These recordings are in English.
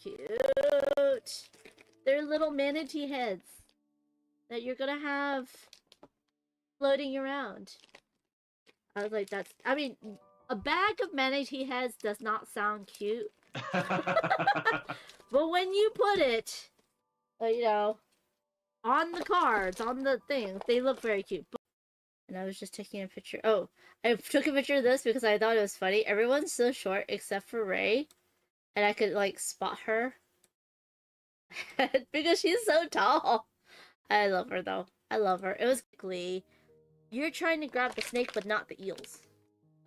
cute. They're little manatee heads that you're gonna have floating around. I was like, I mean, a bag of manatee heads does not sound cute. But when you put it, on the cards, on the things, they look very cute. And I was just taking a picture. Oh, I took a picture of this because I thought it was funny. Everyone's so short except for Ray. And I could, spot her. Because she's so tall. I love her, though. I love her. It was quickly. You're trying to grab the snake, but not the eels.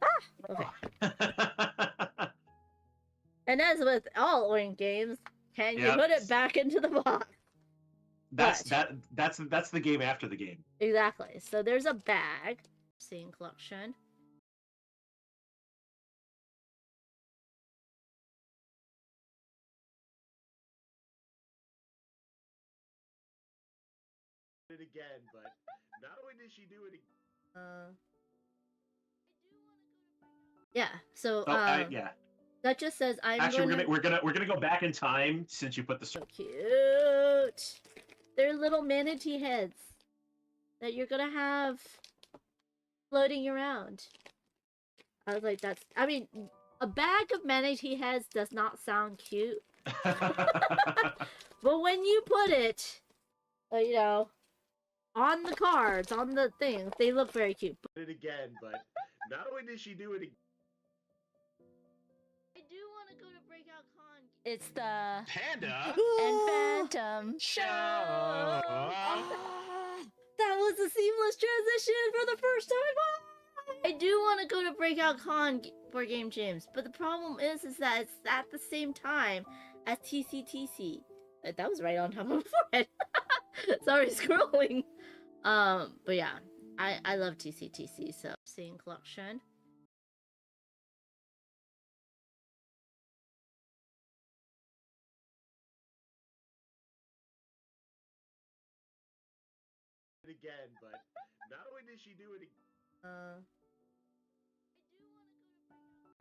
Ah! Okay. And as with all Oink games, can you put it back into the box? That's the game after the game. Exactly. So there's a bag. Scene collection. It again, but not only did she do it again. Yeah. So yeah. That just says we're gonna go back in time since you put the so cute. They're little manatee heads that you're gonna have floating around. I was like, I mean, a bag of manatee heads does not sound cute. But when you put it, on the cards, on the things, they look very cute. It again, but not only did she do it again. I do want to go to Breakout Con. It's the Panda and Phantom show. That was a seamless transition for the first time. I do want to go to Breakout Con for Game Jams, but the problem is that it's at the same time as TCTC. That was right on top of my forehead. Sorry, scrolling. But yeah, I love TCTC. So scene collection. Again, but not only did she do it again.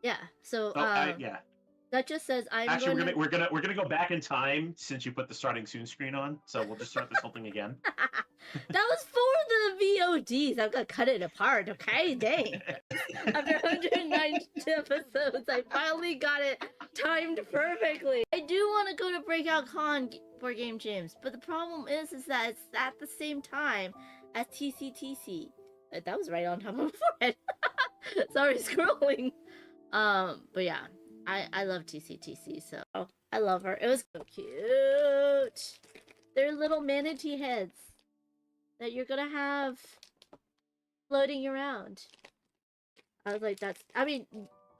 Yeah. So yeah. That just says we're gonna go back in time since you put the starting soon screen on, so we'll just start this whole thing again. That was for the VODs. I'm gonna cut it apart, okay? Dang. After 109 episodes, I finally got it timed perfectly. I do want to go to Breakout Con for Game Jams, but the problem is that it's at the same time as TCTC. That was right on top of my forehead. Sorry, scrolling. But yeah, I love TCTC, so I love her. It was so cute. They're little manatee heads that you're gonna have floating around. I was like, I mean,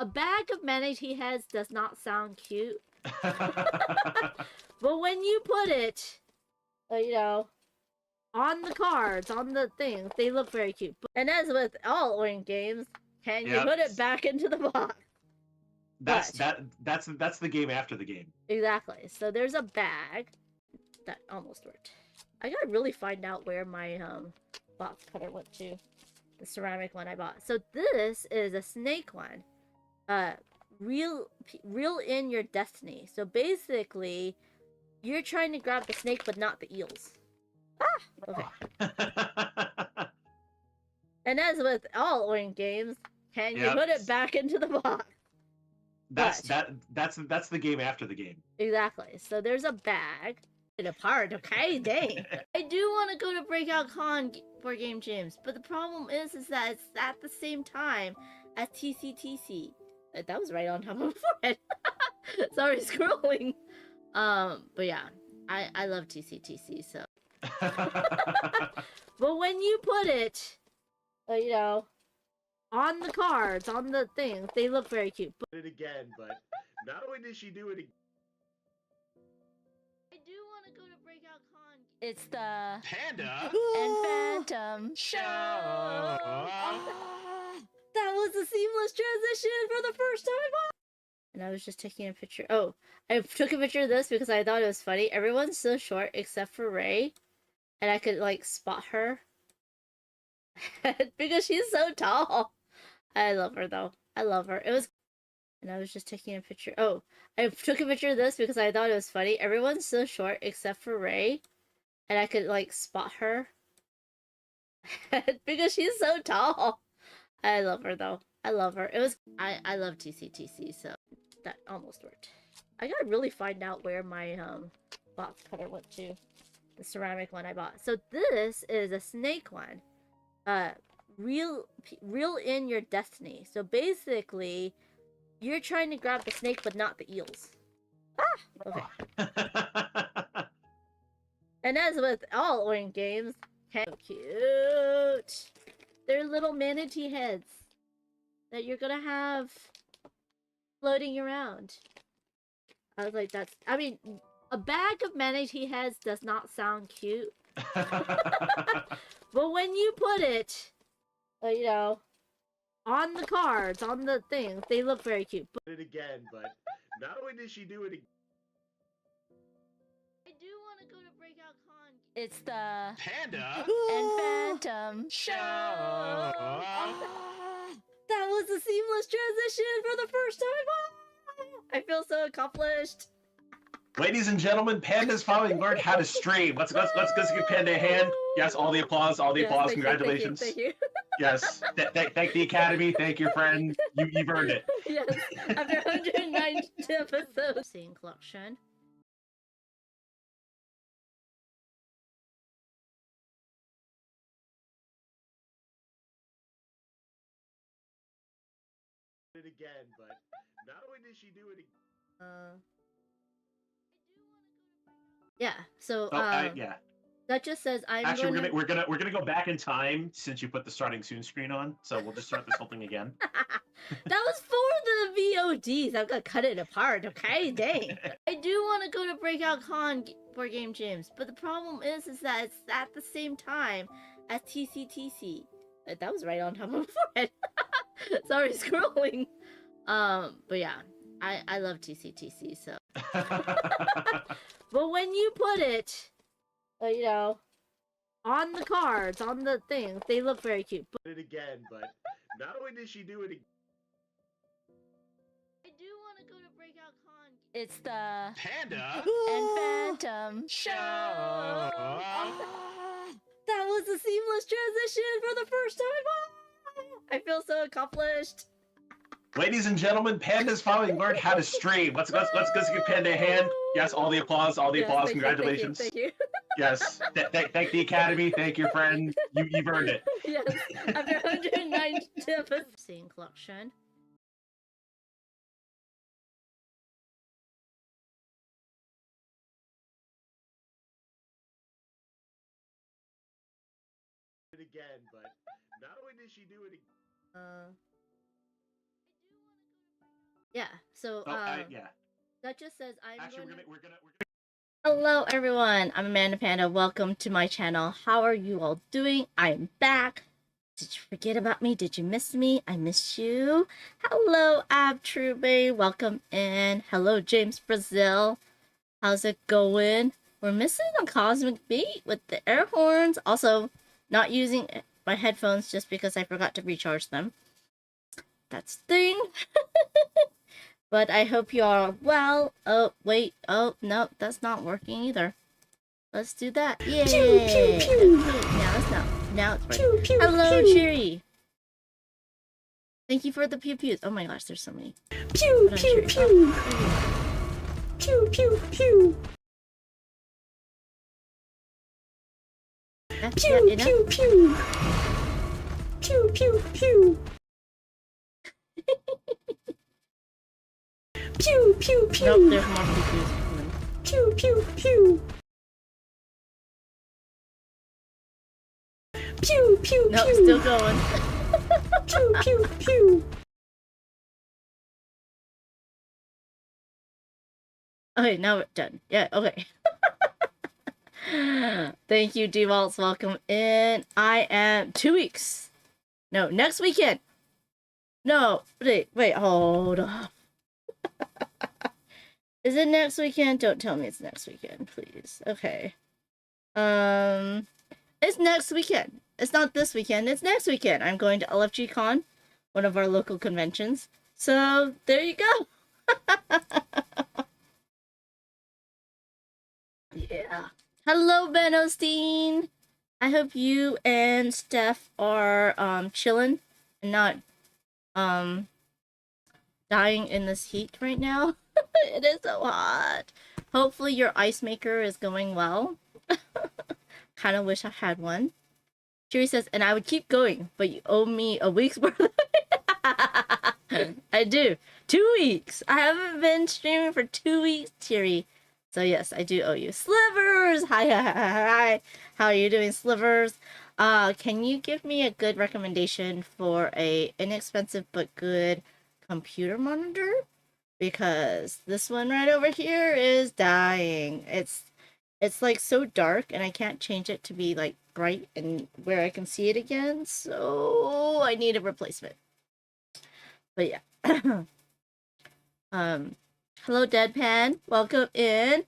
a bag of manatee heads does not sound cute. But when you put it, on the cards, on the things, they look very cute. And as with all Oink games, can you put it back into the box? That's the game after the game. Exactly. So there's a bag that almost worked. I gotta really find out where my box cutter went to. The ceramic one I bought. So this is a snake one. Reel in your destiny. So basically, you're trying to grab the snake, but not the eels. Ah! Okay. And as with all Oink games, can you put it back into the box? That's the game after the game. Exactly. So there's a bag. It apart, okay? Dang. I do want to go to Breakout Con for Game Jams, but the problem is that it's at the same time as TCTC. That was right on top of my forehead. Sorry, scrolling. But yeah, I love TCTC, so. But when you put it, on the cards, on the things, they look very cute. It again, but not only did she do it again. I do want to go to Breakout Con. It's the Panda and Phantom show. That was a seamless transition for the first time. And I was just taking a picture. Oh, I took a picture of this because I thought it was funny. Everyone's so short except for Ray. And I could, spot her. Because she's so tall. I love her, though. I love her. It was... and I was just taking a picture. Oh, I took a picture of this because I thought it was funny. Everyone's so short except for Ray, and I could like spot her because she's so tall. I love her though. I love her. It was I love TCTC, so that almost worked. I gotta really find out where my box cutter went to. The ceramic one I bought. So this is a snake one. Reel in your destiny. So basically, you're trying to grab the snake, but not the eels. Ah! Okay. And as with all Oink games, so cute. They're little manatee heads that you're gonna have floating around. I was like, I mean, a bag of manatee heads does not sound cute. But when you put it, you know, on the cards, on the things, they look very cute. But it again, but not only did she do it again. I do want to go to Breakout Con. It's the Panda and Phantom show. That was a seamless transition for the first time. I feel so accomplished. Ladies and gentlemen, Panda's finally learned how to stream. Let's give Panda a hand. Yes, all the applause, applause. Congratulations. Thank you. Yes, thank the Academy. Thank your friend. You've earned it. Yes, after 109 episodes. Scene collection. it again, but not only did she do it again. Yeah. So yeah. That just says I'm actually we're gonna go back in time since you put the starting soon screen on. So we'll just start this whole thing again. That was for the VODs. I'm gonna cut it apart. Okay, dang. I do want to go to Breakout Con for Game Jams, but the problem is that it's at the same time as TCTC. That was right on top of my forehead. Sorry, scrolling. But yeah, I love TCTC. So, but when you put it, you know, on the cards, on the things, they look very cute. But it again, but not only did she do it again. I do want to go to Breakout Con. It's the Panda and Phantom show. That was a seamless transition for the first time. I feel so accomplished. Ladies and gentlemen, Panda's finally learned how to stream. Let's give Panda a hand. Yes, all the applause, applause. Congratulations. Thank you. Yes, thank the Academy. Thank your friend. You've earned it. Yes, after 109 episodes. Scene collection. it again, but not only did she do it again. Yeah. So yeah. That just says I'm actually we're gonna Hello everyone, I'm Amanda Panda. Welcome to my channel. How are you all doing? I'm back. Did you forget about me? Did you miss me? I missed you. Hello Abtrube, welcome in. Hello James Brazil. How's it going? We're missing a cosmic beat with the air horns. Also, not using my headphones just because I forgot to recharge them. That's the thing. But I hope you are well. Oh, wait. Oh, no, that's not working either. Let's do that. Yay! Pew, pew, pew. Okay, now it's working. Pew, pew, hello, pew. Cheery. Thank you for the pew pews. Oh my gosh, there's so many. Pew, pew, pew. Pew, pew, pew. Pew, pew, pew. Pew, pew, pew. Pew, pew, pew. Nope, there's more pew pews coming. Pew, pew, pew. Pew, pew, nope, pew. Still going. Pew, pew, pew. Okay, now we're done. Yeah, okay. Thank you, D-Waltz. Welcome in. I am 2 weeks. No, next weekend. No, wait, hold on. Is it next weekend? Don't tell me it's next weekend, please. Okay. It's next weekend. It's not this weekend. It's next weekend. I'm going to LFG Con, one of our local conventions. So there you go. Yeah. Hello, Ben Osteen. I hope you and Steph are chilling and not dying in this heat right now. It is so hot. Hopefully your ice maker is going well. Kind of wish I had one. Cheery says, and I would keep going, but you owe me a week's worth. I do. 2 weeks. I haven't been streaming for 2 weeks, Cheery. So yes, I do owe you. Slivers! Hi, hi, hi, hi. How are you doing, Slivers? Can you give me a good recommendation for a inexpensive but good computer monitor? Because this one right over here is dying. It's like so dark and I can't change it to be like bright and where I can see it again. So I need a replacement. But yeah. Hello Deadpan. Welcome in.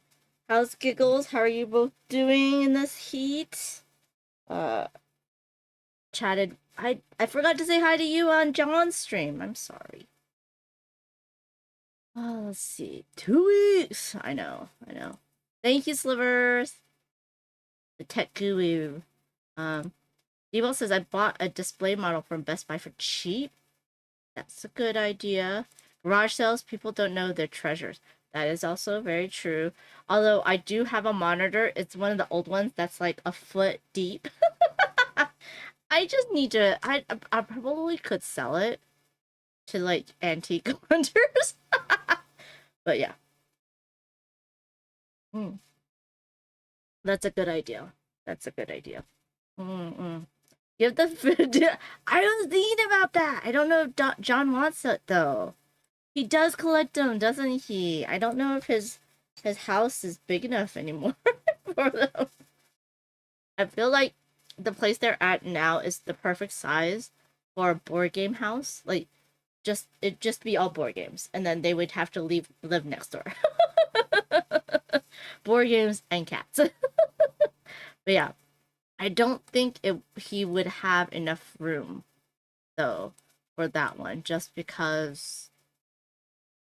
How's Giggles? How are you both doing in this heat? Chatted. I forgot to say hi to you on John's stream. I'm sorry. Oh, let's see. 2 weeks. I know. Thank you, Slivers. The tech guru. Devo says I bought a display model from Best Buy for cheap. That's a good idea. Garage sales, people don't know their treasures. That is also very true. Although I do have a monitor. It's one of the old ones that's like a foot deep. I just need to... I probably could sell it to like antique hunters. But yeah. That's a good idea. Give the... I was thinking about that. I don't know if John wants it, though. He does collect them, doesn't he? I don't know if his house is big enough anymore for them. I feel like the place they're at now is the perfect size for a board game house. Like, it'd just be all board games. And then they would have to live next door. Board games and cats. But yeah. I don't think he would have enough room, though, for that one, just because,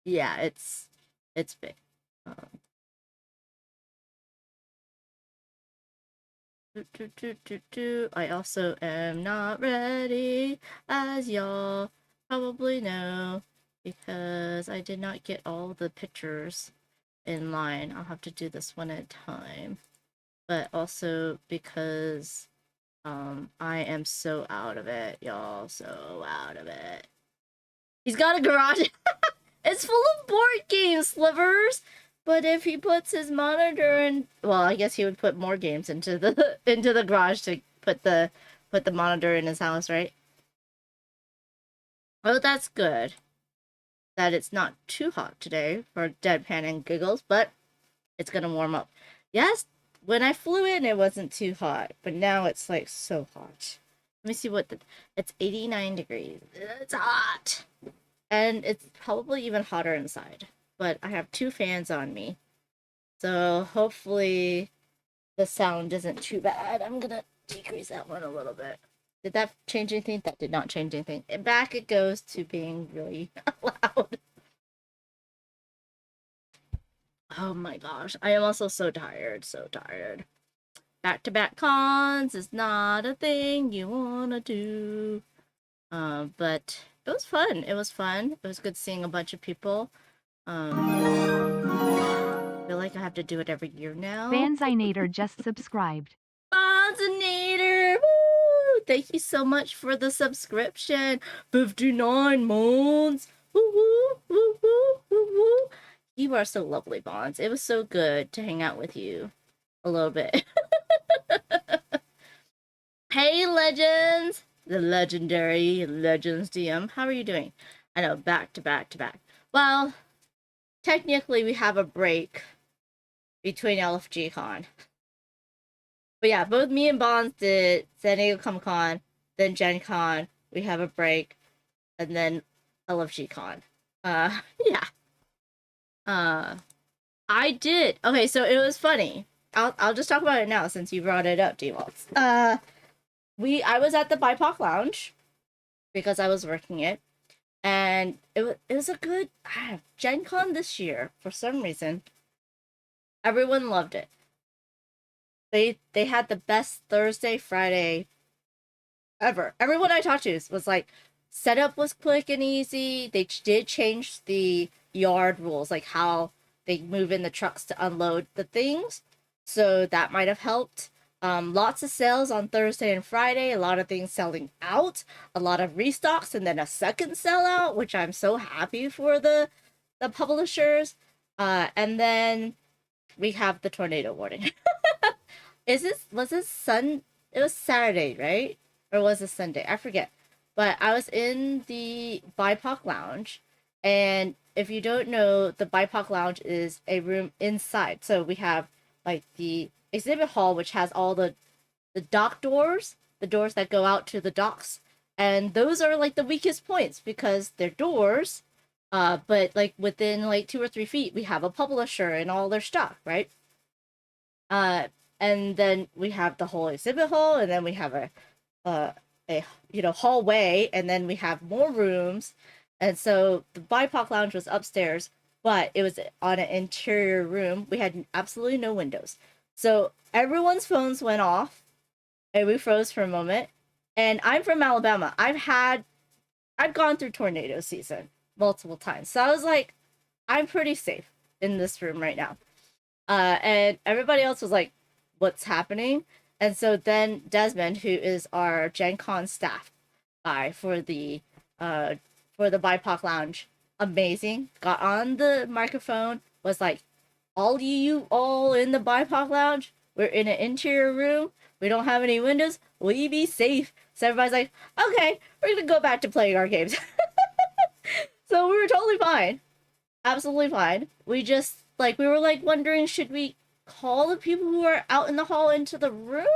yeah, it's big. I also am not ready, as y'all probably know, because I did not get all the pictures in line. I'll have to do this one at a time. But also because I am so out of it, y'all. So out of it. He's got a garage. It's full of board games, Slivers. But if he puts his monitor in, well, I guess he would put more games into the garage to put the monitor in his house, right? Oh, that's good. That it's not too hot today for Deadpan and Giggles, but it's gonna warm up. Yes. When I flew in, it wasn't too hot, but now it's like so hot. Let me see it's 89 degrees. It's hot. And it's probably even hotter inside. But I have 2 fans on me. So hopefully the sound isn't too bad. I'm gonna decrease that one a little bit. Did that change anything? That did not change anything. And back it goes to being really loud. Oh my gosh, I am also so tired, Back-to-back cons is not a thing you wanna do. But it was fun. It was good seeing a bunch of people. I feel like I have to do it every year now. Banzinator just subscribed. Banzinator! Woo! Thank you so much for the subscription. 59 months. Woo woo woo woo woo woo. You are so lovely, Bonds. It was so good to hang out with you a little bit. Hey, Legends! The legendary Legends DM. How are you doing? I know, back to back to back. Well, technically we have a break between LFG Con. But yeah, both me and Bonds did San Diego Comic Con, then Gen Con. We have a break, and then LFG Con. Yeah. I did. Okay, so it was funny. I'll just talk about it now since you brought it up, D-Waltz. I was at the BIPOC Lounge because I was working it, and it was a good Gen Con this year for some reason. Everyone loved it. They had the best Thursday, Friday ever. Everyone I talked to was like, setup was quick and easy. They did change the yard rules, like how they move in the trucks to unload the things. So that might have helped. Lots of sales on Thursday and Friday. A lot of things selling out. A lot of restocks, and then a second sellout, which I'm so happy for the publishers. And then we have the tornado warning. Was this it was Saturday, right? Or was it Sunday? I forget. But I was in the BIPOC lounge, and if you don't know, the BIPOC lounge is a room inside. So we have like the exhibit hall, which has all the dock doors, the doors that go out to the docks, and those are like the weakest points because they're doors. But like within like 2 or 3 feet, we have a publisher and all their stock, right? And then we have the whole exhibit hall, and then we have a hallway, and then we have more rooms. And so the BIPOC lounge was upstairs, but it was on an interior room. We had absolutely no windows, so everyone's phones went off, and we froze for a moment. And I'm from Alabama. I've gone through tornado season multiple times, so I was like, I'm pretty safe in this room right now. And everybody else was like, what's happening? And so then Desmond, who is our Gen Con staff guy for the BIPOC lounge, amazing, got on the microphone, was like, all in the BIPOC lounge, we're in an interior room, we don't have any windows, will you be safe? So everybody's like, okay, we're gonna go back to playing our games. So we were totally fine, absolutely fine. We just we were like wondering, should we call the people who are out in the hall into the room?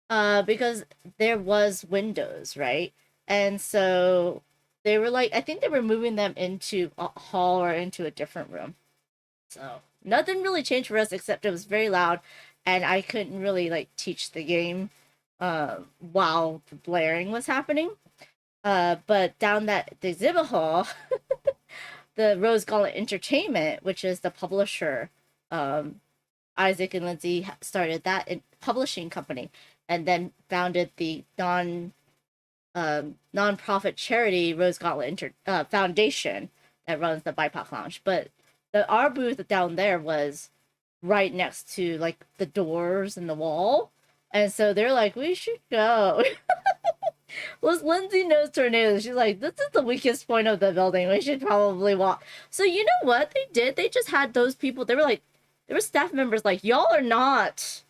Because there was windows, right? And so they were like, I think they were moving them into a hall or into a different room. So nothing really changed for us, except it was very loud, and I couldn't really teach the game while the blaring was happening. But down the exhibit hall, the Rose Gauntlet Entertainment, which is the publisher, Isaac and Lindsay started that publishing company, and then founded the non-profit charity Rose Gauntlet Foundation that runs the BIPOC lounge. But our booth down there was right next to the doors and the wall, and so they're like, we should go. Well, Lindsay knows tornadoes. She's like, this is the weakest point of the building. We should probably walk. So you know what they did? They just had those people. They were like, there were staff members like, y'all are not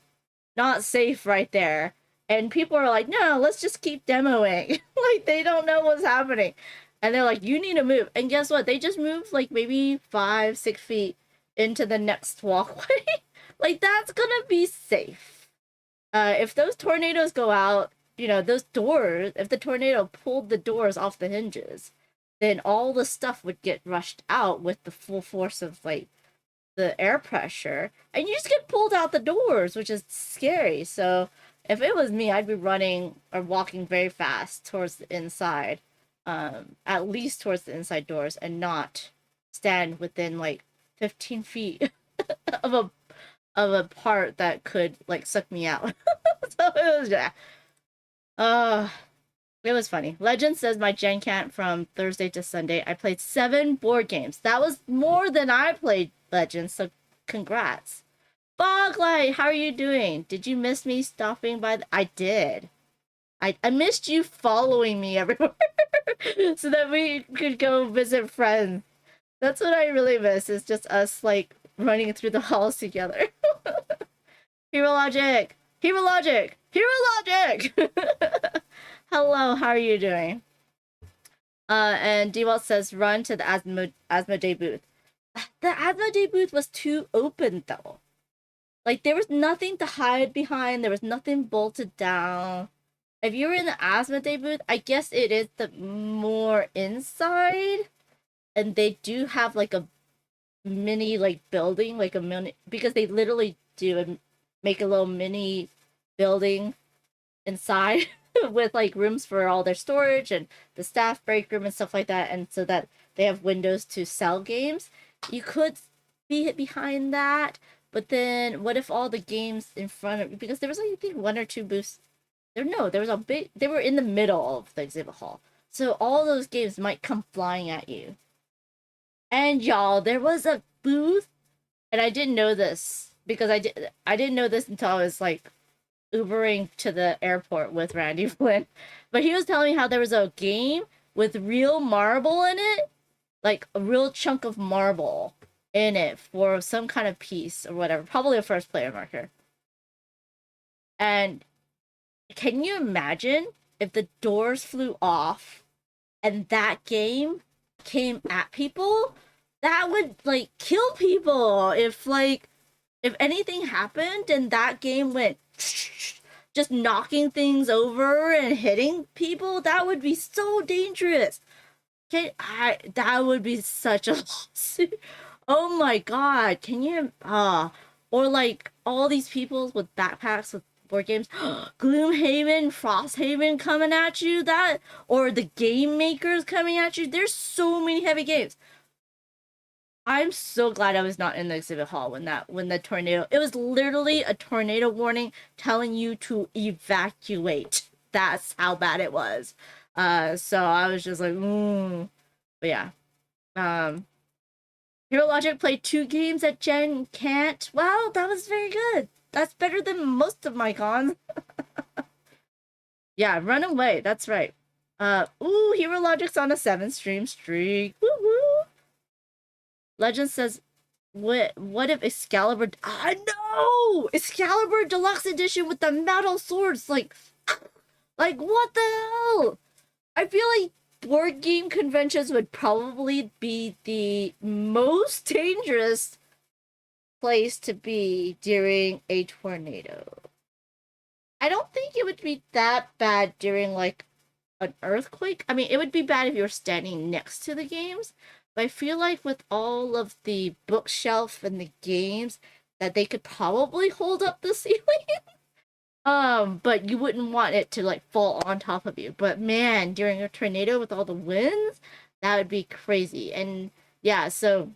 safe right there. And people are like, no, let's just keep demoing. They don't know what's happening. And they're like, you need to move. And guess what? They just moved maybe 5-6 feet into the next walkway. That's gonna be safe. If those tornadoes go out, those doors, if the tornado pulled the doors off the hinges, then all the stuff would get rushed out with the full force of the air pressure, and you just get pulled out the doors, which is scary. So if it was me, I'd be running or walking very fast towards the inside, at least towards the inside doors, and not stand within 15 feet of a part that could suck me out. So it was funny. Legend says my Gen Con from Thursday to Sunday, I played 7 board games. That was more than I played, Legend, so congrats. Foglight, how are you doing? Did you miss me stopping by? I did. I missed you following me everywhere so that we could go visit friends. That's what I really miss, is just us running through the halls together. Hero Logic! Hero Logic! Hero Logic! Hello, how are you doing? And Dewalt says, run to the Asmodee booth. The Asmodee booth was too open, though. There was nothing to hide behind. There was nothing bolted down. If you were in the Asmodee booth, I guess it is the more inside. And they do have, a mini, building, a mini... Because they literally do make a little mini building inside with like rooms for all their storage and the staff break room and stuff like that, and so that they have windows to sell games. You could be behind that, but then what if all the games in front of you, because there was like, I think 1 or 2 booths there was a big, they were in the middle of the exhibit hall, so all those games might come flying at you. And y'all, there was a booth, and I didn't know this because I didn't know this until I was like Ubering to the airport with Randy Flynn. But he was telling me how there was a game with real marble in it, like a real chunk of marble in it for some kind of piece or whatever, probably a first player marker. And can you imagine if the doors flew off and that game came at people? That would like kill people. If anything happened and that game went just knocking things over and hitting people, that would be so dangerous. That would be such a lawsuit. Oh my god, can you or like all these people with backpacks with board games, Gloomhaven, Frosthaven coming at you, that, or the game makers coming at you. There's so many heavy games. I'm so glad I was not in the exhibit hall when the tornado, it was literally a tornado warning telling you to evacuate. That's how bad it was. So I was just like, but yeah. Hero Logic played 2 games at Gen Can't. Wow, that was very good. That's better than most of my cons. Yeah, run away. That's right. Hero Logic's on a 7-stream streak. Woo woo. Legend says, what if Excalibur... I know! Excalibur Deluxe Edition with the metal swords! Like, what the hell? I feel like board game conventions would probably be the most dangerous place to be during a tornado. I don't think it would be that bad during, like, an earthquake. I mean, it would be bad if you were standing next to the games. But I feel like with all of the bookshelf and the games, that they could probably hold up the ceiling. But you wouldn't want it to like fall on top of you. But man, during a tornado with all the winds, that would be crazy. And yeah, so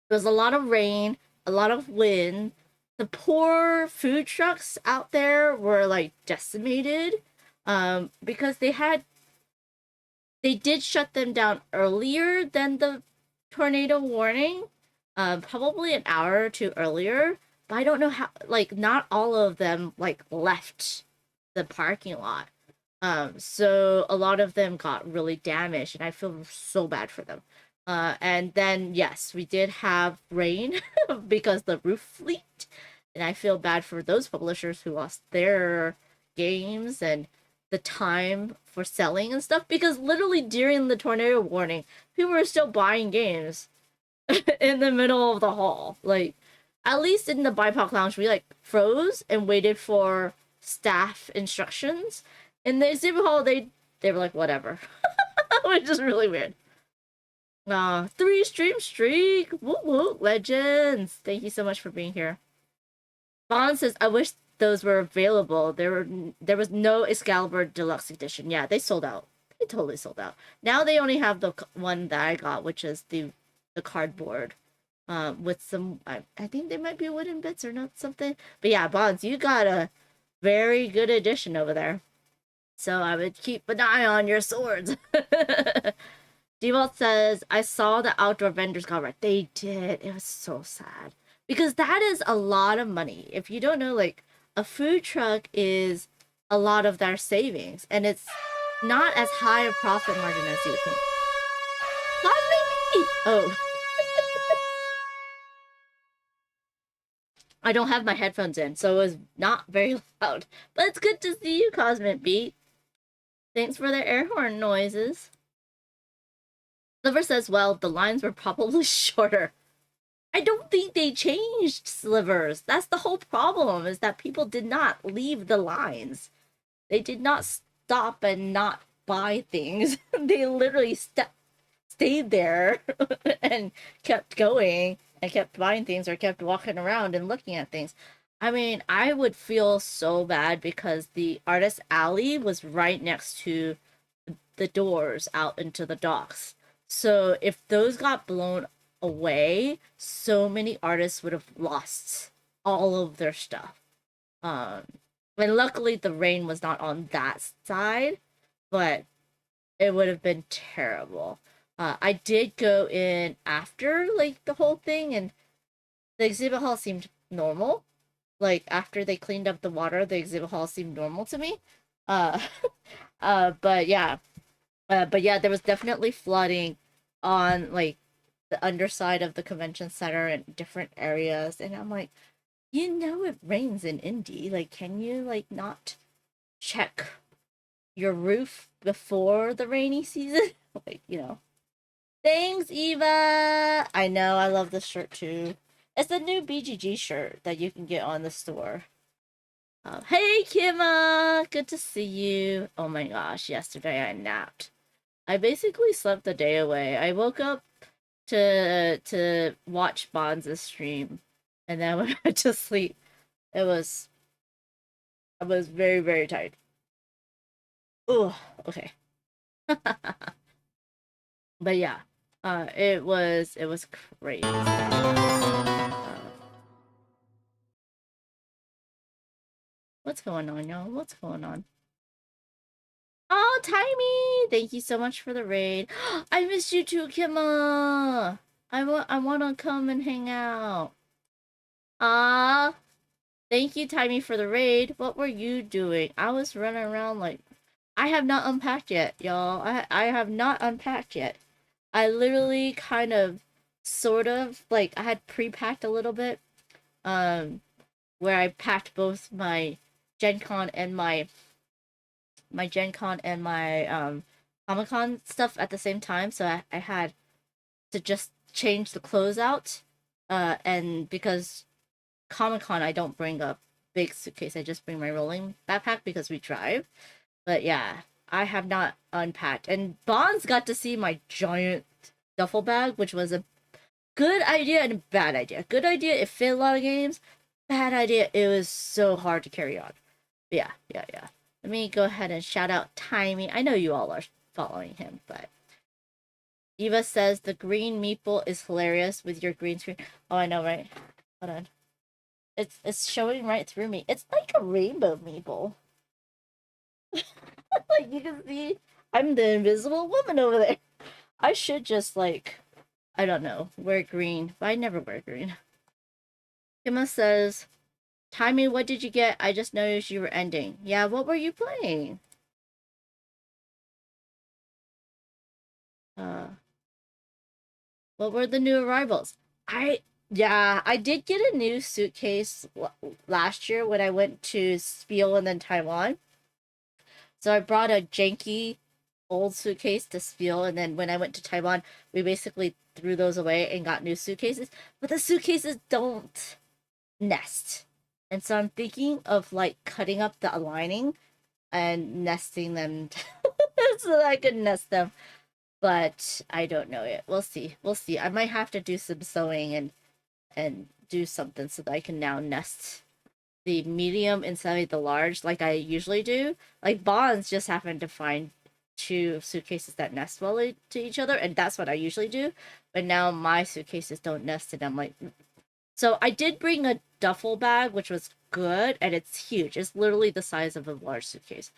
there's a lot of rain, a lot of wind. The poor food trucks out there were like decimated, because they did shut them down earlier than the tornado warning, probably an hour or 2 earlier, but I don't know how, like, not all of them like left the parking lot, so a lot of them got really damaged, and I feel so bad for them. And then yes, we did have rain because the roof leaked, and I feel bad for those publishers who lost their games and the time for selling and stuff, because literally during the tornado warning, people were still buying games in the middle of the hall. Like, at least in the BIPOC lounge, we like froze and waited for staff instructions. In the exhibit hall, they were like, whatever. Which is really weird. 3-stream streak. Woo woo, legends. Thank you so much for being here. Bond says, I wish those were available. There was no Excalibur Deluxe Edition. Yeah, they sold out. They totally sold out. Now they only have the one that I got, which is the cardboard, with some, I think they might be wooden bits or not something. But yeah, Bonds, you got a very good edition over there. So I would keep an eye on your swords. Default says, I saw the outdoor vendors got right. They did. It was so sad. Because that is a lot of money. If you don't know, like, a food truck is a lot of their savings. And it's not as high a profit margin as you would think. Not me! Oh. I don't have my headphones in, so it was not very loud. But it's good to see you, Cosmic Beat. Thanks for the air horn noises. Sliver says, well, the lines were probably shorter. I don't think they changed slivers. That's the whole problem, is that people did not leave the lines. They did not stop and not buy things. They literally stayed there and kept going and kept buying things or kept walking around and looking at things. I mean, I would feel so bad because the artist alley was right next to the doors out into the docks. So if those got blown away, so many artists would have lost all of their stuff. Um, and luckily the rain was not on that side, but it would have been terrible. I did go in after like the whole thing, and the exhibit hall seemed normal. Like after they cleaned up the water, the exhibit hall seemed normal to me. Uh, but yeah, there was definitely flooding on like the underside of the convention center and different areas, and I'm like, it rains in Indy. Like, can you like not check your roof before the rainy season? Like. Thanks, Eva. I know, I love this shirt too. It's the new BGG shirt that you can get on the store. Hey, Kima! Good to see you. Oh my gosh, yesterday I napped. I basically slept the day away. I woke up to watch Bonds' stream, and then when I went to sleep, I was very, very tired. Oh, okay. But yeah, it was crazy. What's going on, y'all? What's going on? Oh, Timey! Thank you so much for the raid. I missed you too, Kimma! I want to come and hang out. Ah, thank you, Timey, for the raid. What were you doing? I was running around like... I have not unpacked yet, y'all. I have not unpacked yet. I literally kind of, sort of, like, I had pre-packed a little bit. Where I packed both my Gen Con and my Comic Con stuff at the same time, so I had to just change the clothes out. And because Comic Con I don't bring a big suitcase, I just bring my rolling backpack because we drive. But yeah, I have not unpacked. And Bonds got to see my giant duffel bag, which was a good idea and a bad idea. Good idea, it fit a lot of games. Bad idea, it was so hard to carry on. Yeah. Let me go ahead and shout out Timey. I know you all are following him, but Eva says the green meeple is hilarious with your green screen. Oh, I know, right? Hold on. It's showing right through me. It's like a rainbow meeple. Like you can see, I'm the invisible woman over there. I should just like, I don't know, wear green, but I never wear green. Emma says, Timey, what did you get? I just noticed you were ending. Yeah, what were you playing? What were the new arrivals? I did get a new suitcase last year when I went to Spiel and then Taiwan. So I brought a janky old suitcase to Spiel, and then when I went to Taiwan, we basically threw those away and got new suitcases. But the suitcases don't nest. And so I'm thinking of like cutting up the lining and nesting them so that I can nest them. But I don't know yet. We'll see. I might have to do some sewing and do something so that I can now nest the medium inside the large like I usually do. Like Bonds just happened to find two suitcases that nest well to each other, and that's what I usually do. But now my suitcases don't nest, and I'm like... So I did bring a duffel bag, which was good, and it's huge. It's literally the size of a large suitcase.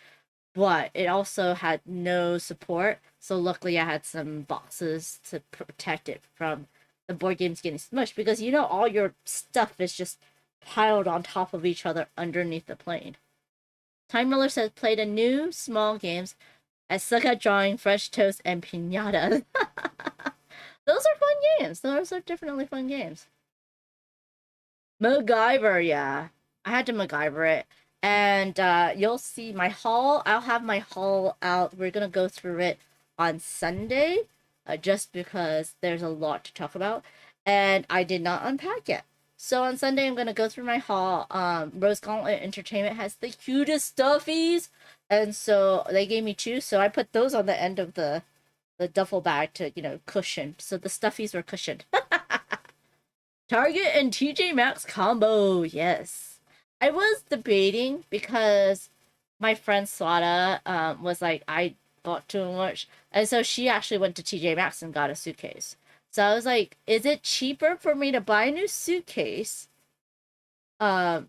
But it also had no support, so luckily I had some boxes to protect it from the board games getting smushed, because all your stuff is just piled on top of each other underneath the plane. Time Miller says, played a new small games. I suck at drawing, French toast, and piñatas. Those are fun games. Those are definitely fun games. MacGyver, yeah. I had to MacGyver it. And you'll see my haul. I'll have my haul out. We're going to go through it on Sunday, just because there's a lot to talk about. And I did not unpack yet. So on Sunday, I'm going to go through my haul. Rose Gauntlet Entertainment has the cutest stuffies. And so they gave me two. So I put those on the end of the duffel bag to, cushion. So the stuffies were cushioned. Target and TJ Maxx combo. Yes. I was debating because my friend Slada was like, I bought too much. And so she actually went to TJ Maxx and got a suitcase. So I was like, is it cheaper for me to buy a new suitcase and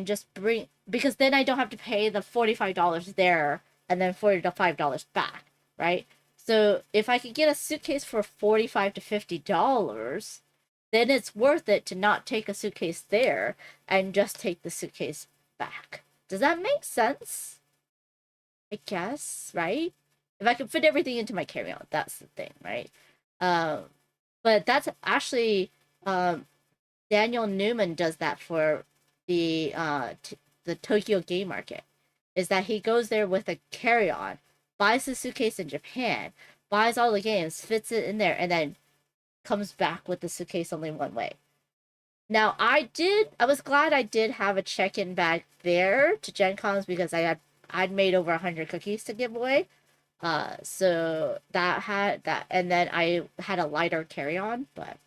just bring, because then I don't have to pay the $45 there and then $45 back, right? So if I could get a suitcase for $45 to $50, then it's worth it to not take a suitcase there and just take the suitcase back. Does that make sense? I guess, right? If I could fit everything into my carry-on, that's the thing, right? But that's actually Daniel Newman does that for the Tokyo Game Market. Is that he goes there with a carry-on, buys the suitcase in Japan, buys all the games, fits it in there, and then comes back with the suitcase only one way. Now, I was glad I did have a check-in bag there to Gen Cons because I'd made over 100 cookies to give away. So that had that, and then I had a lighter carry-on, but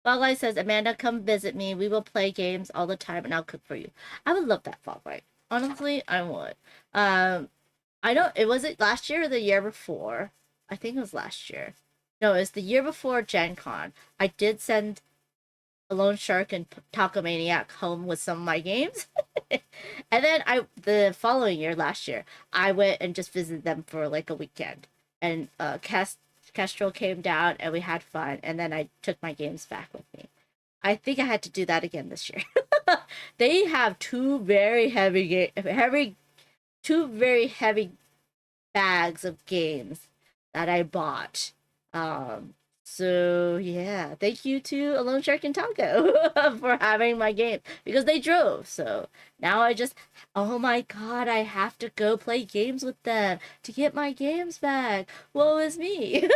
Foglight says, Amanda, come visit me. We will play games all the time and I'll cook for you. I would love that, Foglight. Honestly, I would. I don't, it was it last year or the year before? I think it was last year. No, it was the year before Gen Con. I did send Alone Shark and Taco Maniac home with some of my games. And then the following year, last year, I went and just visited them for like a weekend. And Kestrel came down and we had fun. And then I took my games back with me. I think I had to do that again this year. They have two very heavy bags of games that I bought. So yeah, thank you to Alone Shark and Taco for having my game because they drove. So now oh my god, I have to go play games with them to get my games back. Woe is me.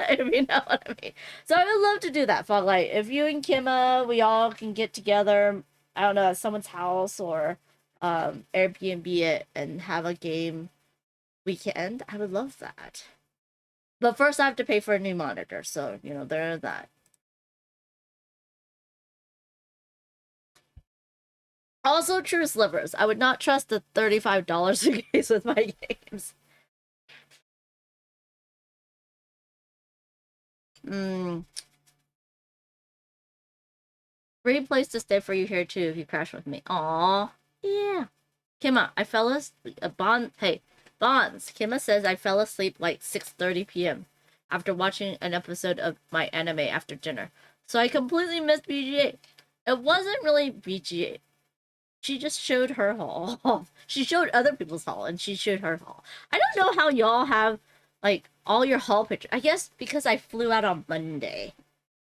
If you know what I mean. So I would love to do that, Foglight. If you and Kimma, we all can get together, I don't know, at someone's house or Airbnb it and have a game weekend, I would love that. But first I have to pay for a new monitor, so, you know, there's that. Also, true slivers. I would not trust the $35 a case with my games. Great place to stay for you here, too, if you crash with me. Aw, yeah. Kimma, I fell asleep. Bonds. Kimma says I fell asleep like 6:30 p.m. after watching an episode of my anime after dinner. So I completely missed BGA. It wasn't really BGA. She just showed her haul. She showed other people's haul and she showed her haul. I don't know how y'all have like all your haul pictures. I guess because I flew out on Monday.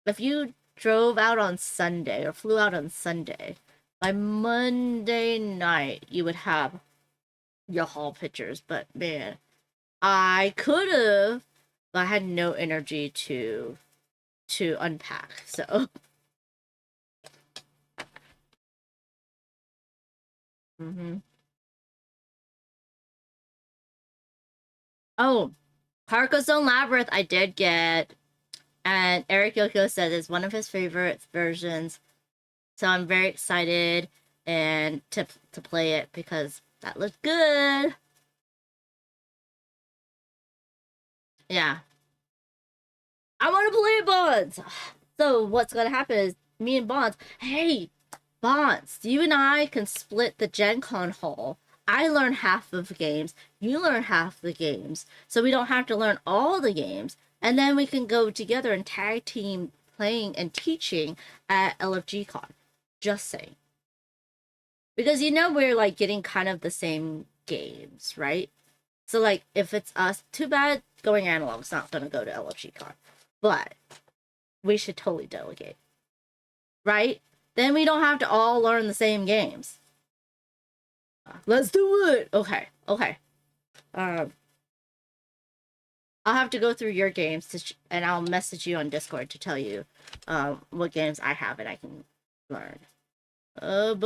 If you drove out on Sunday or flew out on Sunday, by Monday night you would have your haul pictures, but man, I could have, but I had no energy to unpack. So, Oh, Carcassonne Labyrinth I did get, and Eric Yoko said it's one of his favorite versions. So I'm very excited and to play it because that looks good. Yeah. I want to play Bonds. So what's going to happen is me and Bonds, hey, Bonds, you and I can split the Gen Con haul. I learn half of the games. You learn half the games. So we don't have to learn all the games. And then we can go together and tag team playing and teaching at LFG Con. Just saying. Because you know we're like getting kind of the same games, right? So like if it's us, too bad going analog's not gonna go to LFG Con. But we should totally delegate. Right? Then we don't have to all learn the same games. Let's do it! Okay. I'll have to go through your games and I'll message you on Discord to tell you what games I have and I can learn. Let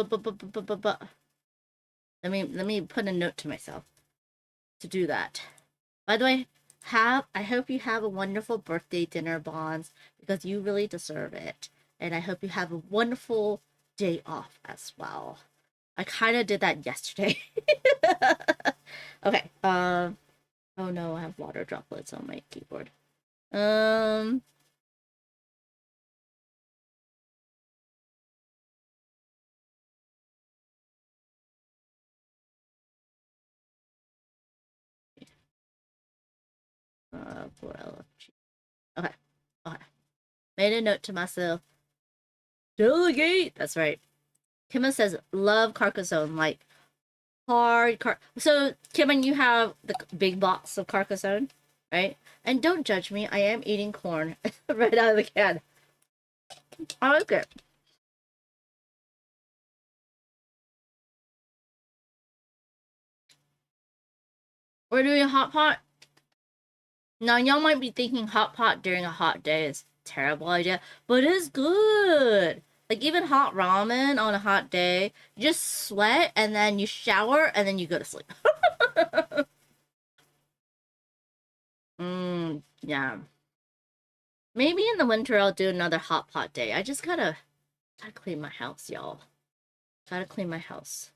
me put a note to myself to do that. By the way, I hope you have a wonderful birthday dinner, Bonds, because you really deserve it. And I hope you have a wonderful day off as well. I kind of did that yesterday. Okay. Oh no, I have water droplets on my keyboard. For LFG. Okay. Okay. Made a note to myself. Delegate. That's right. Kimma says, love Carcassonne. Like, hard So, Kimma, you have the big box of Carcassonne, right? And don't judge me. I am eating corn right out of the can. I like it. We're doing a hot pot. Now, y'all might be thinking hot pot during a hot day is a terrible idea, but it's good. Like, even hot ramen on a hot day, you just sweat and then you shower and then you go to sleep. Yeah. Maybe in the winter I'll do another hot pot day. I just gotta clean my house, y'all. Gotta clean my house.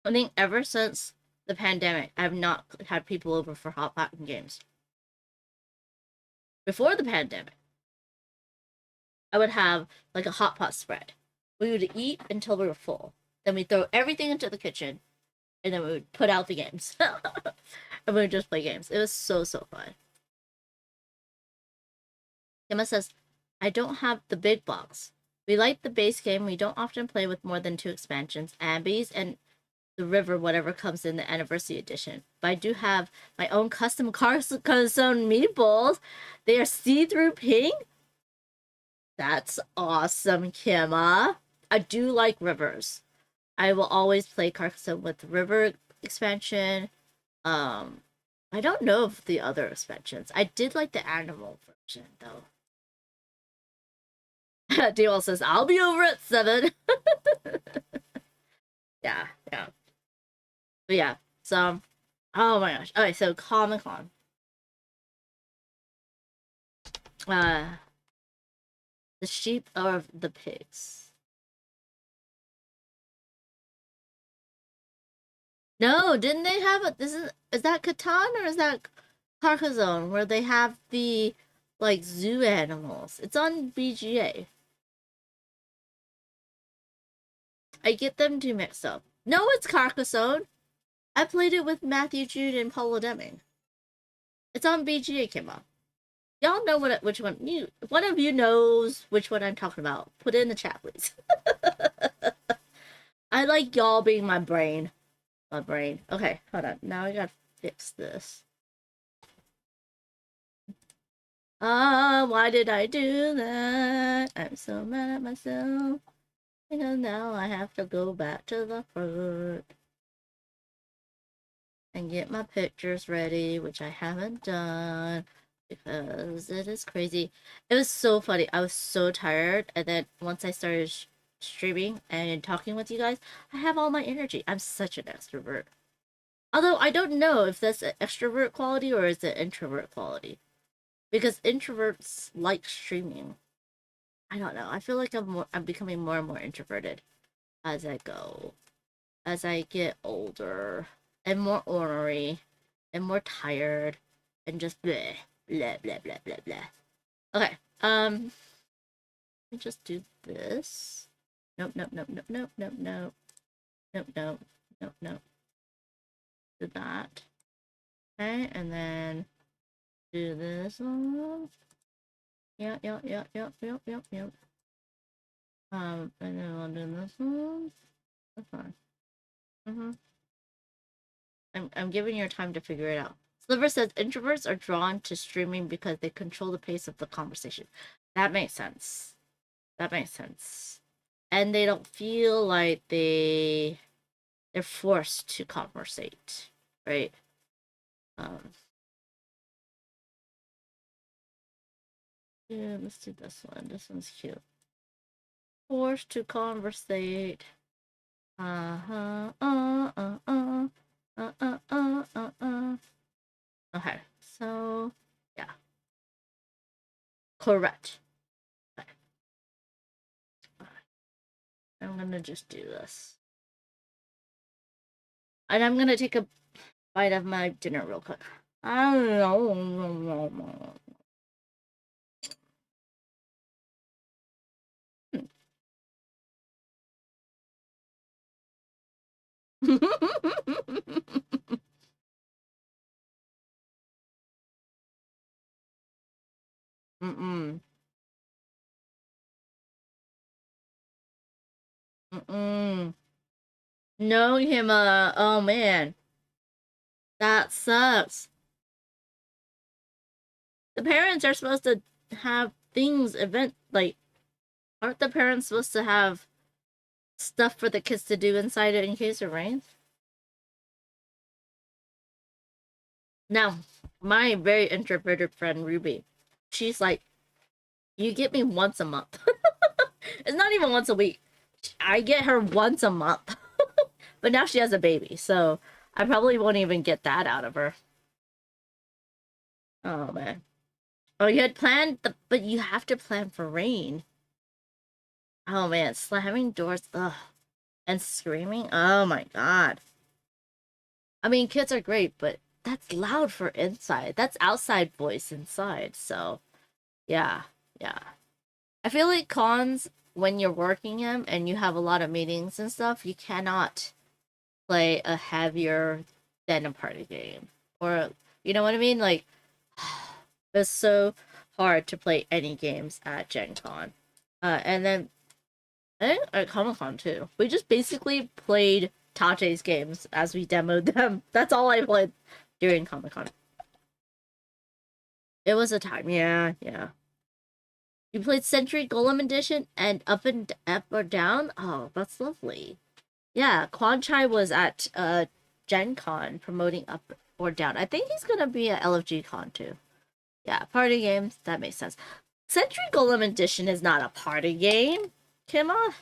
I think ever since the pandemic, I've not had people over for hot pot games. Before the pandemic, I would have like a hot pot spread. We would eat until we were full. Then we'd throw everything into the kitchen, and then we would put out the games. And we would just play games. It was so fun. Emma says, I don't have the big box. We like the base game. We don't often play with more than 2 expansions, Abby's and the River, whatever comes in the anniversary edition. But I do have my own custom Carcassonne meatballs. They are see-through pink. That's awesome, Kimma. I do like Rivers. I will always play Carcassonne with the River expansion. I don't know of the other expansions. I did like the animal version, though. D-Wall says, I'll be over at 7. Yeah. But yeah, so, oh my gosh. Okay, so Comic-Con. The sheep or the pigs? No, didn't they have it? Is that Catan or is that Carcassonne where they have the like zoo animals? It's on BGA. I get them too mixed up. No, it's Carcassonne. I played it with Matthew Jude and Paula Deming. It's on BGA, Kimma. Y'all know which one. One of you knows which one I'm talking about. Put it in the chat, please. I like y'all being my brain. Okay, hold on. Now I gotta fix this. Why did I do that? I'm so mad at myself. Because now I have to go back to the front and get my pictures ready, which I haven't done because it is crazy. It was so funny. I was so tired, and then once I started streaming and talking with you guys, I have all my energy. I'm such an extrovert. Although I don't know if that's an extrovert quality or is it introvert quality. Because introverts like streaming. I don't know. I feel like I'm becoming more and more introverted as I go. As I get older and more ornery and more tired and just blah blah blah blah blah blah. Okay. Let me just do this. Nope. Do that. Okay, and then do this one. Yep. And then I'll do this one. That's fine. I'm giving you time to figure it out. Sliver says introverts are drawn to streaming because they control the pace of the conversation. That makes sense. And they don't feel like they're forced to conversate, right? Yeah, let's do this one. This one's cute. Forced to conversate. Okay, so yeah, correct. Okay. I'm gonna just do this, and I'm gonna take a bite of my dinner real quick. I don't know. Mm-mm. Mm-mm. No, Hima. Oh man, that sucks. The parents are supposed to have things, like, aren't the parents supposed to have stuff for the kids to do inside it in case it rains? Now, my very introverted friend Ruby, she's like, you get me once a month. It's not even once a week. I get her once a month. But now she has a baby, so I probably won't even get that out of her. Oh man. Oh, you had planned, but you have to plan for rain. Oh man, slamming doors, ugh, and screaming. Oh my god. I mean, kids are great, but that's loud for inside. That's outside voice inside. So, yeah, yeah. I feel like cons, when you're working them and you have a lot of meetings and stuff, you cannot play a heavier than a party game. Or, you know what I mean? Like, it's so hard to play any games at Gen Con. And then, I think at Comic Con too. We just basically played Tate's games as we demoed them. That's all I played during Comic Con. It was a time, yeah, yeah. You played Century Golem Edition and Up or Down? Oh, that's lovely. Yeah, Quan Chai was at Gen Con promoting Up or Down. I think he's gonna be at LFG Con too. Yeah, party games, that makes sense. Century Golem Edition is not a party game, Kima.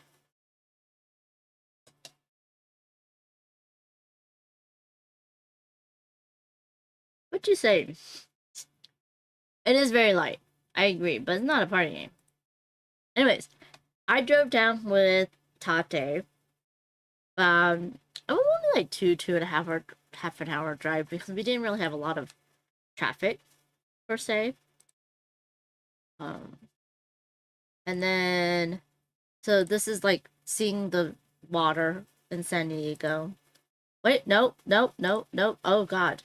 What you say? It is very light. I agree, but it's not a party game. Anyways, I drove down with Tate. It was only like two and a half or half an hour drive because we didn't really have a lot of traffic per se. And then so this is like seeing the water in San Diego. Wait, nope, nope, nope, nope. Oh god.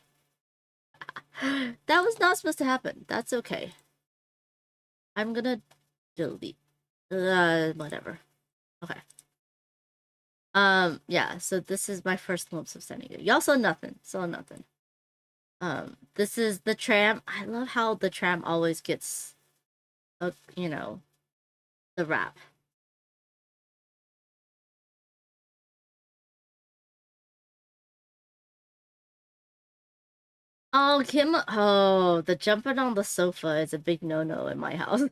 That was not supposed to happen. That's okay. I'm gonna delete. Whatever. Okay. Yeah, so this is my first glimpse of San Diego. Y'all saw nothing. Saw nothing. This is the tram. I love how the tram always gets you know, the wrap. Oh, Kim. Oh, the jumping on the sofa is a big no-no in my house.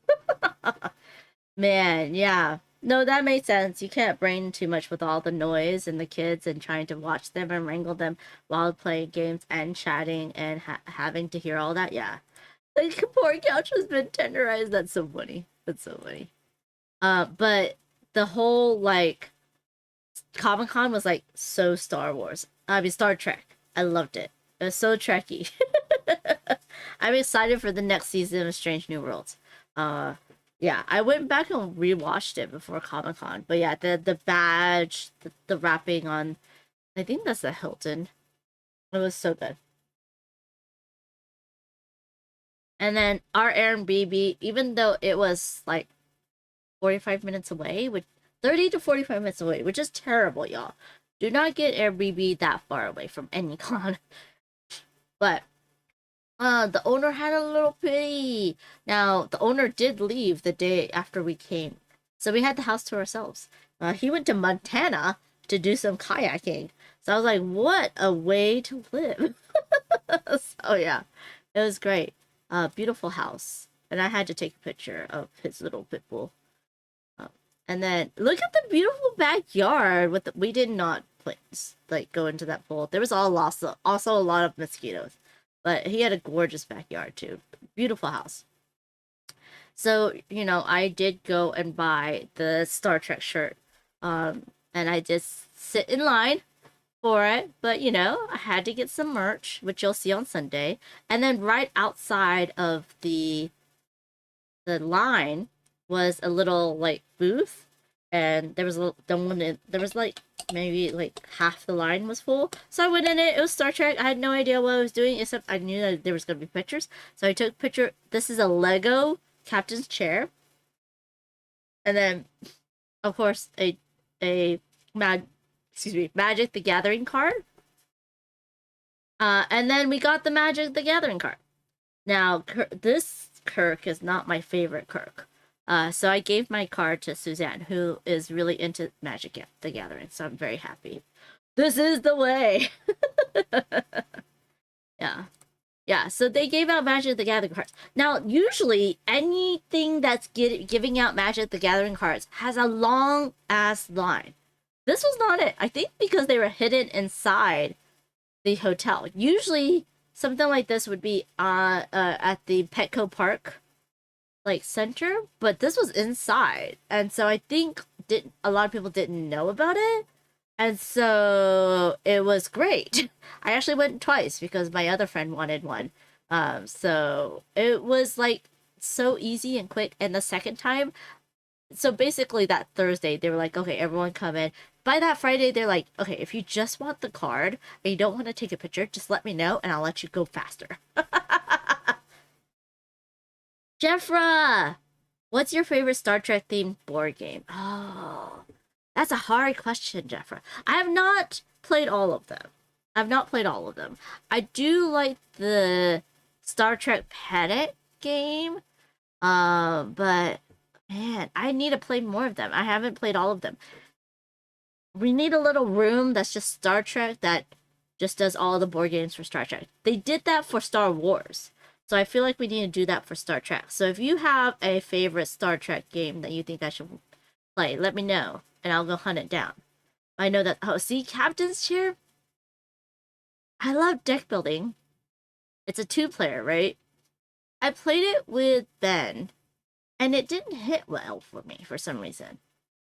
Man, yeah. No, that makes sense. You can't brain too much with all the noise and the kids and trying to watch them and wrangle them while playing games and chatting and having to hear all that. Yeah. Like, poor couch has been tenderized. That's so funny. That's so funny. But the whole, like, Comic-Con was, like, so Star Wars. I mean, Star Trek. I loved it. It was so Trekky. I'm excited for the next season of Strange New Worlds. Yeah, I went back and rewatched it before Comic Con. But yeah, the badge, the wrapping on, I think that's the Hilton. It was so good. And then our Airbnb, even though it was like 45 minutes away, with 30 to 45 minutes away, which is terrible, y'all. Do not get Airbnb that far away from any con. But the owner had a little pity. Now, the owner did leave the day after we came. So we had the house to ourselves. He went to Montana to do some kayaking. So I was like, what a way to live. So yeah, it was great. Beautiful house. And I had to take a picture of his little pit bull. And then look at the beautiful backyard. We did not go into that pool. There was also a lot of mosquitoes, but he had a gorgeous backyard too. Beautiful house. So I did go and buy the Star Trek shirt, and I just sit in line for it. But I had to get some merch, which you'll see on Sunday, and then right outside of the line was a little booth, and there was maybe half the line was full. So I went in it. It was Star Trek. I had no idea what I was doing, except I knew that there was gonna be pictures. So I took a picture. This is a Lego captain's chair, and then of course a Magic the Gathering card. And then we got the Magic the Gathering card. Now this Kirk is not my favorite Kirk. So I gave my card to Suzanne, who is really into Magic the Gathering, so I'm very happy. This is the way! Yeah, so they gave out Magic the Gathering cards. Now, usually, anything that's giving out Magic the Gathering cards has a long-ass line. This was not it. I think because they were hidden inside the hotel. Usually, something like this would be at the Petco Park center, but this was inside, and so I think a lot of people didn't know about it, and so it was great. I actually went twice because my other friend wanted one, so it was so easy and quick. And the second time, so basically that Thursday they were like, okay, everyone come in. By that Friday they're like, okay, if you just want the card and you don't want to take a picture, just let me know and I'll let you go faster. Jeffra, what's your favorite Star Trek themed board game? Oh, that's a hard question, Jeffra. I have not played all of them. I do like the Star Trek Panic game, but man, I need to play more of them. I haven't played all of them. We need a little room that's just Star Trek that just does all the board games for Star Trek. They did that for Star Wars. So I feel like we need to do that for Star Trek. So if you have a favorite Star Trek game that you think I should play, let me know, and I'll go hunt it down. I know that... Oh, see? Captain's Chair? I love deck building. It's a 2-player, right? I played it with Ben, and it didn't hit well for me for some reason.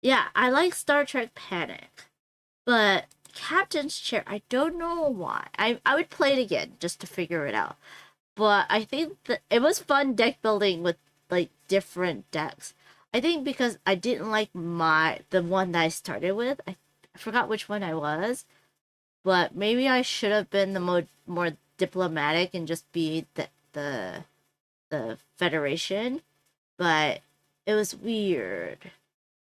Yeah, I like Star Trek Panic, but Captain's Chair, I don't know why. I would play it again just to figure it out. But I think that it was fun deck building with different decks. I think because I didn't like the one that I started with. I forgot which one I was, but maybe I should have been the more diplomatic and just be the Federation. But it was weird.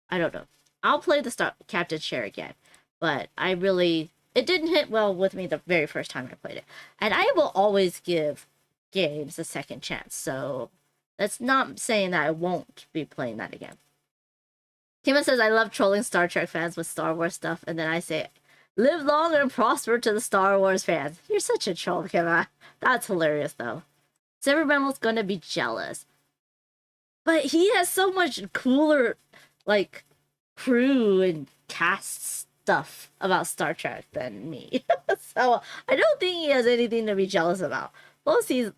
I don't know. I'll play the Captain's Chair again, but it didn't hit well with me the very first time I played it, and I will always give games a second chance, so that's not saying that I won't be playing that again. Kima says, I love trolling Star Trek fans with Star Wars stuff, and then I say, live long and prosper to the Star Wars fans. You're such a troll, Kima. That's hilarious, though. Silverman's gonna be jealous. But he has so much cooler, crew and cast stuff about Star Trek than me. So I don't think he has anything to be jealous about. Plus, he's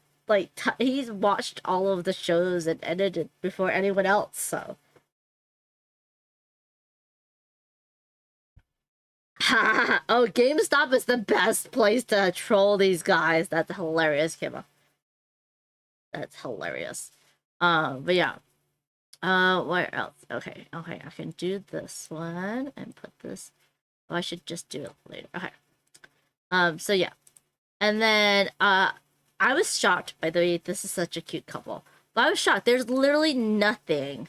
he's watched all of the shows and edited before anyone else, so. Oh, GameStop is the best place to troll these guys. That's hilarious, Kimma. That's hilarious. But yeah. Where else? Okay, I can do this one and put this. Oh, I should just do it later. Okay. So yeah. And then, I was shocked, by the way, this is such a cute couple. But I was shocked. There's literally nothing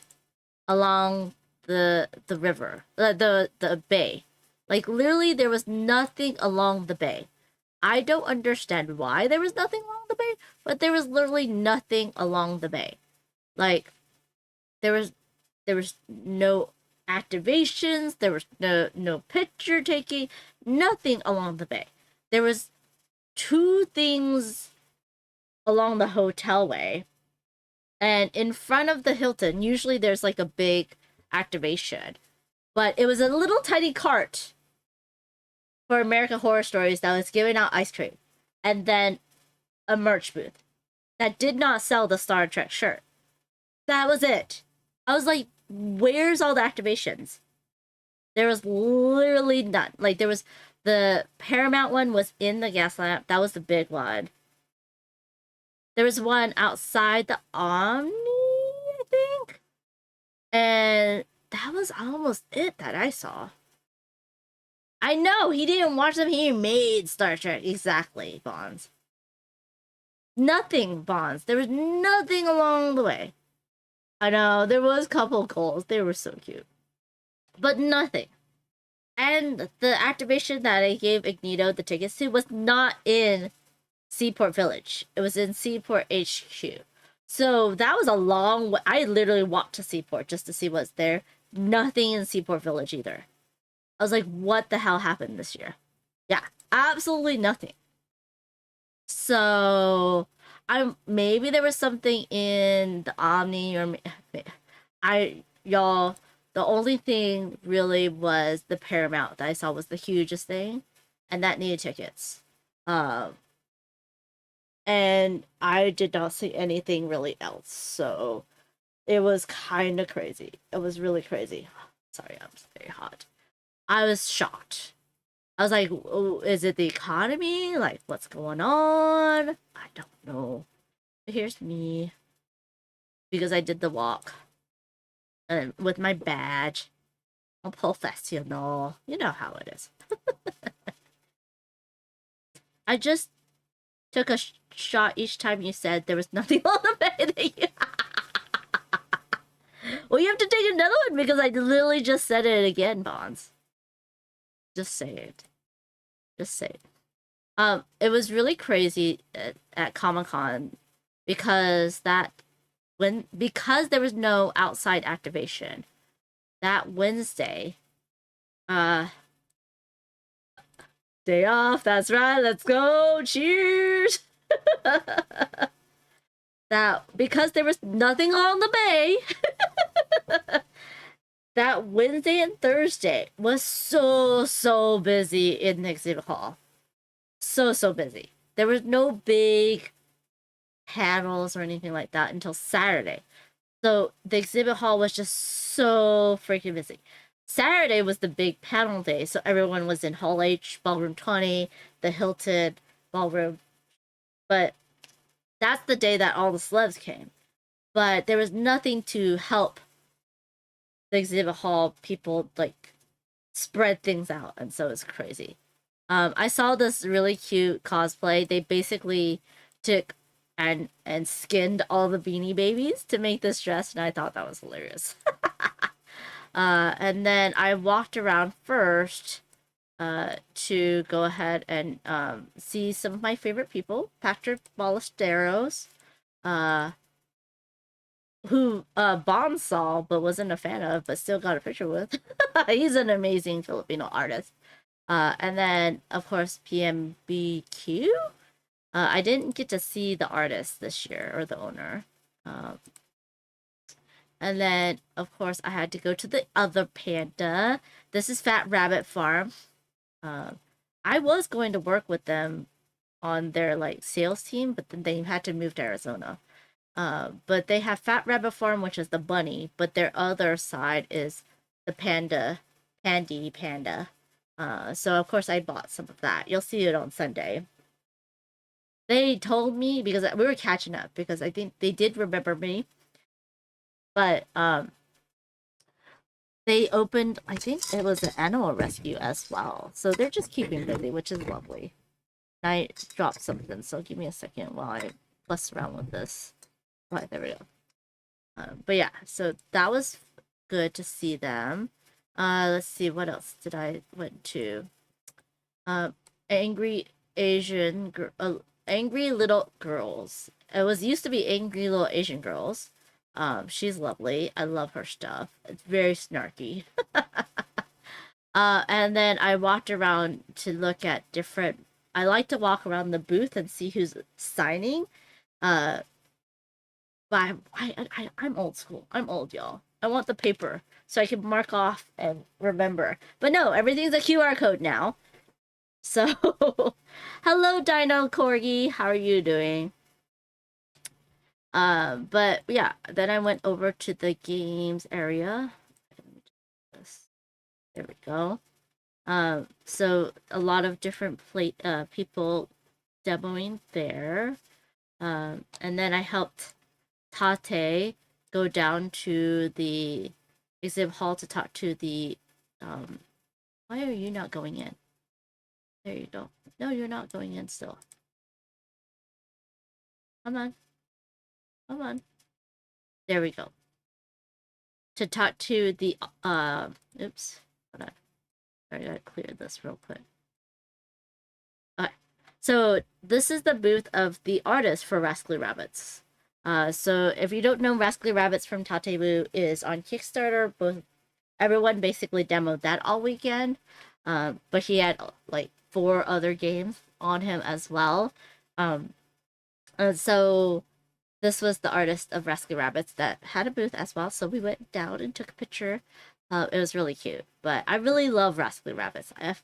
along the river, the bay. Literally, there was nothing along the bay. I don't understand why there was nothing along the bay, but there was literally nothing along the bay. There was no activations, there was no picture taking, nothing along the bay. There was 2 things along the hotel way, and in front of the Hilton, usually there's a big activation, but it was a little tiny cart for American Horror Stories that was giving out ice cream, and then a merch booth that did not sell the Star Trek shirt. That was it. I was like, where's all the activations? There was literally none. Like, there was the Paramount one was in the gas lamp. That was the big one. There was one outside the Omni, I think. And that was almost it that I saw. I know, he didn't watch them. He made Star Trek. Exactly, Bonds. Nothing, Bonds. There was nothing along the way. I know, there was a couple goals. They were so cute. But nothing. And the activation that I gave Ignito the tickets to was not in Seaport Village. It was in Seaport HQ. So that was a long way. I literally walked to Seaport just to see what's there. Nothing in Seaport Village either. I was like, what the hell happened this year? Yeah, absolutely nothing. So maybe there was something in the Omni, or y'all, the only thing really was the Paramount that I saw was the hugest thing, and that needed tickets. And I did not see anything really else, so it was kind of crazy. It was really crazy. Sorry, I'm very hot. I was shocked. I was like, oh, is it the economy? Like, what's going on? I don't know. But here's me. Because I did the walk. And with my badge. I'm professional. You know how it is. I just took a shot each time you said there was nothing on the bed. Well, you have to take another one because I literally just said it again, Bonds. Just say it. Just say it. It was really crazy at Comic-Con because because there was no outside activation that Wednesday. Day off, that's right, let's go, cheers. That because there was nothing on the bay. That Wednesday and Thursday was so busy in the exhibit hall. So busy. There was no big panels or anything like that until Saturday. So the exhibit hall was just so freaking busy. Saturday was the big panel day, so everyone was in Hall H, Ballroom 20, the Hilton Ballroom. But that's the day that all the celebs came. But there was nothing to help the exhibit hall people like spread things out, and so it's crazy. I saw this really cute cosplay. They basically took and skinned all the Beanie Babies to make this dress, and I thought that was hilarious. And then I walked around first to go ahead and see some of my favorite people, Patrick Ballesteros, who Bond saw but wasn't a fan of, but still got a picture with. He's an amazing Filipino artist. And then, of course, PMBQ. I didn't get to see the artist this year, or the owner. And then, of course, I had to go to the other Panda. This is Fat Rabbit Farm. I was going to work with them on their like sales team, but then they had to move to Arizona. But they have Fat Rabbit Farm, which is the bunny, but their other side is the Panda. So of course I bought some of that. You'll see it on Sunday. They told me, because we were catching up, because I think they did remember me. But they opened, I think it was an animal rescue as well. So they're just keeping busy, which is lovely. I dropped something, so give me a second while I fuss around with this. Right, there we go. But yeah, so that was good to see them. Let's see, what else did I went to? Angry Little Girls. It was used to be Angry Little Asian Girls. She's lovely. I love her stuff. It's very snarky. And then I walked around to look at different. I like to walk around the booth and see who's signing. But I'm old school. I'm old, y'all. I want the paper so I can mark off and remember. But no, everything's a QR code now. So, hello, Dino Corgi. How are you doing? But yeah, then I went over to the games area. There we go. So a lot of different people demoing there. And then I helped Tate go down to the exhibit hall to talk to the why are you not going in? There you go. No, you're not going in still. Come on. Come on. There we go. To talk to the oops. Hold on. I gotta clear this real quick. Okay. So this is the booth of the artist for Rascally Rabbits. So if you don't know, Rascally Rabbits from Tatewu is on Kickstarter. Everyone basically demoed that all weekend. But he had like 4 other games on him as well. So this was the artist of Rascally Rabbits that had a booth as well. So we went down and took a picture. It was really cute. But I really love Rascally Rabbits. If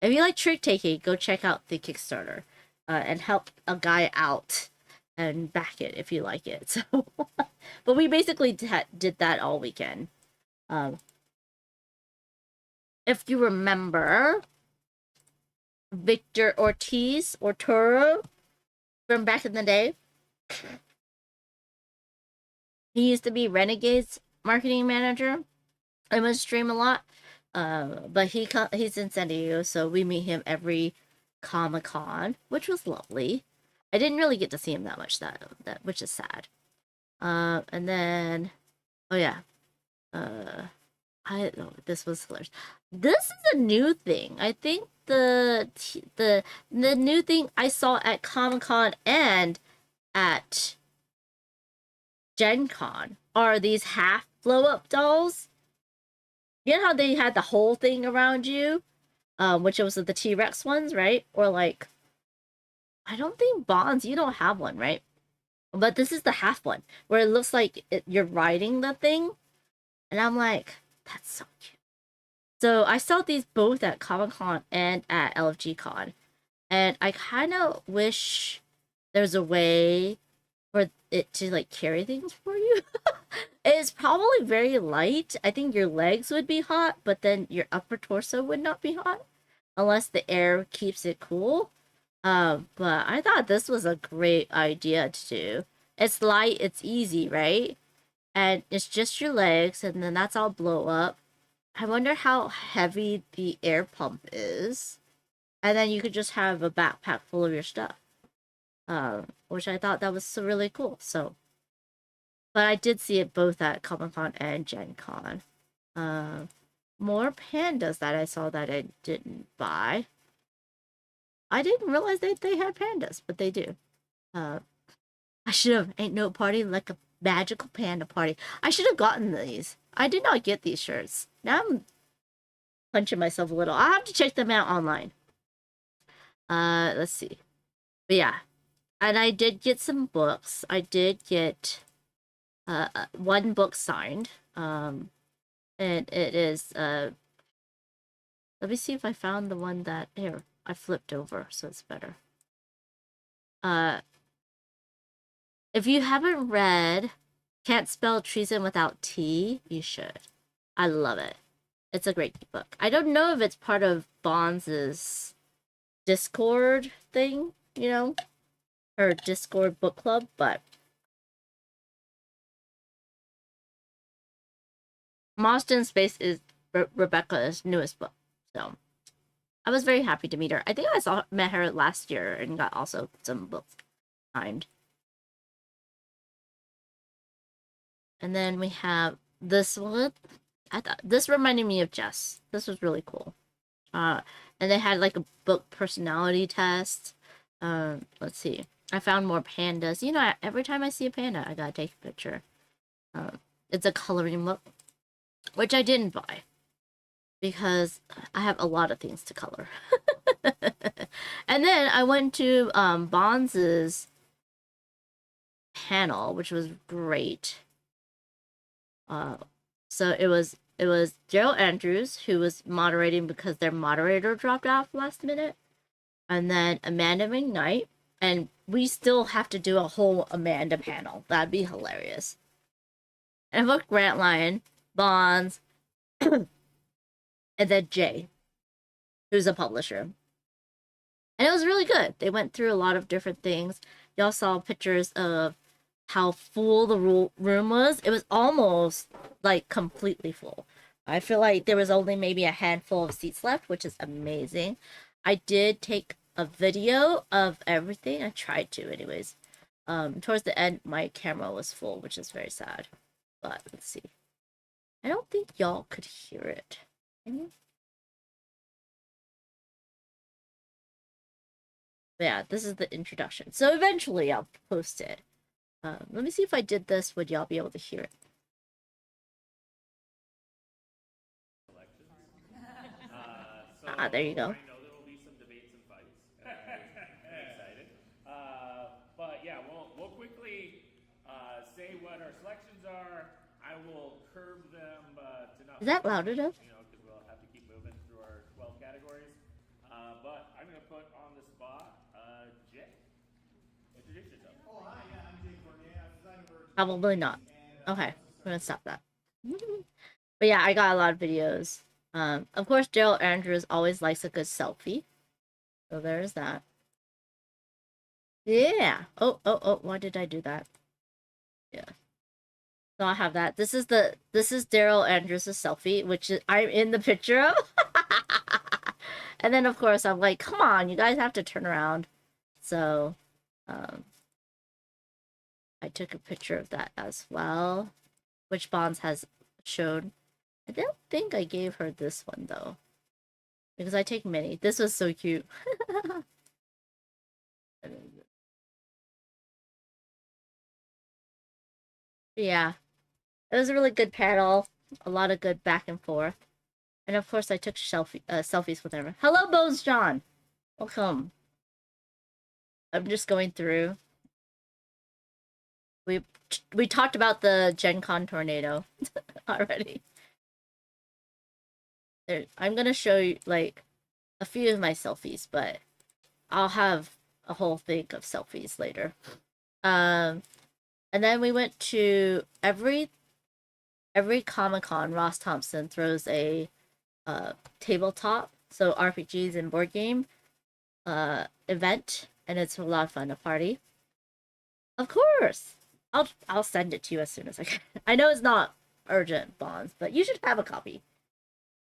you like trick taking, go check out the Kickstarter and help a guy out and back it if you like it. So, but we basically did that all weekend. If you remember, Victor Ortiz or Toro from back in the day, he used to be Renegade's marketing manager. I would stream a lot, but he's in San Diego, so we meet him every Comic-Con, which was lovely. I didn't really get to see him that much, which is sad. And then, oh yeah, this was hilarious. This is a new thing. I think the new thing I saw at Comic-Con and at Gen Con are these half blow-up dolls. You know how they had the whole thing around you? Which was the T-Rex ones, right? Or like, I don't think Bonds, you don't have one, right? But this is the half one, where it looks like you're riding the thing. And I'm like, that's so cute. So I saw these both at Comic-Con and at LFG Con. And I kind of wish there's a way for it to like carry things for you. It's probably very light. I think your legs would be hot, but then your upper torso would not be hot unless the air keeps it cool. But I thought this was a great idea to do. It's light, it's easy, right? And it's just your legs, and then that's all blow up. I wonder how heavy the air pump is. And then you could just have a backpack full of your stuff. Which I thought that was really cool. So, but I did see it both at Comic-Con and Gen Con. More pandas that I saw that I didn't buy. I didn't realize that they had pandas, but they do. I should have. Ain't no party like a magical panda party. I should have gotten these. I did not get these shirts. Now I'm punching myself a little. I'll have to check them out online. Let's see. But yeah. And I did get some books. I did get one book signed. And it is let me see if I found the one that here. I flipped over, so it's better. If you haven't read Can't Spell Treason Without T, you should. I love it. It's a great book. I don't know if it's part of Bonds' Discord thing, you know, or Discord book club, but Lost in Space is Rebecca's newest book, so I was very happy to meet her. I think I met her last year and got also some books signed. And then we have this one. I thought this reminded me of Jess. This was really cool. And they had like a book personality test. Let's see. I found more pandas. You know, every time I see a panda, I gotta take a picture. It's a coloring book, which I didn't buy because I have a lot of things to color. And then I went to Bonds' panel, which was great. So it was Gerald Andrews who was moderating because their moderator dropped off last minute, and then Amanda McKnight, and we still have to do a whole Amanda panel. That'd be hilarious. And of course, Grant Lyon, Bonds, and then Jay, who's a publisher. And it was really good. They went through a lot of different things. Y'all saw pictures of how full the room was. It was almost like completely full. I feel like there was only maybe a handful of seats left, which is amazing. I did take a video of everything. I tried to anyways. Towards the end, my camera was full, which is very sad. But let's see. I don't think y'all could hear it. Can you? Yeah, this is the introduction. So eventually I'll post it. Let me see if I did this, would y'all be able to hear it? There you go. I know there will be some debates and fights. I'm excited. But yeah, we'll quickly say what our selections are. I will curb them to not. Is that loud enough? You know, because we'll have to keep moving through our 12 categories. But I'm going to put on the spot Jay. Introduce yourself. Oh, hi, yeah, I'm Jay Cormier. I'm designer for Probably not. Okay, I'm gonna stop that. But yeah, I got a lot of videos. Of course, Gerald Andrews always likes a good selfie. So there's that. Yeah. Oh, why did I do that? Yeah. So I have that. This is Daryl Andrews' selfie, which is I'm in the picture of. And then of course I'm like, come on, you guys have to turn around. So I took a picture of that as well, which Bonds has showed. I don't think I gave her this one though, because I take many. This was so cute. Yeah, it was a really good panel. A lot of good back and forth. And of course I took selfies with everyone. Hello, Bones John! Welcome. I'm just going through. We talked about the Gen Con tornado already. I'm gonna show you like a few of my selfies, but I'll have a whole thing of selfies later. And then we went to every Comic-Con. Ross Thompson throws a tabletop, so RPGs and board game event, and it's a lot of fun. A party. Of course, I'll send it to you as soon as I can. I know it's not urgent, Bonds, but you should have a copy.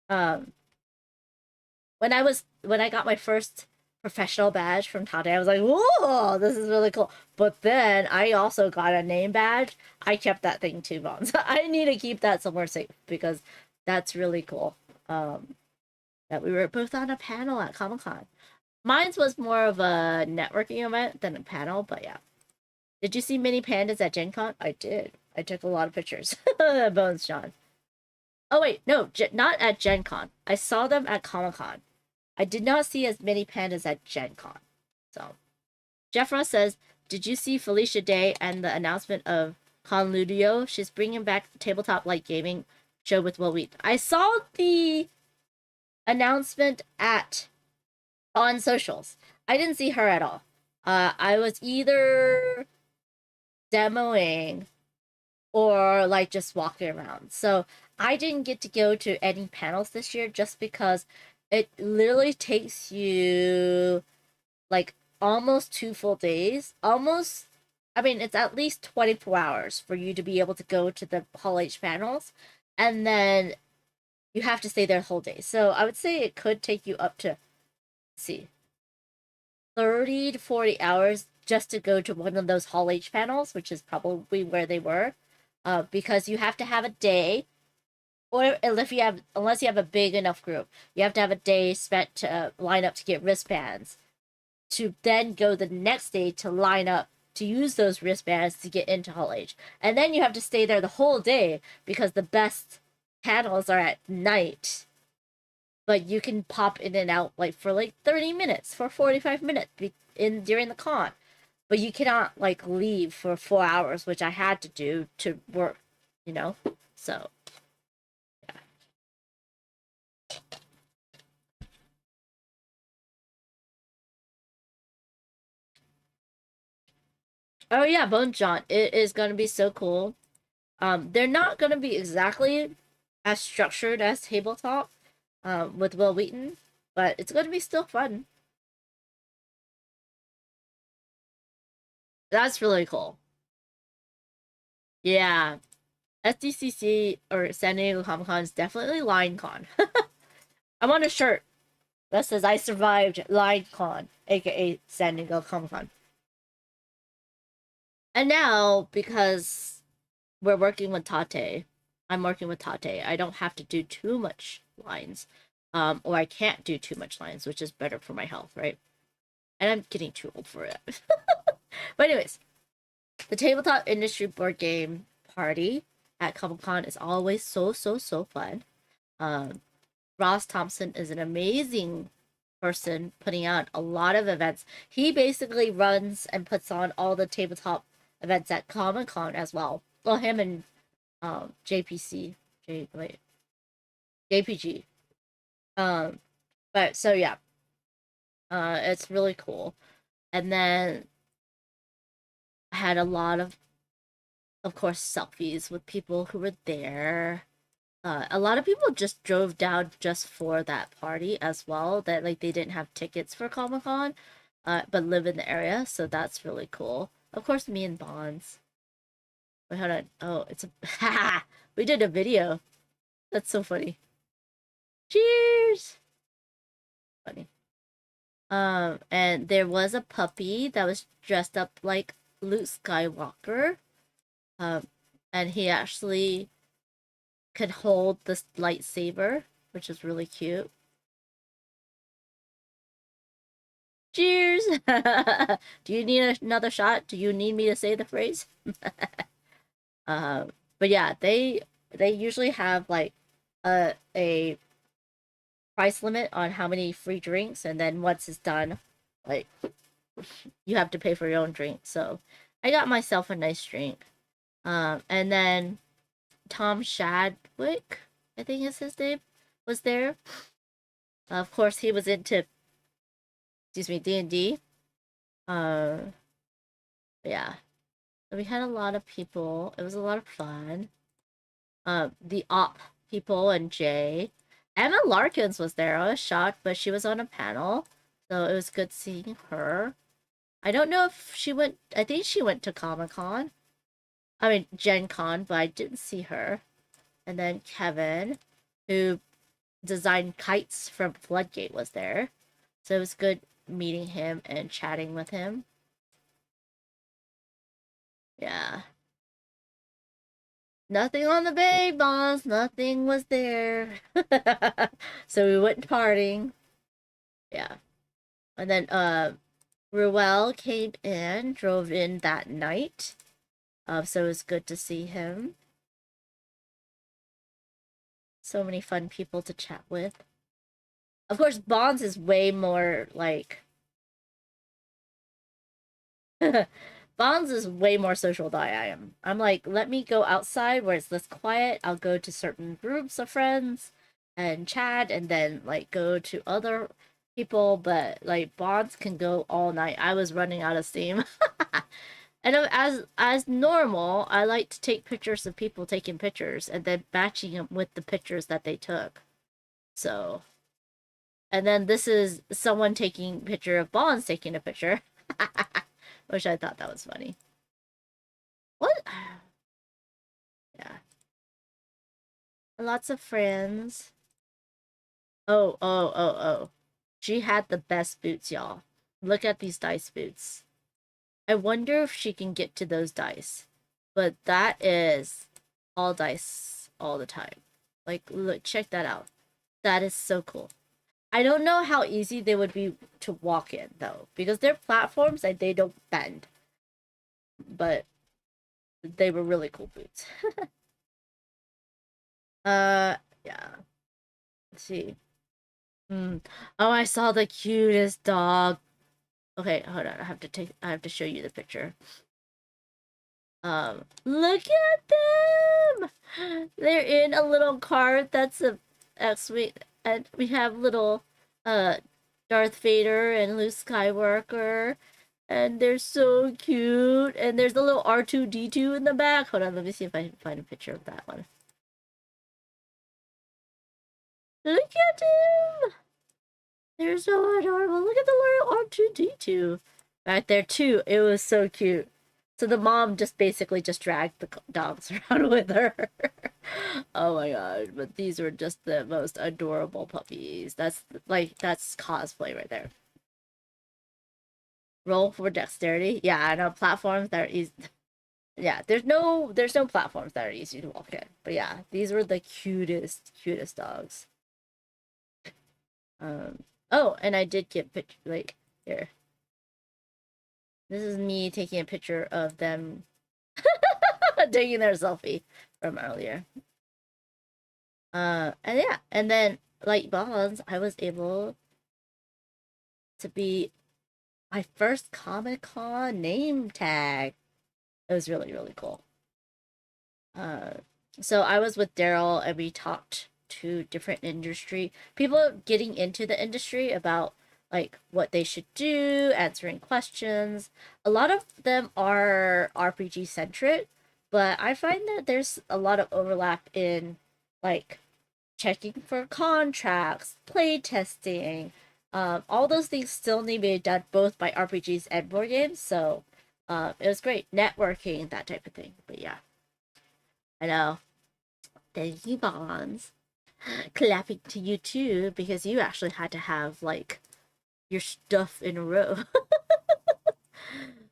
When I got my first professional badge from Tade, I was like, whoa, this is really cool. But then I also got a name badge. I kept that thing too, Bonds. I need to keep that somewhere safe because that's really cool. That we were both on a panel at Comic-Con. Mine's was more of a networking event than a panel, but yeah. Did you see mini pandas at Gen Con? I did. I took a lot of pictures. Bones John. Oh wait, no, not at Gen Con. I saw them at Comic-Con. I did not see as many pandas at Gen Con. So, Jeffra says, did you see Felicia Day and the announcement of Conludio? She's bringing back the tabletop light gaming show with Will Wheat. I saw the announcement on socials. I didn't see her at all. I was either demoing or like just walking around. So I didn't get to go to any panels this year just because it literally takes you like almost 2 full days. It's at least 24 hours for you to be able to go to the Hall H panels. And then you have to stay there the whole day. So I would say it could take you up to, 30 to 40 hours just to go to one of those Hall H panels, which is probably where they were. Because you have to have a day, or unless you have a big enough group, you have to have a day spent to line up to get wristbands, to then go the next day to line up to use those wristbands to get into Hall H. And then you have to stay there the whole day because the best panels are at night. But you can pop in and out for 30 minutes, for 45 minutes during the con. But you cannot leave for 4 hours, which I had to do to work, So Oh yeah, Bone Jaunt. It is gonna be so cool. They're not gonna be exactly as structured as Tabletop, with Will Wheaton, but it's gonna be still fun. That's really cool. Yeah, SDCC or San Diego Comic Con is definitely LineCon. I want a shirt that says I survived LineCon, aka San Diego Comic Con. And now, because we're working with Tate, I'm working with Tate, I don't have to do too much lines. Or I can't do too much lines, which is better for my health, right? And I'm getting too old for it. But anyways, the tabletop industry board game party at Comic Con is always so fun. Ross Thompson is an amazing person putting out a lot of events. He basically runs and puts on all the tabletop events at Comic Con as well. Well, him and JPC, JPG. But so yeah, it's really cool. And then I had a lot of course, selfies with people who were there. A lot of people just drove down just for that party as well. That like they didn't have tickets for Comic Con, but live in the area, so that's really cool. Of course, me and Bonds. Wait, hold on. Oh, it's a we did a video. That's so funny. Cheers. Funny. And there was a puppy that was dressed up like Luke Skywalker. And he actually could hold this lightsaber, which is really cute. Cheers! Do you need another shot? Do you need me to say the phrase? But yeah, they usually have like a price limit on how many free drinks, and then once it's done, like you have to pay for your own drink. So I got myself a nice drink. And then Tom Shadwick, I think is his name, was there. Of course, he was into, excuse me, D&D. Yeah. So we had a lot of people. It was a lot of fun. The op people and Jay. Emma Larkins was there. I was shocked, but she was on a panel. So it was good seeing her. I don't know if she went, I think she went to Comic-Con. I mean, Gen Con, but I didn't see her. And then Kevin, who designed kites from Floodgate, was there. So it was good meeting him and chatting with him. Yeah. Nothing on the bay, boss. Nothing was there. So we went partying. Yeah. And then Ruel came in, drove in that night. So it was good to see him. So many fun people to chat with. Of course, Bonds is way more like Bonds is way more social than I am. I'm like, let me go outside where it's less quiet. I'll go to certain groups of friends and chat, and then like go to other people. But like Bonds can go all night. I was running out of steam. And as normal, I like to take pictures of people taking pictures and then matching them with the pictures that they took. So, and then this is someone taking a picture of Bonds taking a picture. Which I thought that was funny. What? Yeah. Lots of friends. Oh. She had the best boots, y'all. Look at these dice boots. I wonder if she can get to those dice. But that is all dice all the time. Like, look, check that out. That is so cool. I don't know how easy they would be to walk in, though. Because they're platforms and they don't bend. But they were really cool boots. Yeah. Let's see. Oh, I saw the cutest dog. Okay, hold on. I have to show you the picture. Look at them! They're in a little cart that's sweet. And we have little Darth Vader and Luke Skywalker. And they're so cute. And there's a little R2-D2 in the back. Hold on, let me see if I can find a picture of that one. Look at him! They're so adorable. Look at the little R2-D2 back there too. It was so cute. So the mom just basically just dragged the dogs around with her. Oh my god, but these were just the most adorable puppies. That's cosplay right there. Roll for dexterity. Yeah, I know platforms that are easy. Yeah, there's no platforms that are easy to walk in. But yeah, these were the cutest dogs. Oh, and I did get picture like here. This is me taking a picture of them taking their selfie from earlier. And yeah, and then like Bonds, I was able to be my first Comic-Con name tag. It was really, really cool. So I was with Daryl and we talked to different industry people getting into the industry about like what they should do, answering questions. A lot of them are RPG centric, but I find that there's a lot of overlap in like checking for contracts, play testing. All those things still need to be done both by RPGs and board games. So it was great. Networking, that type of thing. But yeah. I know. Thank you, Bonds. Clapping to you too, because you actually had to have like your stuff in a row.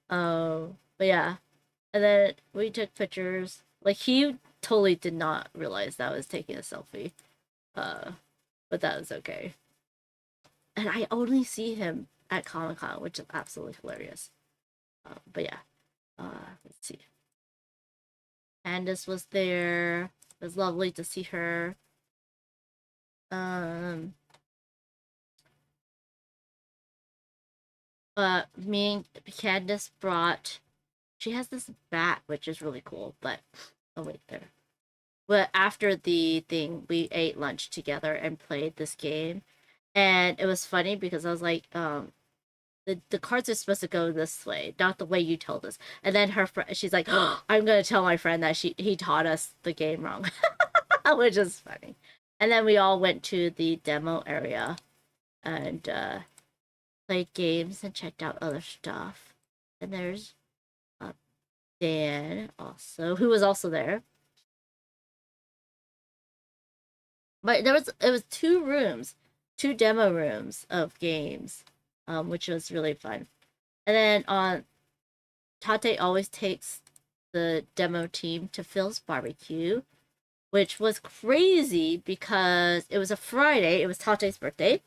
But yeah. And then we took pictures. Like he totally did not realize that I was taking a selfie. But that was okay. And I only see him at Comic-Con, which is absolutely hilarious. But yeah. Let's see. Candace was there. It was lovely to see her. Me and Candace brought. She has this bat, which is really cool. But oh wait, there. But after the thing, we ate lunch together and played this game, and it was funny because I was like, the cards are supposed to go this way, not the way you told us. And then her friend, she's like, oh, I'm gonna tell my friend that he taught us the game wrong, which is funny. And then we all went to the demo area and played games and checked out other stuff. And there's Dan also, who was also there. But it was two demo rooms of games, which was really fun. And then Tate always takes the demo team to Phil's barbecue, which was crazy because it was a Friday. It was Tate's birthday.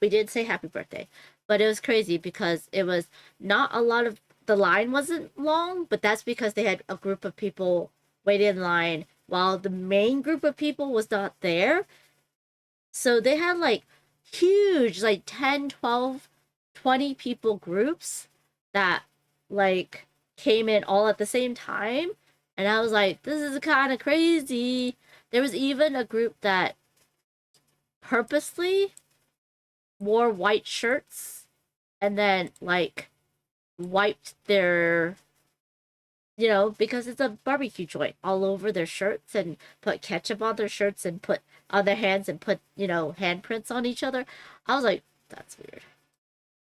We did say happy birthday, but it was crazy because it was not a lot of the line wasn't long, but that's because they had a group of people waiting in line while the main group of people was not there. So they had like huge, like 10, 12, 20 people groups that like came in all at the same time. And I was like, this is kind of crazy. There was even a group that purposely wore white shirts and then like wiped their, because it's a barbecue joint, all over their shirts and put ketchup on their shirts and put on their hands and put, handprints on each other. I was like, that's weird.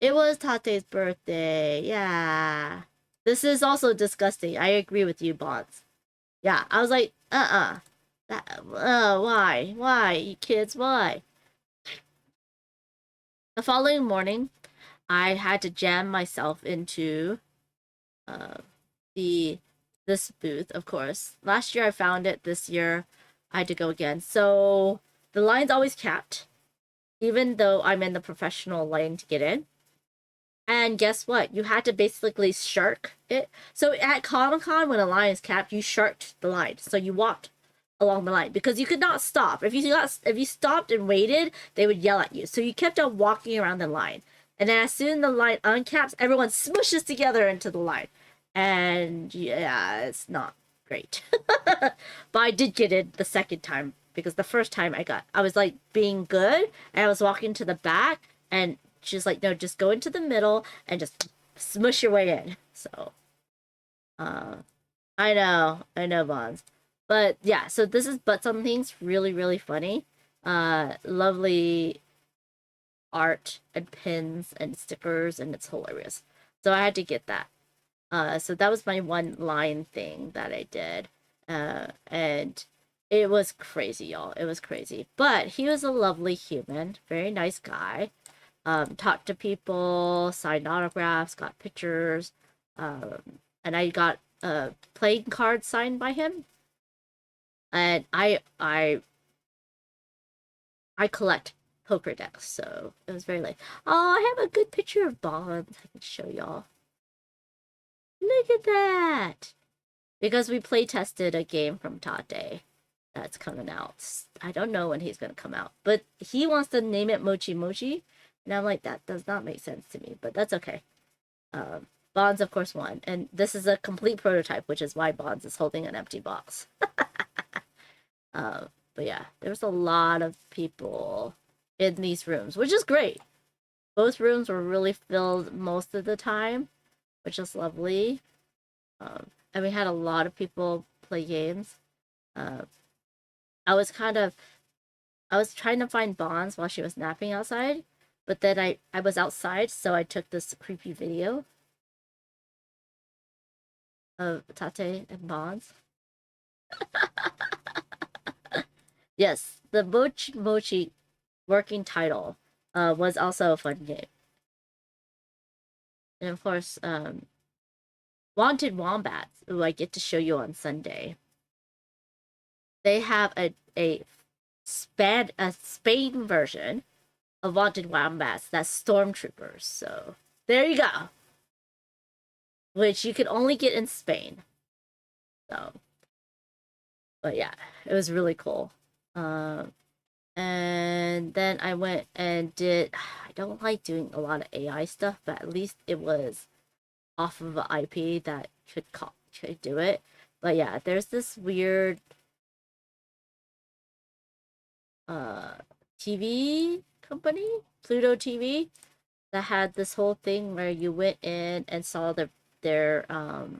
It was Tate's birthday. Yeah. This is also disgusting. I agree with you, Bonds. Yeah, I was like, why? Why, you kids, why? The following morning, I had to jam myself into this booth, of course. Last year I found it. This year I had to go again. So the line's always capped, even though I'm in the professional lane to get in. And guess what? You had to basically shark it. So at Comic-Con, when a line is capped, you sharked the line. So you walked along the line because you could not stop. If you stopped and waited, they would yell at you. So you kept on walking around the line. And then as soon as the line uncaps, everyone smushes together into the line. And yeah, it's not great. But I did get it the second time because the first time I was like being good and I was walking to the back and she's like, no, just go into the middle and just smush your way in. So, I know, Bonds. But yeah, so this is But Something's really, really funny. Lovely art and pins and stickers, and it's hilarious. So I had to get that. So that was my one line thing that I did. And it was crazy, y'all. It was crazy. But he was a lovely human, very nice guy. Talked to people, signed autographs, got pictures, and I got a playing card signed by him. And I collect poker decks, so it was very late. Oh, I have a good picture of Bonds I can show y'all. Look at that! Because we play tested a game from Tate that's coming out. I don't know when he's gonna come out, but he wants to name it Mochi Mochi, and I'm like, that does not make sense to me, but that's okay. Bonds, of course, won, and this is a complete prototype, which is why Bonds is holding an empty box. But yeah, there's a lot of people in these rooms, which is great. Both rooms were really filled most of the time, which is lovely. And we had a lot of people play games. I was trying to find Bonds while she was napping outside, but then I was outside, so I took this creepy video of Tate and Bonds. Yes, the Mochi Mochi working title was also a fun game. And of course, Wanted Wombats, who I get to show you on Sunday. They have a Spain version of Wanted Wombats that's Stormtroopers. So there you go. Which you can only get in Spain. So, but yeah, it was really cool. And then I went and did. I don't like doing a lot of AI stuff, but at least it was off of an IP that could do it. But yeah, there's this weird TV company, Pluto TV, that had this whole thing where you went in and saw their the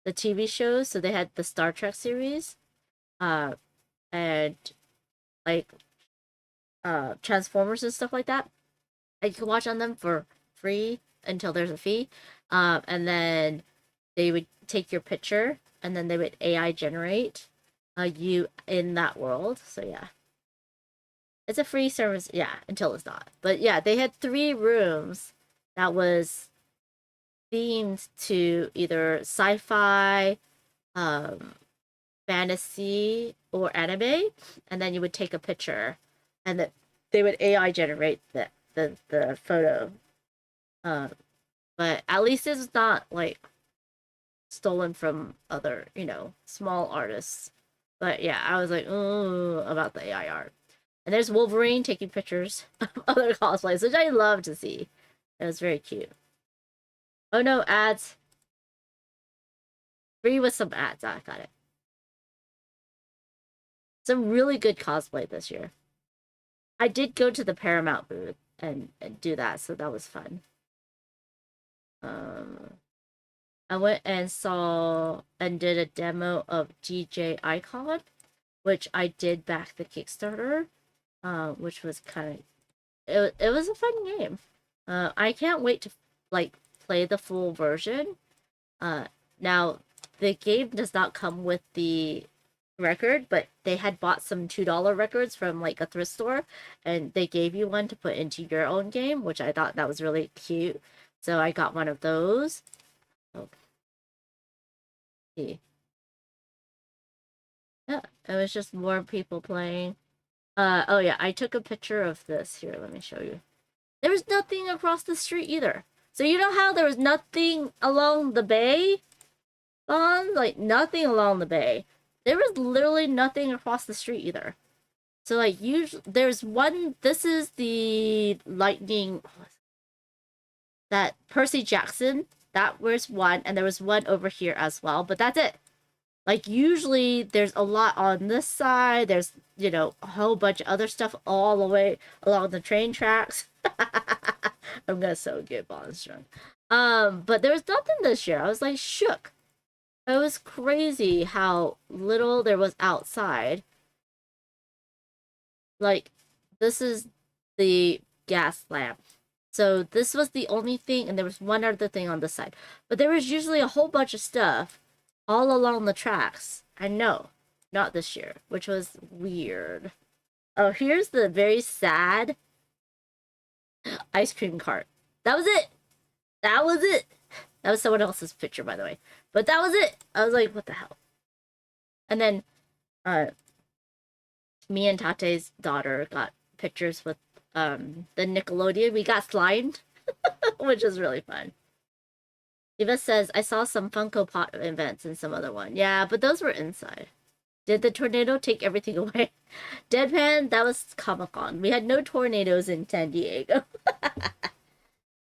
TV shows. So they had the Star Trek series, and like Transformers and stuff like that. And you can watch on them for free until there's a fee. And then they would take your picture and then they would AI generate you in that world. So yeah. It's a free service, yeah, until it's not. But yeah, they had 3 rooms that was themed to either sci-fi, fantasy, or anime, and then you would take a picture, and they would AI generate the photo. But at least it's not like stolen from other, small artists. But yeah, I was like, ooh, about the AI art. And there's Wolverine taking pictures of other cosplays, which I love to see. It was very cute. Oh no, ads. Free with some ads. I got it. Some really good cosplay this year. I did go to the Paramount booth and do that, so that was fun. I went and saw and did a demo of DJ Icon, which I did back the Kickstarter, which was kind of it was a fun game. I can't wait to play the full version. Now the game does not come with the record, but they had bought some $2 records from a thrift store, and they gave you one to put into your own game, which I thought that was really cute. So I got one of those. Okay. Yeah, it was just more people playing. Oh yeah, I took a picture of this. Here, let me show you. There was nothing across the street either. So you know how there was nothing along the bay? Nothing along the bay. There was literally nothing across the street either. So usually there's one. This is the lightning. That Percy Jackson. That was one, and there was one over here as well. But that's it. Usually there's a lot on this side. There's a whole bunch of other stuff all the way along the train tracks. I'm gonna so get bonus drunk. But there was nothing this year. I was like shook. It was crazy how little there was outside. Like, this is the gas lamp. So this was the only thing, and there was one other thing on the side. But there was usually a whole bunch of stuff all along the tracks. And no, not this year, which was weird. Oh, here's the very sad ice cream cart. That was it. That was it. That was someone else's picture, by the way. But that was it. I was like, what the hell? And then me and Tate's daughter got pictures with the Nickelodeon. We got slimed, which is really fun. Eva says, I saw some Funko Pop events and some other one. Yeah, but those were inside. Did the tornado take everything away? Deadpan, that was Comic-Con. We had no tornadoes in San Diego.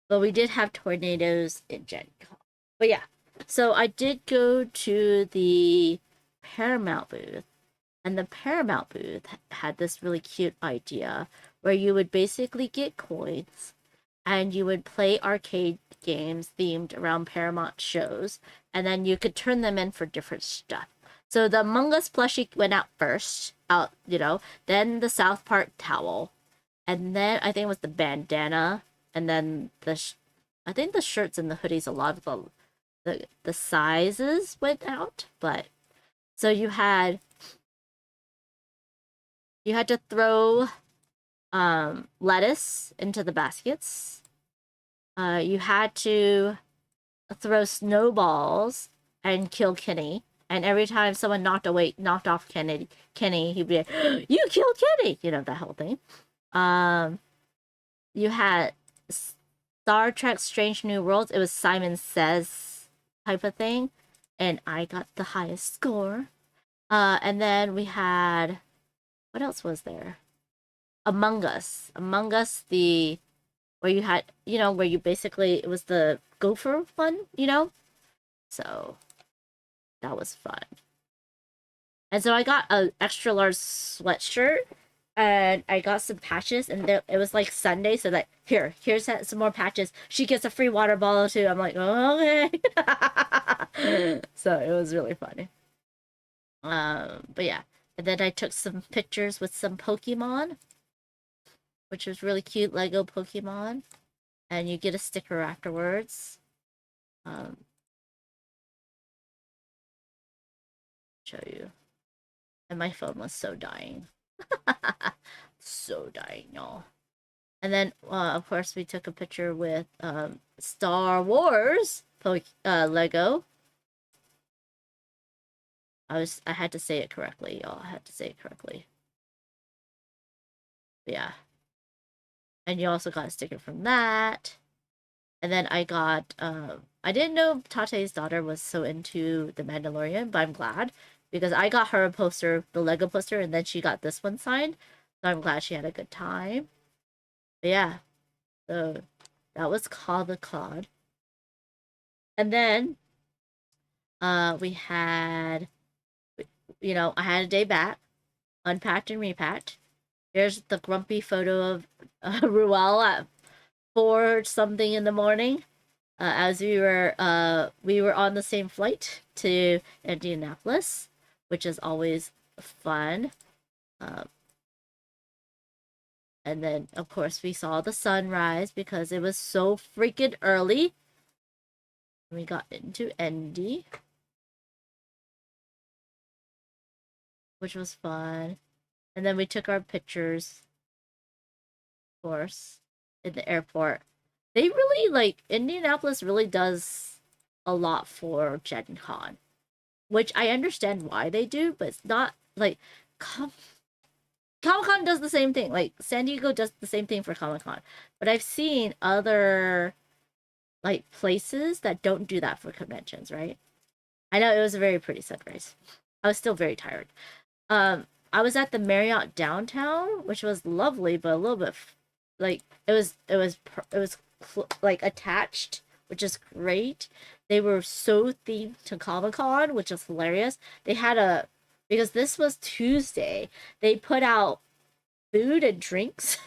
But we did have tornadoes in Gen Con. But yeah, so I did go to the Paramount booth. And the Paramount booth had this really cute idea where you would basically get coins and you would play arcade games themed around Paramount shows, and then you could turn them in for different stuff. So the Among Us plushie went out first, then the South Park towel, and then I think it was the bandana, and then I think the shirts and the hoodies, a lot of the sizes went out, but so you had to throw lettuce into the baskets. You had to throw snowballs and kill Kenny. And every time someone knocked off Kenny, he'd be like, "You killed Kenny!" That whole thing. You had Star Trek Strange New Worlds. It was Simon Says type of thing. And I got the highest score. And then we had... What else was there? Among Us. Among Us, where you had, where you basically, it was the gopher one, So, that was fun. And so I got an extra large sweatshirt, and I got some patches, and it was like Sunday, so like, here's some more patches. She gets a free water bottle too. I'm like, oh, okay. So it was really funny. But yeah. And then I took some pictures with some Pokemon, which was really cute, Lego Pokemon. And you get a sticker afterwards. Show you. And my phone was so dying. So dying, y'all. And then, of course, we took a picture with Star Wars Lego. I had to say it correctly, y'all. I had to say it correctly. But yeah. And you also got a sticker from that. And then I got, I didn't know Tate's daughter was so into The Mandalorian, but I'm glad. Because I got her a poster, the Lego poster, and then she got this one signed. So I'm glad she had a good time. But yeah. So that was Comic-Con. And then, we had... I had a day back, unpacked and repacked. Here's the grumpy photo of Ruel at 4 something in the morning, as we were on the same flight to Indianapolis, which is always fun. And then, of course, we saw the sunrise because it was so freaking early. We got into Indy, which was fun. And then we took our pictures, of course, in the airport. They really, Indianapolis really does a lot for Gen Con, which I understand why they do, but it's not, Comic-Con does the same thing. San Diego does the same thing for Comic-Con. But I've seen other, places that don't do that for conventions, right? I know it was a very pretty sunrise. I was still very tired. I was at the Marriott downtown, which was lovely, but a little bit it was attached, which is great. They were so themed to Comic-Con, which is hilarious. They had because this was Tuesday, they put out food and drinks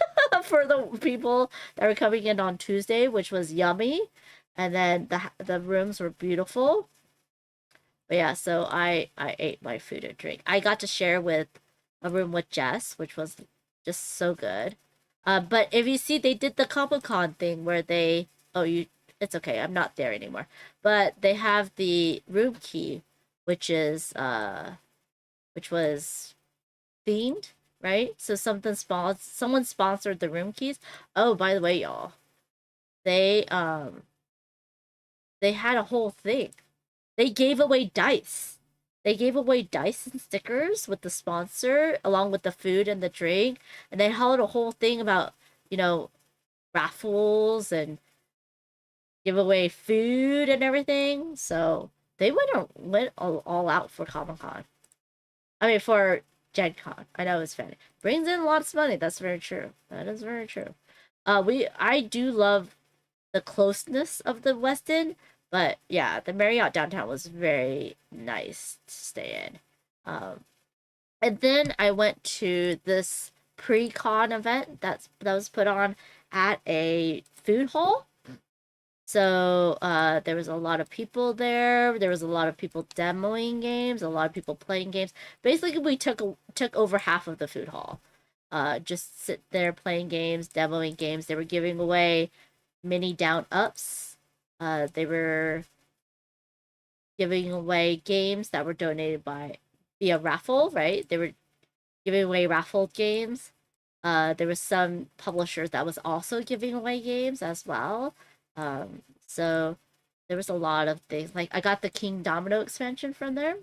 for the people that were coming in on Tuesday, which was yummy. And then the rooms were beautiful. But yeah, so I ate my food and drink. I got to share with a room with Jess, which was just so good. But if you see, they did the Comic-Con thing where they it's okay, I'm not there anymore. But they have the room key, which is which was themed, right? So someone sponsored the room keys. Oh, by the way, y'all, they had a whole thing. They gave away dice. They gave away dice and stickers with the sponsor, along with the food and the drink. And they held a whole thing about, raffles and give away food and everything. So they went all out for Comic-Con. I mean, for Gen Con. I know it's funny. Brings in lots of money. That's very true. That is very true. I do love the closeness of the West End. But yeah, the Marriott downtown was very nice to stay in. And then I went to this pre-con event that was put on at a food hall. So there was a lot of people there. There was a lot of people demoing games, a lot of people playing games. Basically, we took over half of the food hall. Just sit there playing games, demoing games. They were giving away mini down-ups. They were giving away games that were donated via raffle, right? They were giving away raffle games. There was some publishers that was also giving away games as well. So there was a lot of things. Like, I got the King Domino expansion from there.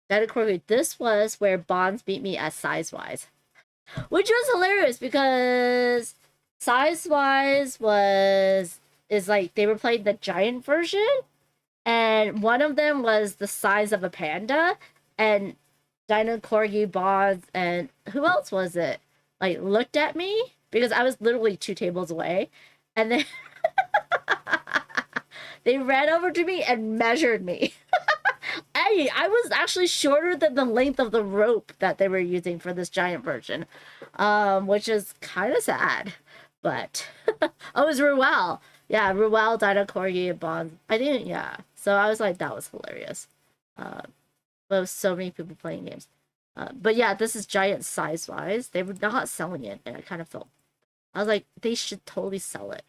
This was where Bonds beat me at size-wise. Which was hilarious because size-wise is like they were playing the giant version, and one of them was the size of a panda, and Dino Corgi, Bonds, and who else was it? Like, looked at me because I was literally 2 tables away, and then they ran over to me and measured me. I was actually shorter than the length of the rope that they were using for this giant version, which is kind of sad. But oh, it was Ruel. Yeah, Ruel, Dino Corgi, and Bonds. I didn't, yeah. So I was like, that was hilarious. But it was so many people playing games. But yeah, this is giant size-wise. They were not selling it, and I kind of felt... I was like, they should totally sell it.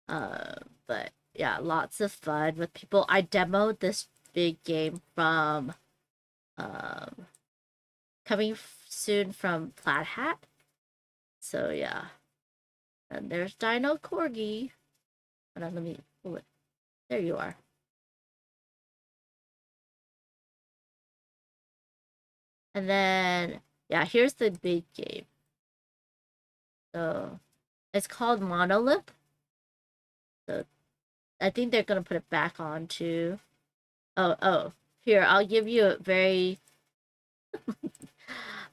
But yeah, lots of fun with people. I demoed this big game from... coming soon from Plaid Hat. So yeah. And there's Dino Corgi. Hold on, let me pull it. There you are. And then, yeah, here's the big game. So, it's called Monolith. So, I think they're going to put it back on too. Oh. Here, I'll give you a very...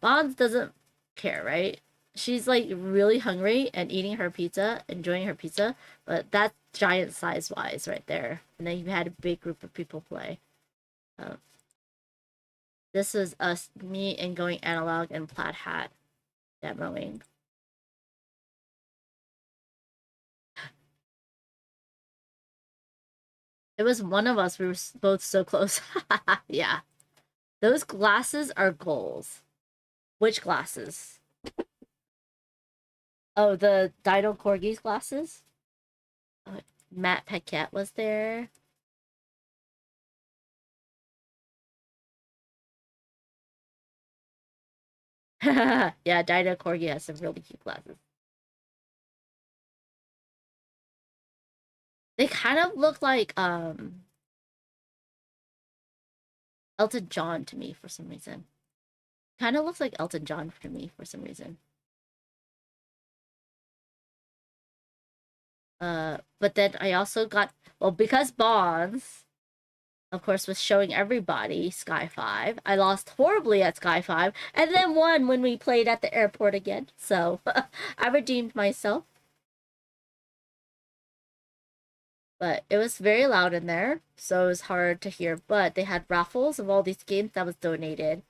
Bonds doesn't care, right? She's like really hungry and eating her pizza, enjoying her pizza, but that's giant size-wise right there. And then you had a big group of people play. This was me and going analog and Plaid Hat demoing. It was one of us. We were both so close. Yeah. Those glasses are goals. Which glasses? Oh, the Dino Corgi's glasses? Matt Paquette was there. Yeah, Dino Corgi has some really cute glasses. They kind of look like Elton John to me for some reason. Kind of looks like Elton John to me for some reason. But then I also got, well, because Bonds, of course, was showing everybody Sky 5. I lost horribly at Sky 5, and then won when we played at the airport again. So, I redeemed myself. But it was very loud in there, so it was hard to hear. But they had raffles of all these games that was donated.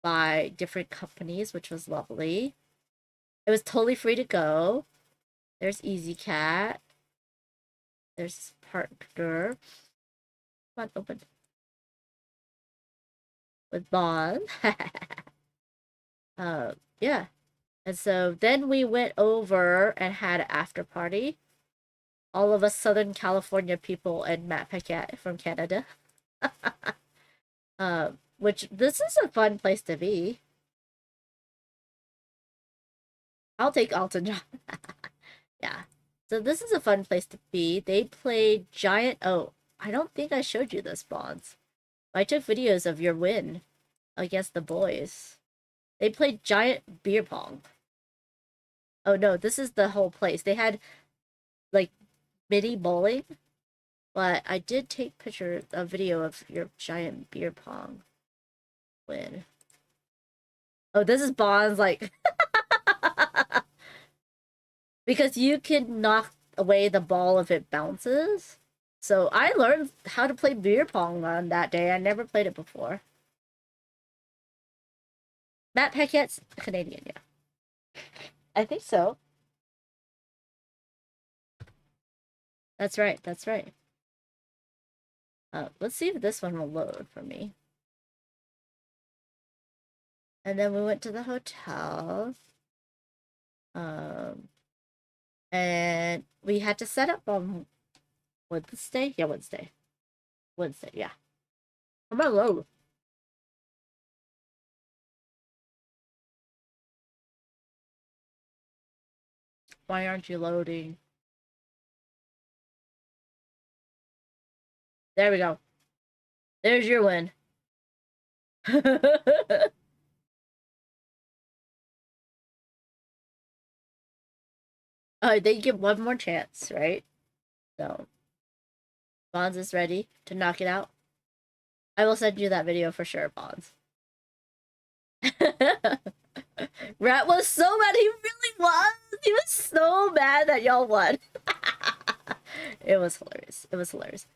by different companies, which was lovely. It was totally free to go. There's Easy Cat. There's partner. Come on, open. With Bond. Yeah. And so then we went over and had an after party. All of us Southern California people and Matt Paquette from Canada. Which this is a fun place to be. I'll take Elton John. Yeah. So this is a fun place to be. They played giant. Oh, I don't think I showed you this, Bonds. I took videos of your win against the boys. They played giant beer pong. Oh no, this is the whole place. They had like mini bowling, but I did take a video of your giant beer pong win. Oh, this is Bonds like because you can knock away the ball if it bounces. So I learned how to play beer pong on that day. I never played it before. Matt Paquette's Canadian, yeah. I think so. That's right, that's right. Let's see if this one will load for me. And then we went to the hotel. And we had to set up on Wednesday? Yeah, Wednesday. Wednesday, yeah. Come on, load. Why aren't you loading? There we go. There's your win. Oh, they get one more chance, right? So, Bonds is ready to knock it out. I will send you that video for sure, Bonds. Rat was so mad. He really was. He was so mad that y'all won. It was hilarious. It was hilarious.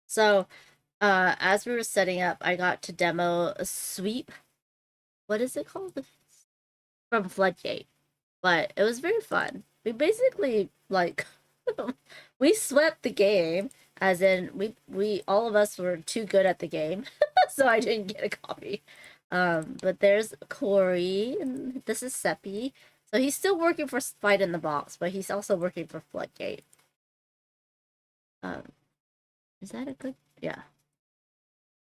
So, as we were setting up, I got to demo a sweep. What is it called? From Floodgate. But it was very fun. We basically, like, we swept the game, as in, we all of us were too good at the game, so I didn't get a copy. But there's Corey, and this is Seppi. So he's still working for Fight in the Box, but he's also working for Floodgate. Is that a good? Yeah.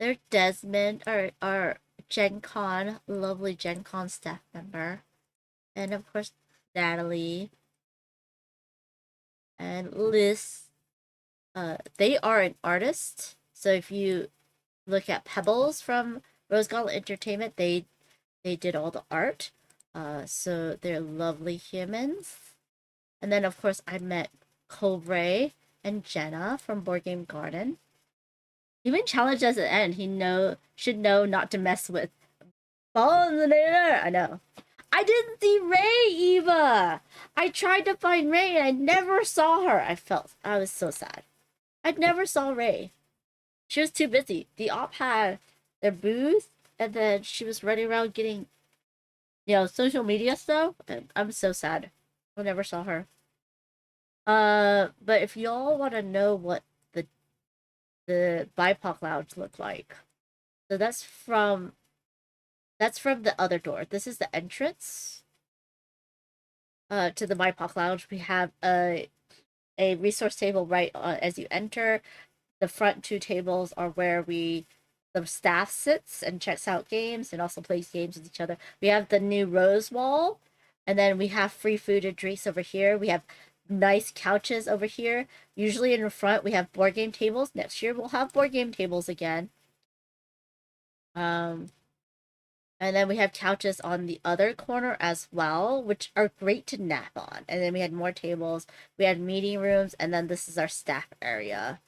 There's Desmond, our Gen Con, lovely Gen Con staff member. And of course, Natalie. And Liz. They are an artist. So if you look at Pebbles from Rose Gauntlet Entertainment, they did all the art. So they're lovely humans. And then of course I met Cobray and Jenna from Board Game Garden. Even challenged us at the end. He should know not to mess with pollinator. I know. I didn't see Ray, Eva. I tried to find Ray and I never saw her. I was so sad. I never saw Ray. She was too busy. The op had their booth and then she was running around getting, social media stuff. And I'm so sad. I never saw her. But if y'all want to know what the BIPOC lounge look like, so that's from the other door. This is the entrance to the BIPOC lounge. We have a resource table right as you enter. The front two tables are where the staff sits and checks out games and also plays games with each other. We have the new rose wall, and then we have free food and drinks over here. We have nice couches over here. Usually in the front we have board game tables. Next year we'll have board game tables again. And then we have couches on the other corner as well, which are great to nap on. And then we had more tables. We had meeting rooms, and then this is our staff area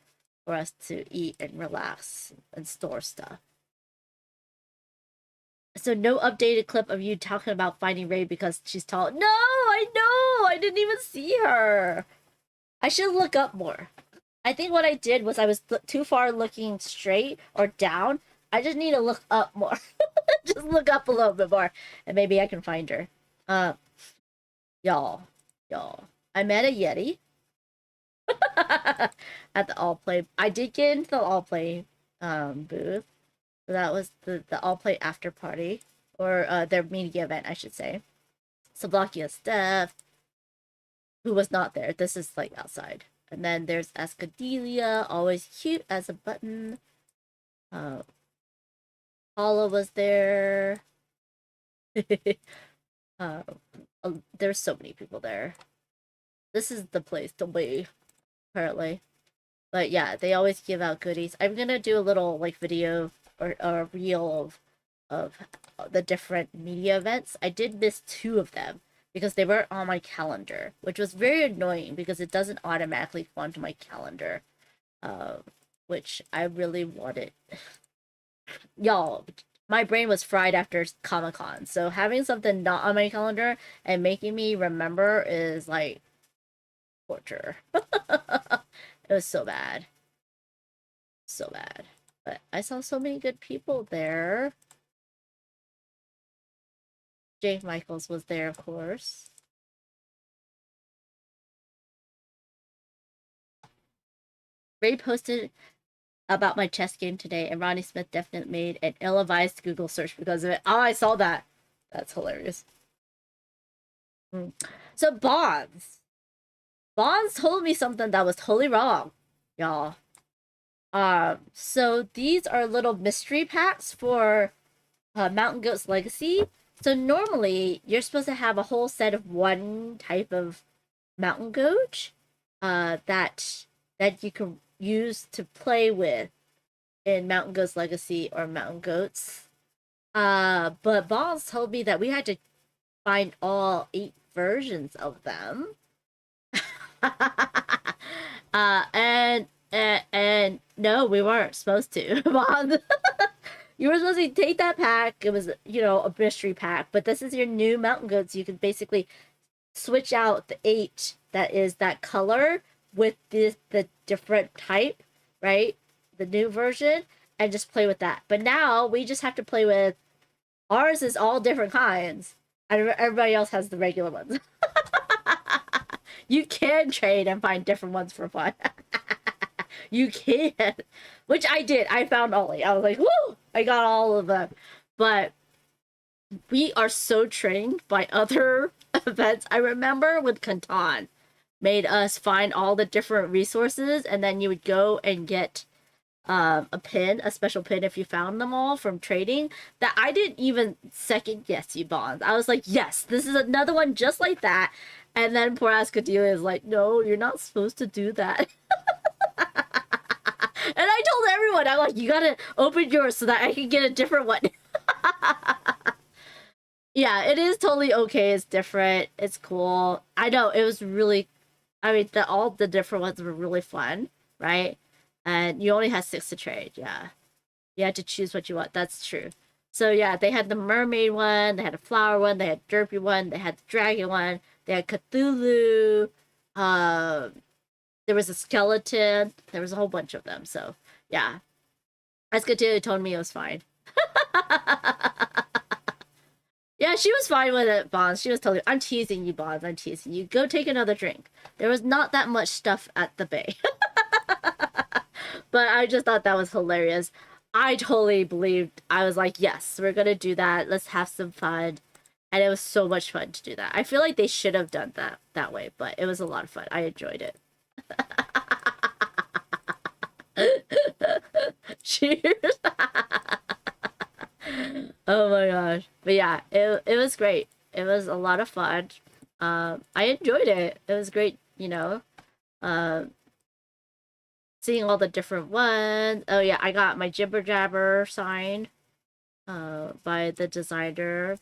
for us to eat and relax and store stuff. So no updated clip of you talking about finding Ray because she's tall. No, I know. I didn't even see her. I should look up more. I think what I did was I was too far looking straight or down. I just need to look up more. Just look up a little bit more, and maybe I can find her. Y'all, I met a Yeti at the All Play. I did get into the All Play booth. So that was the All Play after party, or their media event, I should say. Sablakia Steph, who was not there. This is like outside. And then there's Escadelia, always cute as a button. Paula was there. There's so many people there. This is the place to be, apparently. But yeah, they always give out goodies. I'm gonna do a little like video or a reel of the different media events. I did miss 2 of them because they weren't on my calendar, which was very annoying because it doesn't automatically go onto my calendar, which I really wanted. Y'all, my brain was fried after Comic-Con, so having something not on my calendar and making me remember is like torture. It was so bad. So bad. But I saw so many good people there. Jake Michaels was there, of course. Ray posted about my chess game today, and Ronnie Smith definitely made an ill-advised Google search because of it. Oh, I saw that. That's hilarious. So Bonds told me something that was totally wrong, y'all. So these are little mystery packs for Mountain Goat's Legacy. So normally you're supposed to have a whole set of one type of mountain goat that you can use to play with in Mountain Goat's Legacy or Mountain Goats. But Bonds told me that we had to find all 8 versions of them. And no, we weren't supposed to. You were supposed to take that pack. It was, you know, a mystery pack, but this is your new mountain goats. You can basically switch out the 8 that is that color with the different type, right? The new version, and just play with that. But now we just have to play with ours is all different kinds, and everybody else has the regular ones. You can trade and find different ones for fun. You can, which I did. I found Ollie. I was like, whoo! I got all of them. But we are so trained by other events. I remember with Kantan, made us find all the different resources, and then you would go and get a pin, a special pin if you found them all from trading. That I didn't even second guess you, Bonds. I was like, yes, this is another one just like that. And then poor Ascadelia is like, no, you're not supposed to do that. And I told everyone, I'm like, you gotta open yours so that I can get a different one. Yeah, it is totally okay. It's different. It's cool. I know, it was really, I mean, all the different ones were really fun, right? And you only had 6 to trade, yeah. You had to choose what you want. That's true. So yeah, they had the mermaid one, they had a flower one, they had derpy one, they had the dragon one, they had Cthulhu, there was a skeleton, there was a whole bunch of them. So yeah, Escadelia told me it was fine. Yeah, she was fine with it, Bonds. She was totally, I'm teasing you, Bonds. I'm teasing you. Go take another drink. There was not that much stuff at the bay. But I just thought that was hilarious. I totally believed, I was like, yes, we're gonna do that. Let's have some fun. And it was so much fun to do that. I feel like they should have done that way, but it was a lot of fun. I enjoyed it. Cheers. Oh my gosh. But yeah, it was great. It was a lot of fun. I enjoyed it. It was great, you know. Seeing all the different ones. Oh yeah, I got my Jibber Jabber signed by the designer.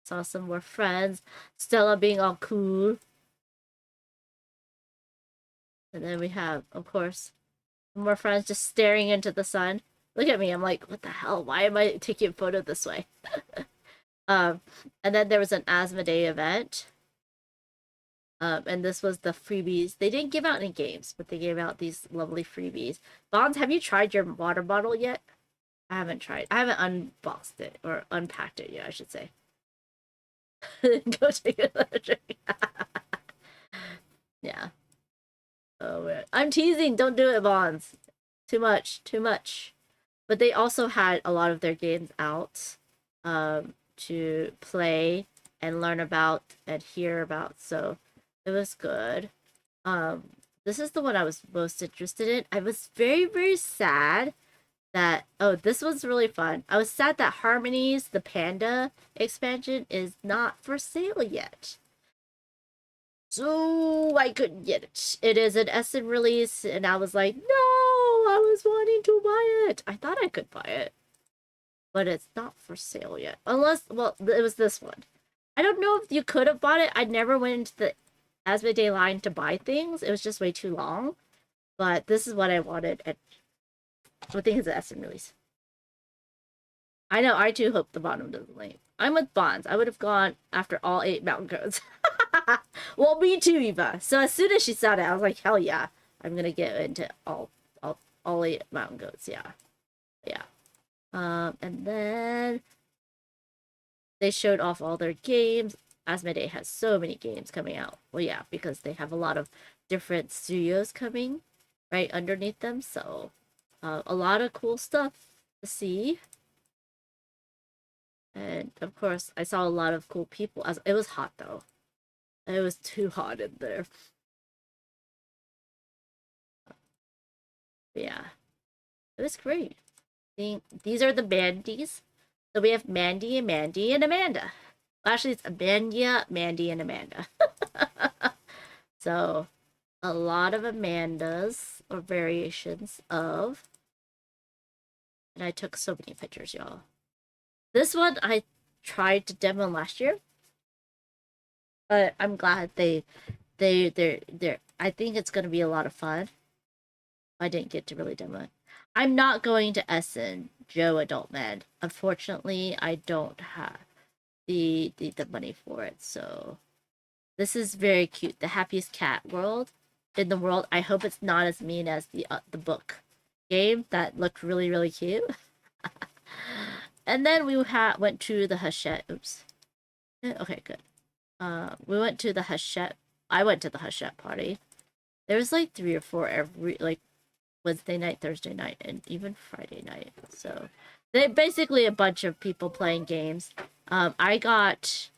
Saw some more friends. Stella being all cool. And then we have, of course, more friends just staring into the sun. Look at me, I'm like, what the hell? Why am I taking a photo this way? And then there was an Asmodee event. And this was the freebies. They didn't give out any games, but they gave out these lovely freebies. Bonds, have you tried your water bottle yet? I haven't tried. I haven't unboxed it or unpacked it yet, I should say. Go take another drink. Yeah. Oh, man. I'm teasing. Don't do it, Bonds. Too much. Too much. But they also had a lot of their games out to play and learn about and hear about. So it was good. This is the one I was most interested in. I was very, very sad that... Oh, this was really fun. I was sad that Harmony's The Panda expansion is not for sale yet. So I couldn't get it. It is an Essen release, and I was like, no, I was wanting to buy it. I thought I could buy it, but it's not for sale yet. Unless, well, it was this one. I don't know if you could have bought it. I never went into the Asmodee line to buy things. It was just way too long. But this is what I wanted, and I think it's an Essen release. I know, I too hope the bottom doesn't link. I'm with Bonds. I would have gone after all 8 mountain codes. Well, me too, Eva. So as soon as she said it, I was like, hell yeah. I'm gonna get into all 8 mountain goats, yeah. Yeah. And then they showed off all their games. Asmodee has so many games coming out. Well, yeah, because they have a lot of different studios coming right underneath them. So a lot of cool stuff to see. And of course, I saw a lot of cool people. It was hot though. It was too hot in there. But yeah, it was great. These are the Mandies. So we have Mandy and Amanda. Well, actually, it's Amanda, Mandy, and Amanda. So a lot of Amandas or variations of. And I took so many pictures, y'all. This one I tried to demo last year. But I'm glad they're I think it's gonna be a lot of fun. I didn't get to really demo it. I'm not going to Essen, Joe Adult Man. Unfortunately, I don't have the money for it, so this is very cute. The happiest cat world in the world. I hope it's not as mean as the book game that looked really, really cute. And then we went to the Hachette. Oops. Okay, good. We went to the Hachette. I went to the Hachette party. There was like 3 or 4 every like Wednesday night, Thursday night, and even Friday night. So they basically a bunch of people playing games. I got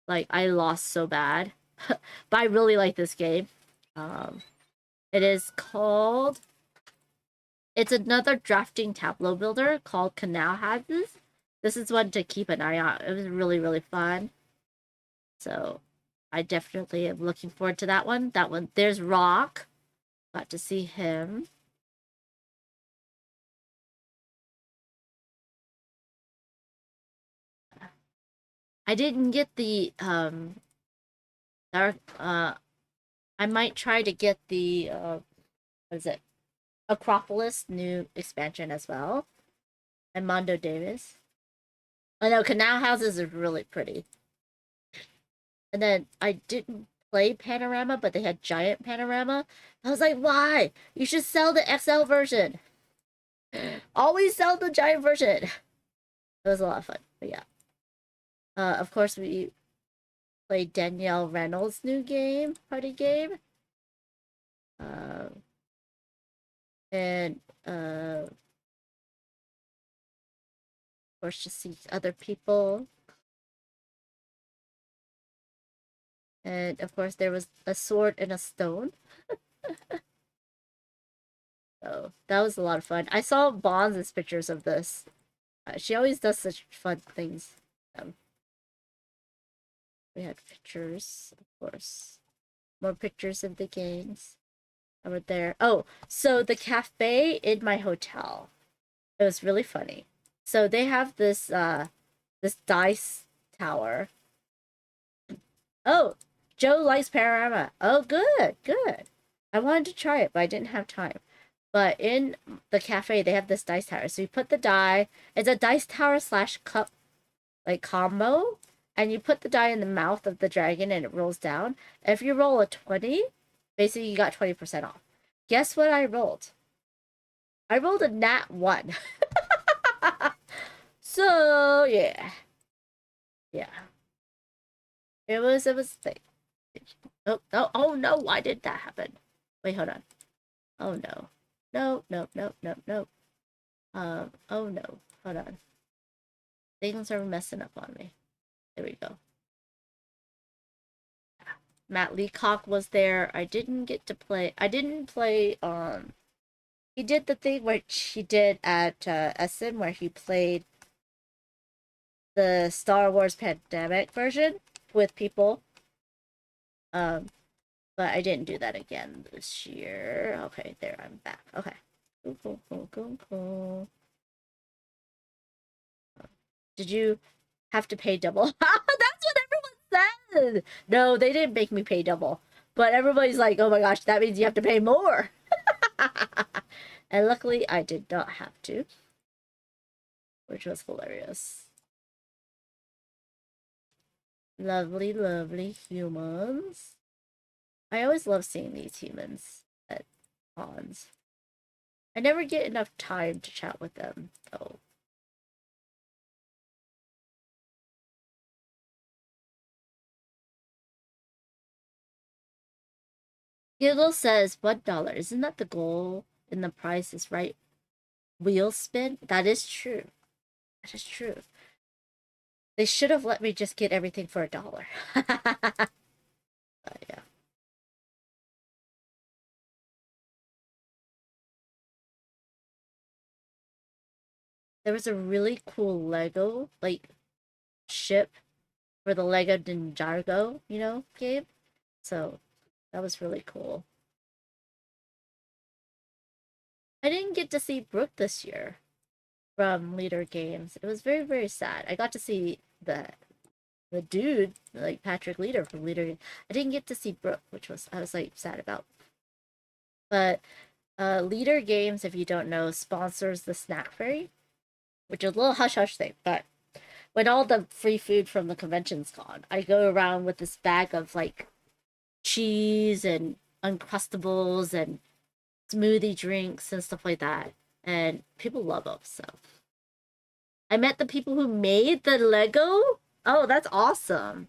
I lost so bad, but I really like this game. It is called. It's another drafting tableau builder called Canal Houses. This is one to keep an eye on. It was really, really fun. So I definitely am looking forward to that one. There's Rock. Got to see him. I didn't get the I might try to get the what is it? Acropolis new expansion as well. And Mondo Davis. I know Canal Houses are really pretty. And then I didn't play Panorama, but they had Giant Panorama. I was like, why? You should sell the XL version. Always sell the Giant version. It was a lot of fun, but yeah. Of course, we played Danielle Reynolds' new game, party game. And of course, just see other people. And of course, there was a sword and a stone. So that was a lot of fun. I saw Bonds' pictures of this. She always does such fun things. We had pictures, of course. More pictures of the games. I were there. Oh, so the cafe in my hotel. It was really funny. So they have this this dice tower. Oh, Joe likes Panorama. Oh, good, good. I wanted to try it, but I didn't have time. But in the cafe, they have this dice tower. So you put the die. It's a dice tower / cup, combo. And you put the die in the mouth of the dragon, and it rolls down. And if you roll a 20, basically you got 20% off. Guess what I rolled? I rolled a nat 1. So yeah. Yeah. It was like oh no, why did that happen? Wait, hold on. Oh no. No, no, no, no, no. Oh no. Hold on. Things are messing up on me. There we go. Matt Leacock was there. I didn't get to play. I didn't play. He did the thing where he did at Essen, where he played the Star Wars Pandemic version with people. But I didn't do that again this year. Okay, there, I'm back. Okay. Cool. Did you have to pay double? That's what everyone said. No, they didn't make me pay double. But everybody's like, oh my gosh, that means you have to pay more. And luckily, I did not have to, which was hilarious. Lovely, lovely humans. I always love seeing these humans at cons. I never get enough time to chat with them, though. Giggle says $1. Isn't that the goal in The Price is Right wheel spin? That is true. That is true. They should have let me just get everything for $1. Yeah. There was a really cool Lego like ship for the Lego Ninjago, you know, game. So that was really cool. I didn't get to see Brooke this year from Leader Games. It was very, very sad. I got to see the dude, like Patrick Leader from Leader. I didn't get to see Brooke, which I was like sad about. But Leader Games, if you don't know, sponsors the Snack Fairy, which is a little hush hush thing. But when all the free food from the convention's gone, I go around with this bag of like cheese and Uncrustables and smoothie drinks and stuff like that, and people love them. So I met the people who made the Lego. Oh, that's awesome.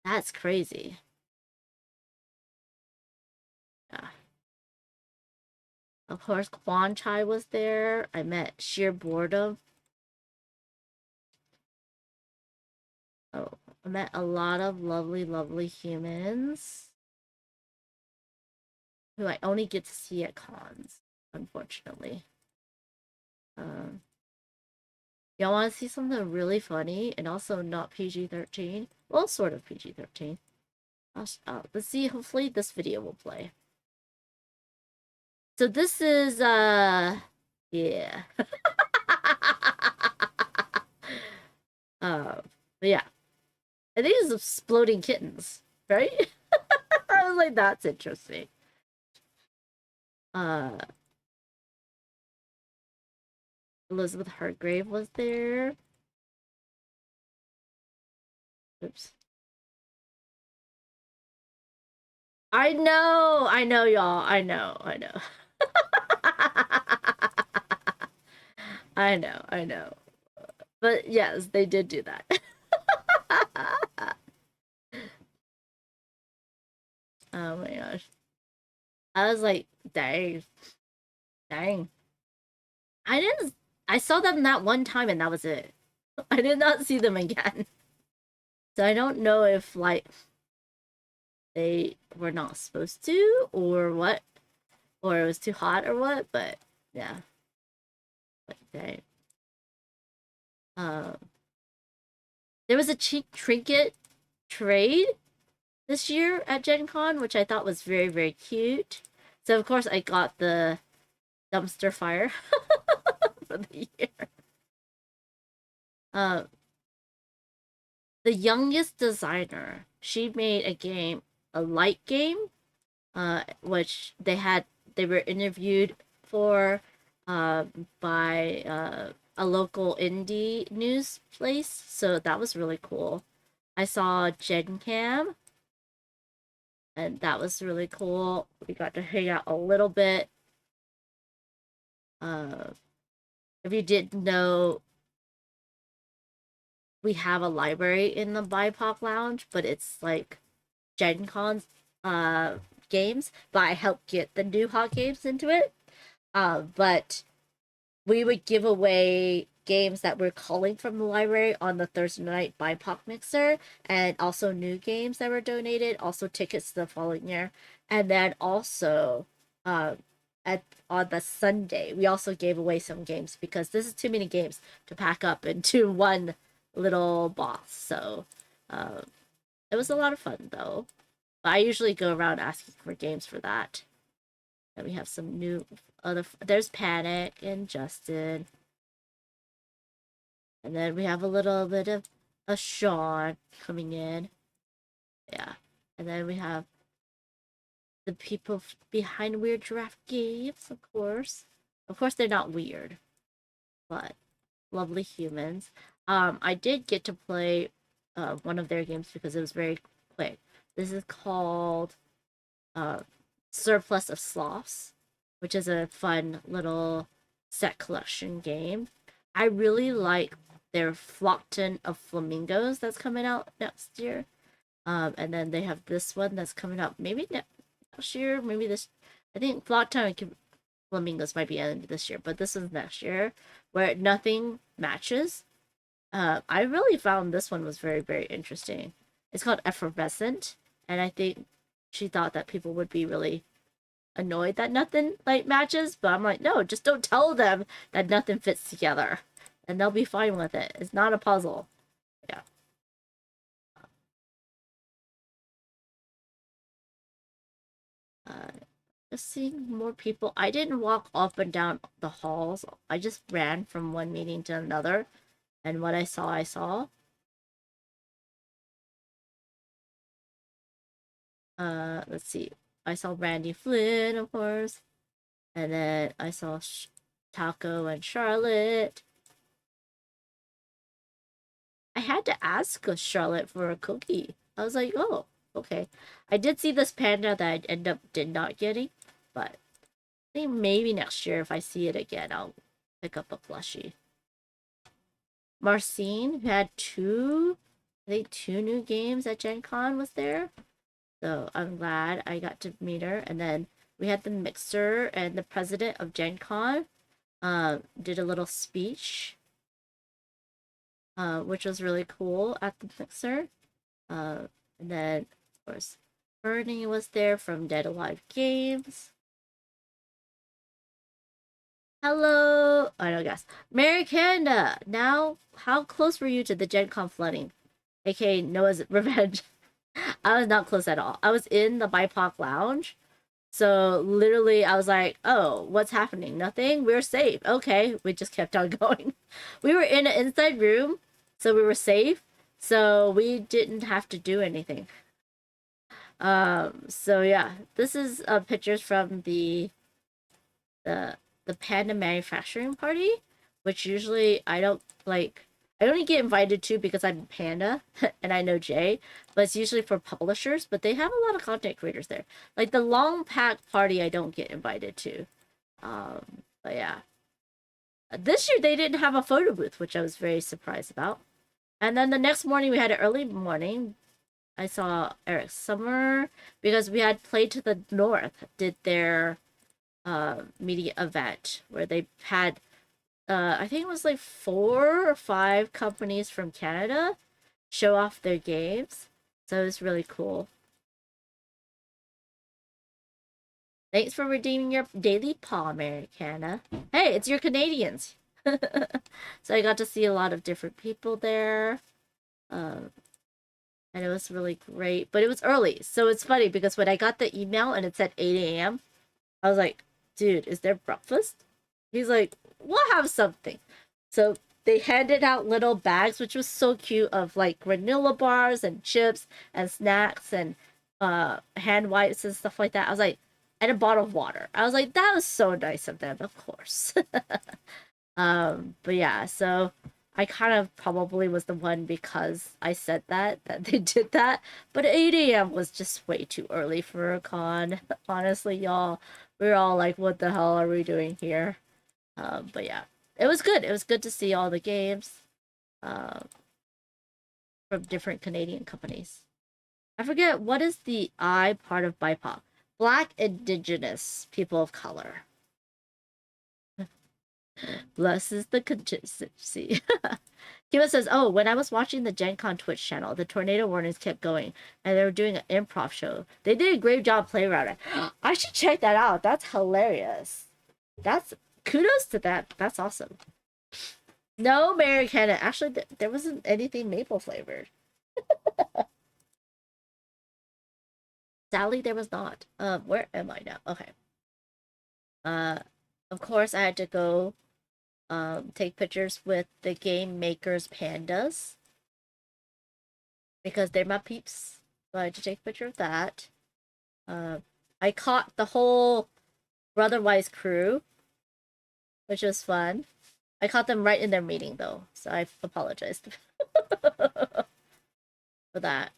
That's crazy. Yeah. Of course, Quan Chai was there. I met Sheer Boredom. Oh, I met a lot of lovely, lovely humans who I only get to see at cons, unfortunately. Y'all want to see something really funny and also not PG-13? Well, sort of PG-13. Let's see, hopefully this video will play. So this is, yeah. But yeah. I think it's exploding kittens, right? I was like, that's interesting. Elizabeth Hargrave was there. Oops. I know, y'all. I know. I know. But yes, they did do that. Oh my gosh. I was like, dang. I saw them that one time and that was it. I did not see them again. So I don't know if like they were not supposed to or what, or it was too hot or what, but yeah. Like dang. There was a cheap trinket trade this year at Gen Con, which I thought was very, very cute. So of course I got the dumpster fire for the year. The youngest designer, she made a game, a light game, which they were interviewed for by a local indie news place. So that was really cool. I saw Gen Cam, and that was really cool. We got to hang out a little bit. if you didn't know, we have a library in the BIPOC Lounge, but it's like Gen Con's games, but I helped get the new hot games into it. But we would give away games that we're calling from the library on the Thursday night BIPOC mixer, and also new games that were donated, also tickets to the following year, and then also on the Sunday we also gave away some games because this is too many games to pack up into one little box. So it was a lot of fun though. I usually go around asking for games for that. And we have some new there's Panic and Justin. And then we have a little bit of a Sean coming in. Yeah. And then we have the people behind Weird Giraffe Games, of course. Of course, they're not weird, but lovely humans. I did get to play one of their games because it was very quick. This is called Surplus of Sloths, which is a fun little set collection game. I really like their Flockton of Flamingos that's coming out next year. And then they have this one that's coming out maybe next year, maybe this. I think Flockton and Flamingos might be end of this year, but this is next year, where nothing matches. I really found this one was very, very interesting. It's called Effervescent, and I think she thought that people would be really annoyed that nothing like matches, but I'm like, no, just don't tell them that nothing fits together, and they'll be fine with it. It's not a puzzle. Yeah. Just seeing more people. I didn't walk up and down the halls. I just ran from one meeting to another, and what I saw, I saw. Let's see. I saw Randy Flynn, of course. And then I saw Taco and Charlotte. I had to ask Charlotte for a cookie. I was like, oh, okay. I did see this panda that I did not getting, but I think maybe next year if I see it again, I'll pick up a plushie. Marcine, who had two new games at Gen Con, was there. So I'm glad I got to meet her. And then we had the mixer and the president of Gen Con did a little speech, which was really cool at the mixer. And then, of course, Bernie was there from Dead Alive Games. Hello! I don't guess. Mary Kanda! Now, how close were you to the Gen Con flooding? AKA Noah's Revenge. I was not close at all. I was in the BIPOC lounge. So literally I was like, oh, what's happening? Nothing? We're safe. Okay. We just kept on going. We were in an inside room, so we were safe. So we didn't have to do anything. So yeah, this is pictures from the Panda manufacturing party, which usually I don't like. I only get invited to because I'm Panda and I know Jay, but it's usually for publishers, but they have a lot of content creators there. Like the long pack party I don't get invited to. But yeah. This year they didn't have a photo booth, which I was very surprised about. And then the next morning we had an early morning. I saw Eric Summer because we had Play to the North did their media event where they had I think it was like 4 or 5 companies from Canada show off their games. So it was really cool. Thanks for redeeming your daily paw, Americana. Hey, it's your Canadians. So I got to see a lot of different people there. And it was really great. But it was early. So it's funny because when I got the email and it said 8 a.m., I was like, dude, is there breakfast? He's like, we'll have something. So they handed out little bags, which was so cute, of like granola bars and chips and snacks and hand wipes and stuff like that. I was like, and a bottle of water. I was like, that was so nice of them, of course. But yeah, so I kind of probably was the one because I said that they did that. But 8 a.m. was just way too early for a con. Honestly, y'all, we were all like, what the hell are we doing here? But yeah. it was good. It was good to see all the games from different Canadian companies. I forget, what is the I part of BIPOC? Black Indigenous People of Color. Bless is the contingency. Kiva says, oh, when I was watching the Gen Con Twitch channel, the tornado warnings kept going, and they were doing an improv show. They did a great job playing around it. I should check that out. That's hilarious. That's kudos to that. That's awesome. No Americana. Actually, there wasn't anything maple flavored. Sadly, there was not. Where am I now? Okay. Of course, I had to go take pictures with the game makers pandas because they're my peeps. So I had to take a picture of that. I caught the whole Brotherwise crew, which was fun. I caught them right in their meeting though, so I apologized for that.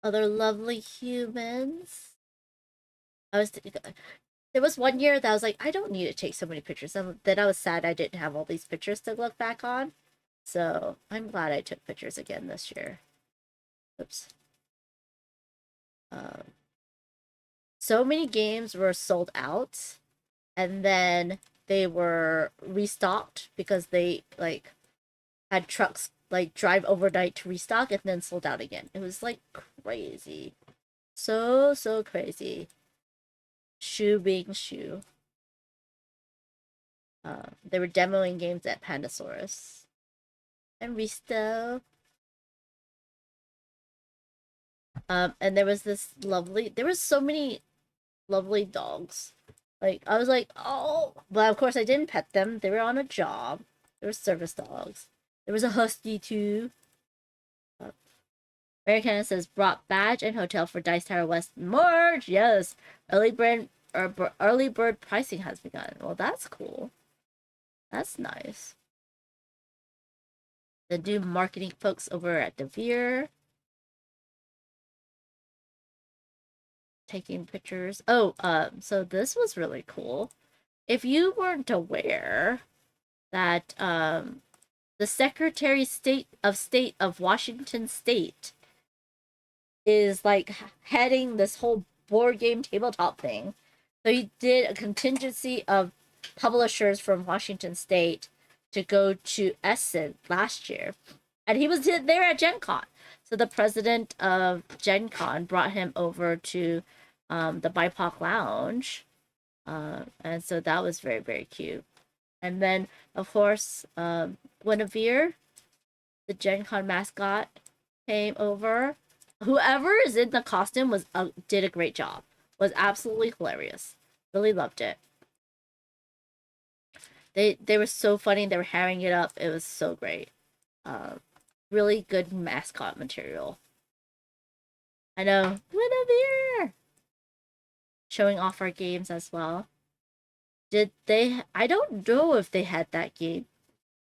Other lovely humans. There was one year that I was like, I don't need to take so many pictures. Then I was sad I didn't have all these pictures to look back on. So I'm glad I took pictures again this year. Oops. So many games were sold out, and then they were restocked because they like had trucks like drive overnight to restock and then sold out again. It was like crazy. So crazy. Shoe being shoe. They were demoing games at Pandasaurus. And Risto. And there was this lovely, there was so many lovely dogs. Like, I was like, oh, but of course I didn't pet them. They were on a job. They were service dogs. There was a husky too. Americana says, brought badge and hotel for Dice Tower West March. Yes. Early bird pricing has begun. Well, that's cool. That's nice. The new marketing folks over at DeVere. Taking pictures. Oh, so this was really cool. If you weren't aware that the Secretary of State of Washington State is like heading this whole board game tabletop thing. So he did a contingency of publishers from Washington State to go to Essen last year. And he was there at Gen Con. So the president of Gen Con brought him over to the BIPOC Lounge. And so that was very, very cute. And then, of course, Guinevere, the Gen Con mascot, came over. Whoever is in the costume did a great job. Was absolutely hilarious. Really loved it. They were so funny. They were hamming it up. It was so great. Really good mascot material. I know. Guinevere! Showing off our games as well. Did they? I don't know if they had that game,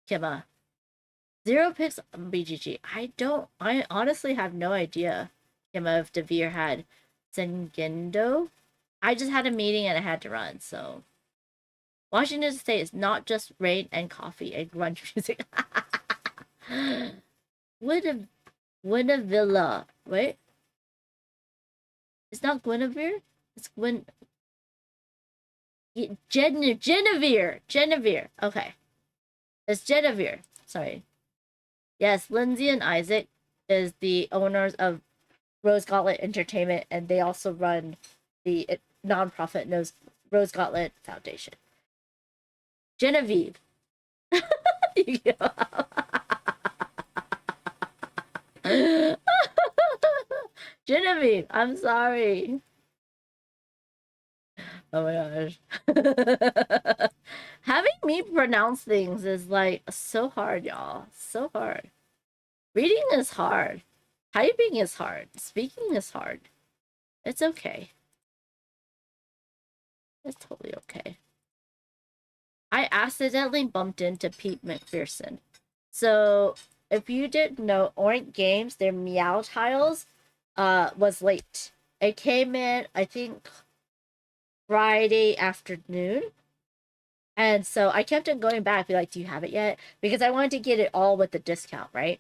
Kima. Zero Pix BGG. I honestly have no idea, Kima, if DeVere had Zengendo. I just had a meeting and I had to run, so. Washington State is not just rain and coffee and grunge music. Guinevere. Wait. It's not Guinevere? It's Genevieve. Okay. It's Genevieve. Sorry. Yes, Lindsay and Isaac is the owners of Rose Gauntlet Entertainment, and they also run the nonprofit Rose Gauntlet Foundation. Genevieve. Genevieve, I'm sorry. Oh my gosh. Having me pronounce things is like so hard, y'all. So hard. Reading is hard. Typing is hard. Speaking is hard. It's okay. It's totally okay. I accidentally bumped into Pete McPherson. So, if you didn't know, Oink Games, their Meow Tiles, was late. It came in, I think, Friday afternoon. And so I kept on going back, be like, do you have it yet? Because I wanted to get it all with the discount, right?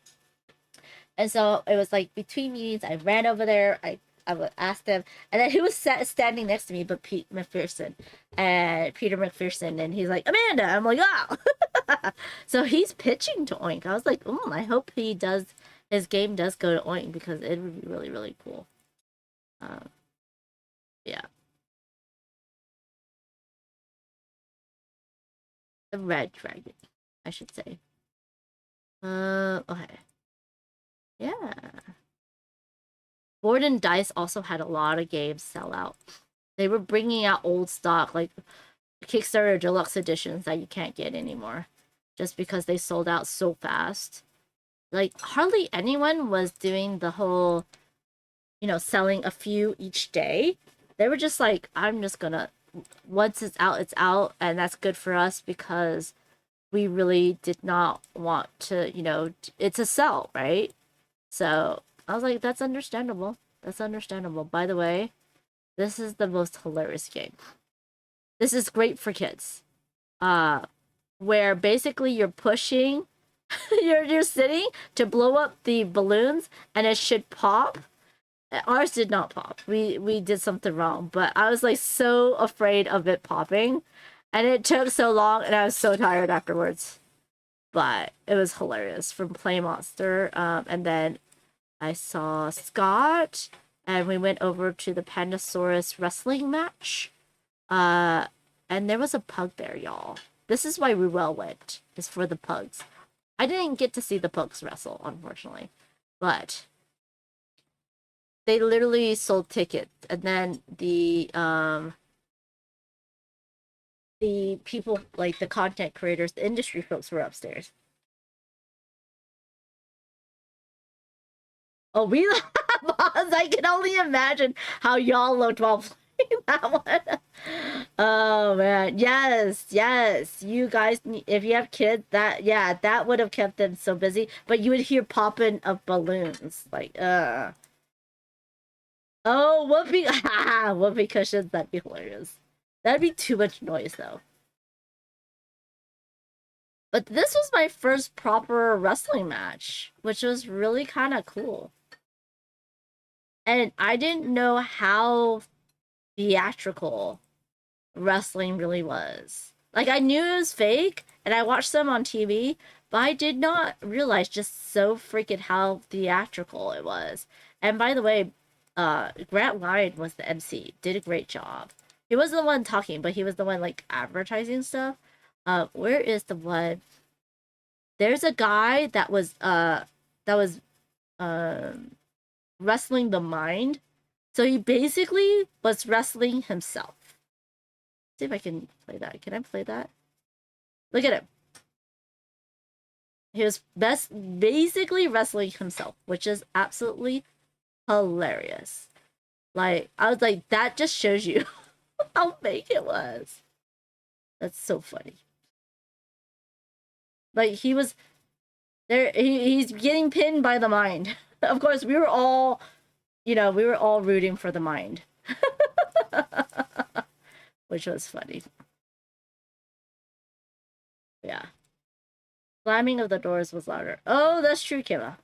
And so it was like between meetings, I ran over there. I would ask them, and then he was standing next to me, but Peter McPherson, and he's like, Amanda. I'm like, oh. So he's pitching to Oink. I was like, I hope his game does go to Oink because it would be really, really cool. Yeah. The Red Dragon, I should say. Okay. Yeah. Board and Dice also had a lot of games sell out. They were bringing out old stock, like Kickstarter deluxe editions that you can't get anymore, just because they sold out so fast. Like, hardly anyone was doing the whole, selling a few each day. They were just like, I'm just gonna, once it's out, and that's good for us because we really did not want to, it's a sell, right? So I was like, that's understandable. That's understandable. By the way, this is the most hilarious game. This is great for kids. Where basically you're pushing, you're sitting to blow up the balloons, and it should pop. Ours did not pop. We did something wrong, but I was like so afraid of it popping, and it took so long, and I was so tired afterwards. But it was hilarious from Play Monster. And then I saw Scott, and we went over to the Pandasaurus wrestling match. And there was a pug there, y'all. This is why Ruel went, is for the pugs. I didn't get to see the pugs wrestle, unfortunately. But they literally sold tickets, and then the people, like the content creators, the industry folks were upstairs. Oh, we boss, I can only imagine how y'all looked while playing that one. Oh man, yes, you guys, if you have kids, that would have kept them so busy, but you would hear popping of balloons, like oh, whoopee whoopee cushions, that'd be hilarious. That'd be too much noise though. But this was my first proper wrestling match, which was really kind of cool. And I didn't know how theatrical wrestling really was. Like, I knew it was fake, and I watched them on TV, but I did not realize just so freaking how theatrical it was. And by the way, Grant Lyon was the MC, did a great job. He wasn't the one talking, but he was the one, like, advertising stuff. Where is the one? There's a guy that was wrestling the mind. So he basically was wrestling himself. Let's see if I can play that. Can I play that? Look at him. He was basically wrestling himself, which is absolutely hilarious. Like, I was like, that just shows you how fake it was. That's so funny. Like, he was there, he's getting pinned by the mind. Of course, we were all rooting for the mind. Which was funny. Yeah. Slamming of the doors was louder. Oh, that's true, Kayla.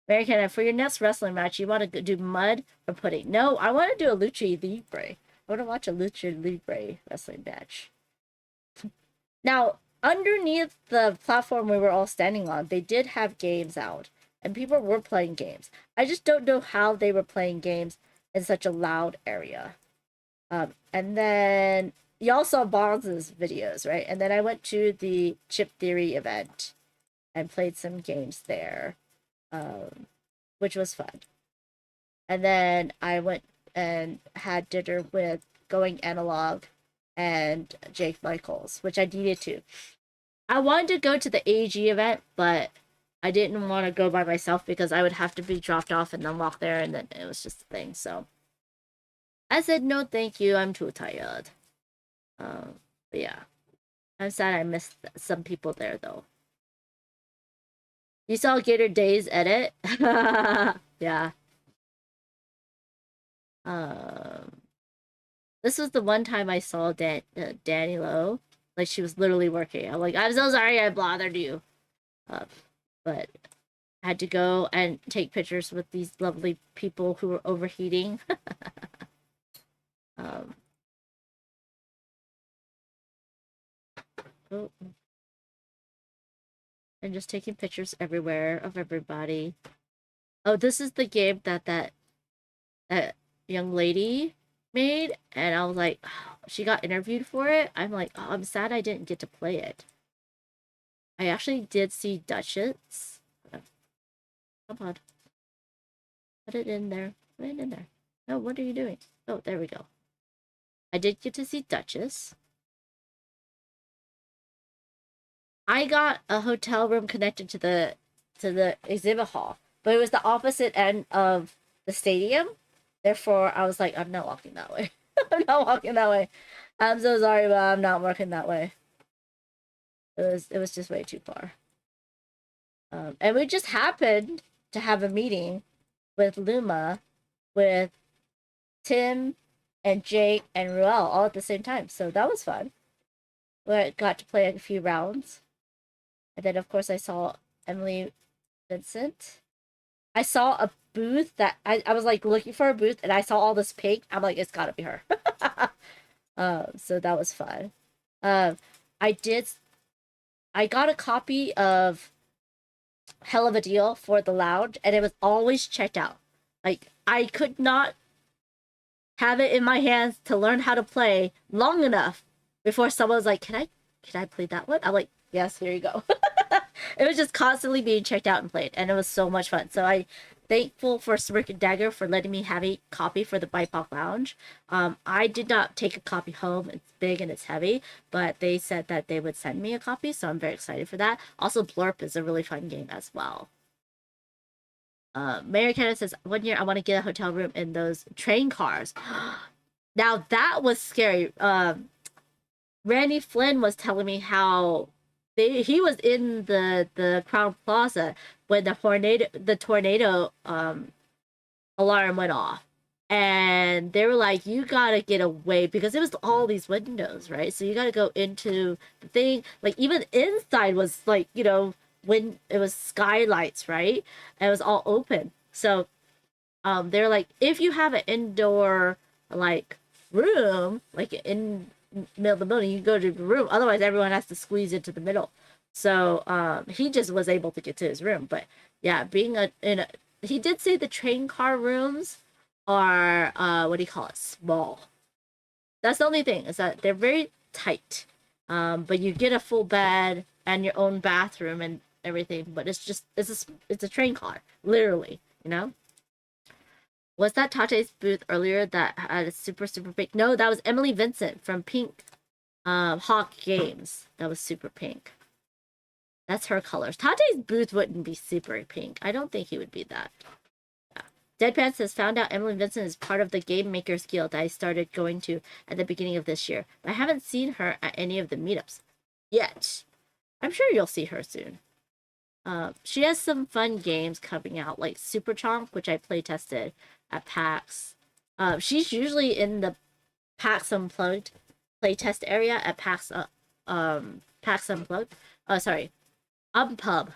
Mary Kenneth, for your next wrestling match, you want to do mud or pudding? No, I want to do a lucha libre. I want to watch a lucha libre wrestling match. Now, underneath the platform we were all standing on, they did have games out. And people were playing games. I just don't know how they were playing games in such a loud area. And then y'all saw Bonds' videos, right? And then I went to the Chip Theory event and played some games there, which was fun. And then I went and had dinner with Going Analog and Jake Michaels, which I needed to. I wanted to go to the AG event, but I didn't want to go by myself because I would have to be dropped off and then walk there, and then it was just a thing, so I said, no, thank you, I'm too tired. But yeah. I'm sad I missed some people there, though. You saw Gator Days edit? Yeah. This was the one time I saw Danny Lowe, Like she was literally working. I'm like, I'm so sorry I bothered you. But I had to go and take pictures with these lovely people who were overheating. Oh, and just taking pictures everywhere of everybody. Oh, this is the game that young lady made, and I was like, oh, she got interviewed for it. I'm like, oh, I'm sad I didn't get to play it. I actually did see Duchess. Come on. Put it in there. Put it in there. No, what are you doing? Oh, there we go. I did get to see Duchess. I got a hotel room connected to the exhibit hall, but it was the opposite end of the stadium. Therefore, I was like, I'm not walking that way. I'm not walking that way. I'm so sorry, but I'm not walking that way. It was just way too far. And we just happened to have a meeting with Luma, with Tim and Jake and Ruel all at the same time. So that was fun. We got to play a few rounds. And then, of course, I saw Emily Vincent. I saw a booth that I was like looking for a booth, and I saw all this pink. I'm like, it's gotta be her. So that was fun. I got a copy of Hell of a Deal for the lounge, and it was always checked out. Like, I could not have it in my hands to learn how to play long enough before someone was like, can I play that one? I'm like, yes, here you go. It was just constantly being checked out and played, and it was so much fun. So I thankful for Smirk and Dagger for letting me have a copy for the BIPOC Lounge. I did not take a copy home. It's big and it's heavy, but they said that they would send me a copy, so I'm very excited for that. Also, Blurp is a really fun game as well. Mary Cannon says, one year I want to get a hotel room in those train cars. Now that was scary. Randy Flynn was telling me how he was in the Crown Plaza when the tornado alarm went off, and they were like, you gotta get away, because it was all these windows, right? So you gotta go into the thing. Like, even inside was like, you know, when it was skylights, right? And it was all open. So they're like, if you have an indoor like room, like in middle of the building, you go to the room, otherwise everyone has to squeeze into the middle. So he just was able to get to his room. But yeah, being he did say the train car rooms are what do you call it, small. That's the only thing, is that they're very tight. But you get a full bed and your own bathroom and everything, but it's a train car, literally, you know. Was that Tate's booth earlier that had a super pink? No, that was Emily Vincent from Pink Hawk Games. That was super pink. That's her colors. Tate's booth wouldn't be super pink. I don't think he would be that. Yeah. Deadpan says, found out Emily Vincent is part of the Game Makers Guild that I started going to at the beginning of this year. But I haven't seen her at any of the meetups yet. I'm sure you'll see her soon. She has some fun games coming out, like Super Chomp, which I play tested at PAX. She's usually in the PAX Unplugged playtest area at PAX Unplugged. Unpub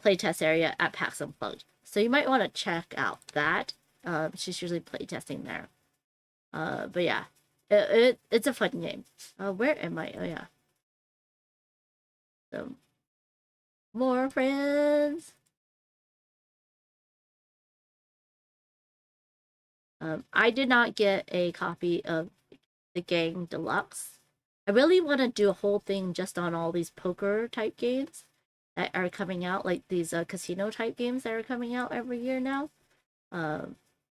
playtest area at PAX Unplugged. So you might want to check out that. She's usually playtesting there. But yeah, it's a fun game. Where am I? Oh yeah. So more friends. I did not get a copy of the Gang Deluxe. I really want to do a whole thing just on all these poker type games that are coming out, like these casino type games that are coming out every year now,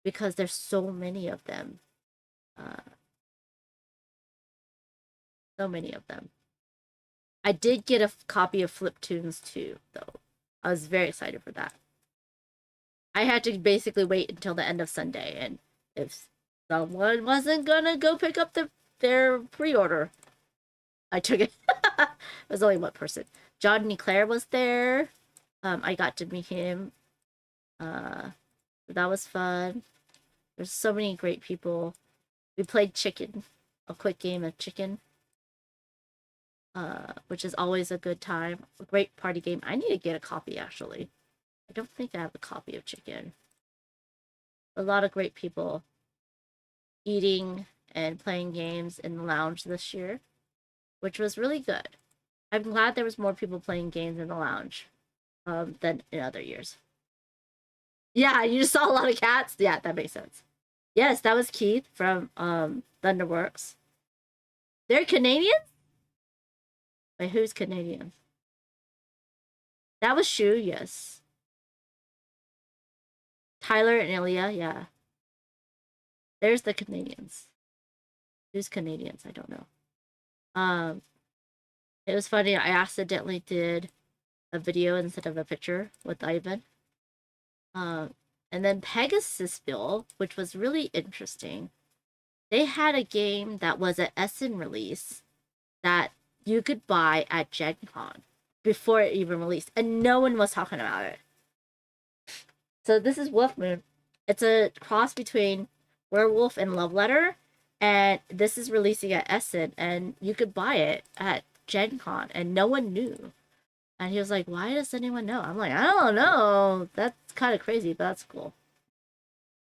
because there's so many of them. So many of them. I did get a copy of Fliptoons too, though. I was very excited for that. I had to basically wait until the end of Sunday, and if someone wasn't gonna go pick up their pre-order, I took it. It was only one person. John Leclerc was there. I got to meet him. That was fun. There's so many great people. We played chicken. A quick game of chicken. which is always a good time. A great party game. I need to get a copy, actually. I don't think I have a copy of Chicken. A lot of great people eating and playing games in the lounge this year, which was really good. I'm glad there was more people playing games in the lounge than in other years. Yeah, you just saw a lot of cats? Yeah, that makes sense. Yes, that was Keith from Thunderworks. They're Canadian? Wait, who's Canadian? That was Shu, yes. Tyler and Ilya, yeah. There's the Canadians. Who's Canadians? I don't know. It was funny. I accidentally did a video instead of a picture with Ivan. And then Pegasusville, which was really interesting. They had a game that was an Essen release that you could buy at Gen Con before it even released, and no one was talking about it. So this is Wolf Moon. It's a cross between Werewolf and Love Letter, and this is releasing at Essen, and you could buy it at Gen Con, and no one knew. And he was like, why does anyone know? I'm like, I don't know. That's kind of crazy, but that's cool.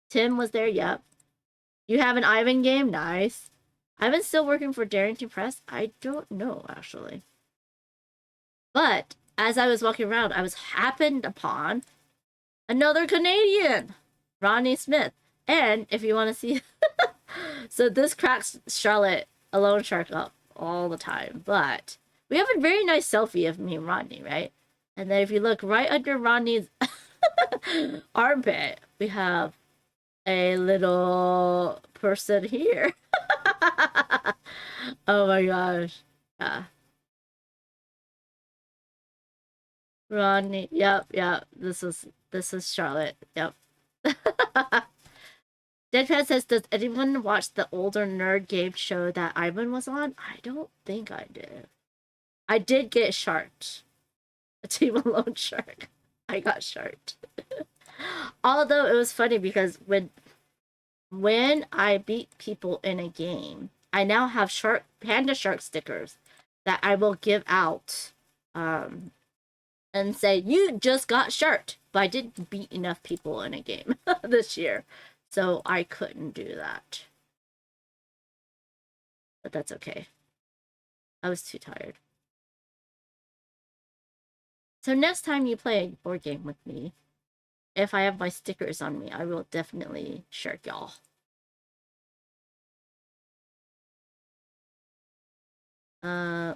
Tim was there, yep. You have an Ivan game? Nice. Ivan's still working for Darrington Press? I don't know, actually. But as I was walking around, I was happened upon another Canadian, Ronnie Smith. And if you want to see... so this cracks Charlotte a loan shark up all the time, but... we have a very nice selfie of me and Rodney, right? And then if you look right under Rodney's armpit, we have a little person here. Oh my gosh. Yeah. Rodney, yep. This is Charlotte, yep. Deadpan says, does anyone watch the older nerd game show that Ivan was on? I don't think I did. I did get sharked. A Team Alone shark. I got sharked. Although it was funny because when I beat people in a game, I now have Panda shark stickers that I will give out and say, you just got sharked. But I didn't beat enough people in a game this year. So I couldn't do that. But that's okay. I was too tired. So next time you play a board game with me, if I have my stickers on me, I will definitely shark y'all.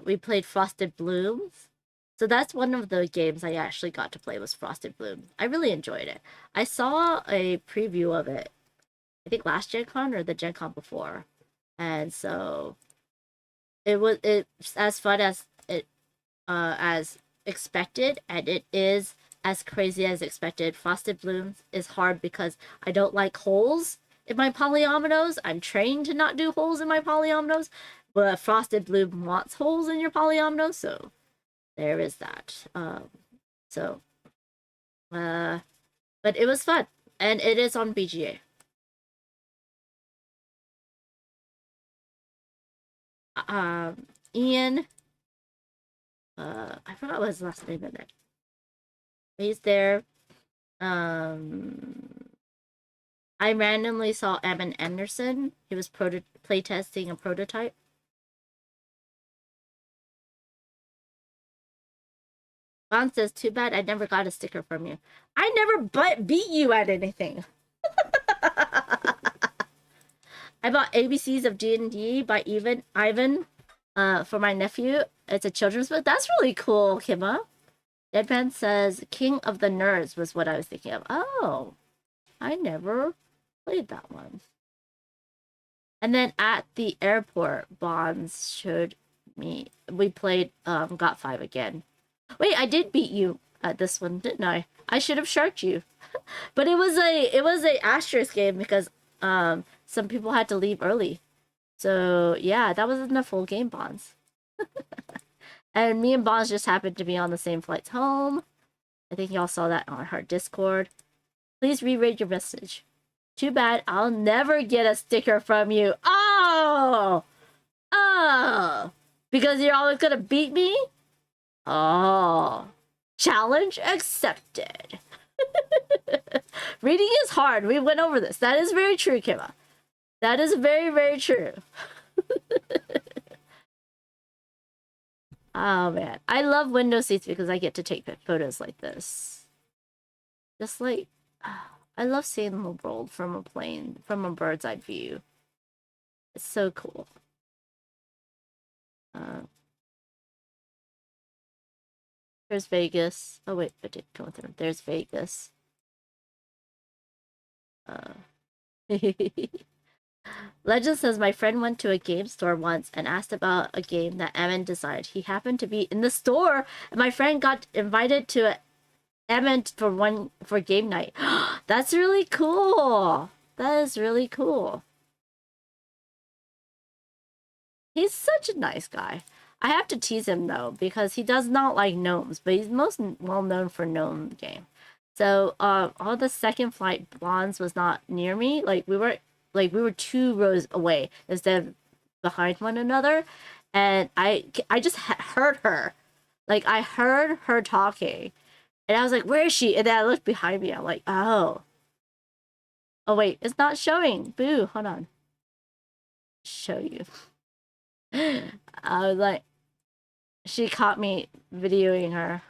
We played Frosted Blooms. So that's one of the games I actually got to play was Frosted Blooms. I really enjoyed it. I saw a preview of it, I think last Gen Con or the Gen Con before. And so it's as fun as it as expected, and it is as crazy as expected. Frosted Blooms is hard because I don't like holes in my polyominoes. I'm trained to not do holes in my polyominoes, but Frosted Bloom wants holes in your polyominoes, so there is that. But it was fun, and it is on BGA. Ian, I forgot what his last name in it. He's there. I randomly saw Evan Anderson. He was playtesting a prototype. Vaughn says, too bad I never got a sticker from you. I never beat you at anything. I bought ABCs of D&D by Ivan for my nephew. It's a children's book. That's really cool, Kimma. Deadpan says, King of the Nerds was what I was thinking of. Oh, I never played that one. And then at the airport, Bonds showed me. We played Got 5 again. Wait, I did beat you at this one, didn't I? I should have sharked you. But it was a asterisk game because some people had to leave early. So yeah, that wasn't a full game, Bonds. And me and Bonds just happened to be on the same flights home. I think y'all saw that on our Discord. Please reread your message. Too bad I'll never get a sticker from you. Oh! Because you're always gonna beat me? Oh. Challenge accepted. Reading is hard. We went over this. That is very true, Kima. That is very, very true. Oh, man. I love window seats because I get to take photos like this. Just like... I love seeing the world from a plane, from a bird's eye view. It's so cool. There's Vegas. Oh wait, I did go through. There's Vegas. Legend says my friend went to a game store once and asked about a game that Emin desired. He happened to be in the store, and my friend got invited to Emin for game night. That's really cool. That is really cool. He's such a nice guy. I have to tease him though because he does not like gnomes, but he's most well known for gnome game. So all the second flight blondes was not near me. We were 2 rows away instead of behind one another, and I just heard her. I heard her talking, and I was like, "Where is she?" And then I looked behind me. I'm like, "Oh, wait, it's not showing." Boo! Hold on. Show you. I was like, she caught me videoing her.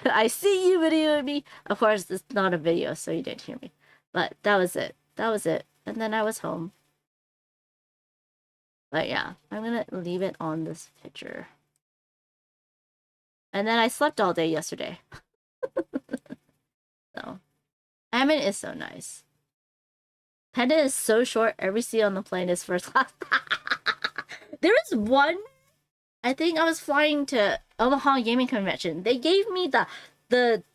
I see you videoing me. Of course, it's not a video, so you didn't hear me. But that was it. That was it. And then I was home. But yeah, I'm gonna leave it on this picture. And then I slept all day yesterday. So, Ammon is so nice. Panda is so short, every seat on the plane is first class. There was one, I think I was flying to Omaha Gaming Convention. They gave me the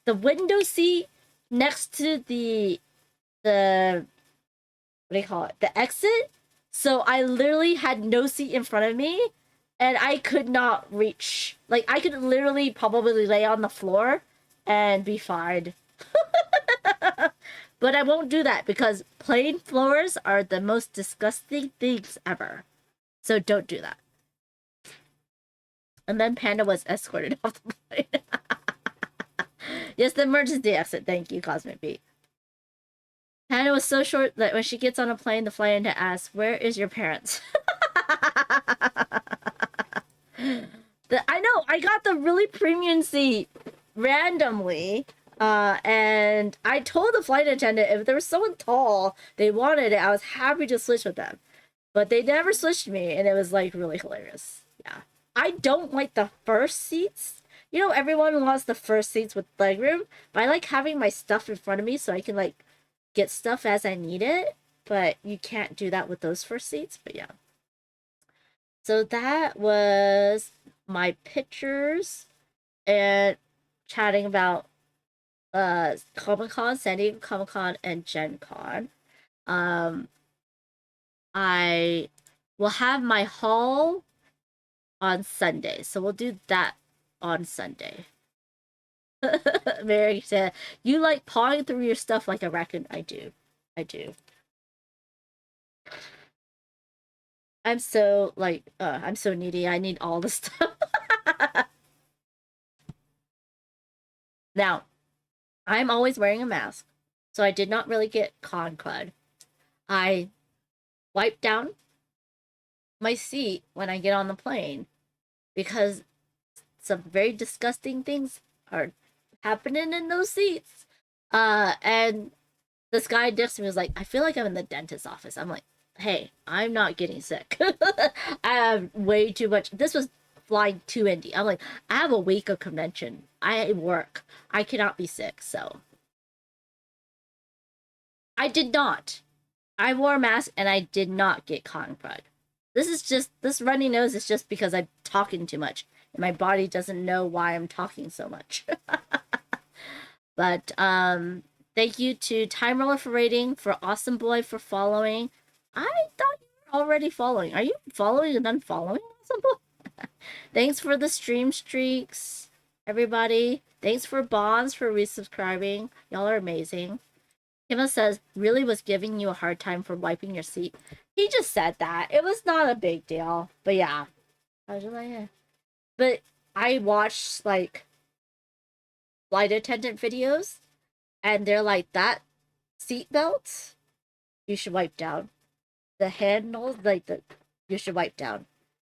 window seat next to the what do you call it? The exit. So I literally had no seat in front of me, and I could not reach. I could literally probably lay on the floor and be fine. But I won't do that because plane floors are the most disgusting things ever. So don't do that. And then Panda was escorted off the plane. Yes, the emergency exit. Thank you, Cosmic Beat. Panda was so short that when she gets on a plane, the flight attendant asks, "Where is your parents?" I know, I got the really premium seat randomly. And I told the flight attendant if there was someone tall they wanted it, I was happy to switch with them. But they never switched me, and it was really hilarious. Yeah. I don't like the first seats. You know, everyone wants the first seats with legroom, but I like having my stuff in front of me so I can get stuff as I need it. But you can't do that with those first seats, but yeah. So that was my pictures and chatting about Comic-Con, San Diego Comic-Con, and Gen Con. I will have my haul on Sunday, so we'll do that on Sunday. Mary said, "You like pawing through your stuff like a raccoon." I do. I'm so I'm so needy. I need all the stuff. Now, I'm always wearing a mask, so I did not really get con crud. I wipe down my seat when I get on the plane because some very disgusting things are happening in those seats. And this guy next to me was like, "I feel like I'm in the dentist's office." I'm like, "Hey, I'm not getting sick." I have way too much. This was flying to Indy. I'm like, I have a week of convention. I work. I cannot be sick, so. I did not. I wore a mask and I did not get cotton crud. This runny nose is just because I'm talking too much. And my body doesn't know why I'm talking so much. But, thank you to Time Roller for rating, for Awesome Boy for following. I thought you were already following. Are you following and unfollowing Awesome Boy? Thanks for the stream streaks, everybody. Thanks for Bonds for resubscribing. Y'all are amazing. Emma says, really was giving you a hard time for wiping your seat. He just said that. It was not a big deal. But yeah. I was just like, yeah. But I watched, like, flight attendant videos, and they're like, that seatbelt, you should wipe down. The handles, like, you should wipe down.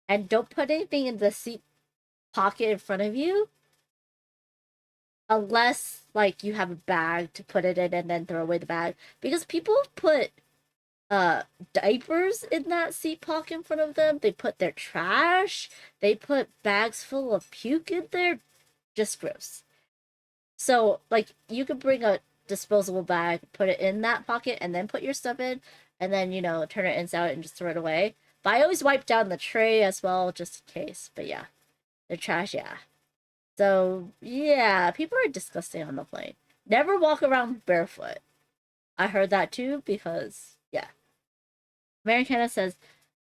And don't put anything in the seat pocket in front of you unless, like, you have a bag to put it in and then throw away the bag. Because people put diapers in that seat pocket in front of them. They put their trash. They put bags full of puke in there. Just gross. So, like, you could bring a disposable bag, put it in that pocket, and then put your stuff in, and then, you know, turn it inside out and just throw it away. But I always wipe down the tray as well, just in case. But yeah, the trash, yeah. So, yeah, people are disgusting on the plane. Never walk around barefoot. I heard that too, because, yeah. Mary Kenna says,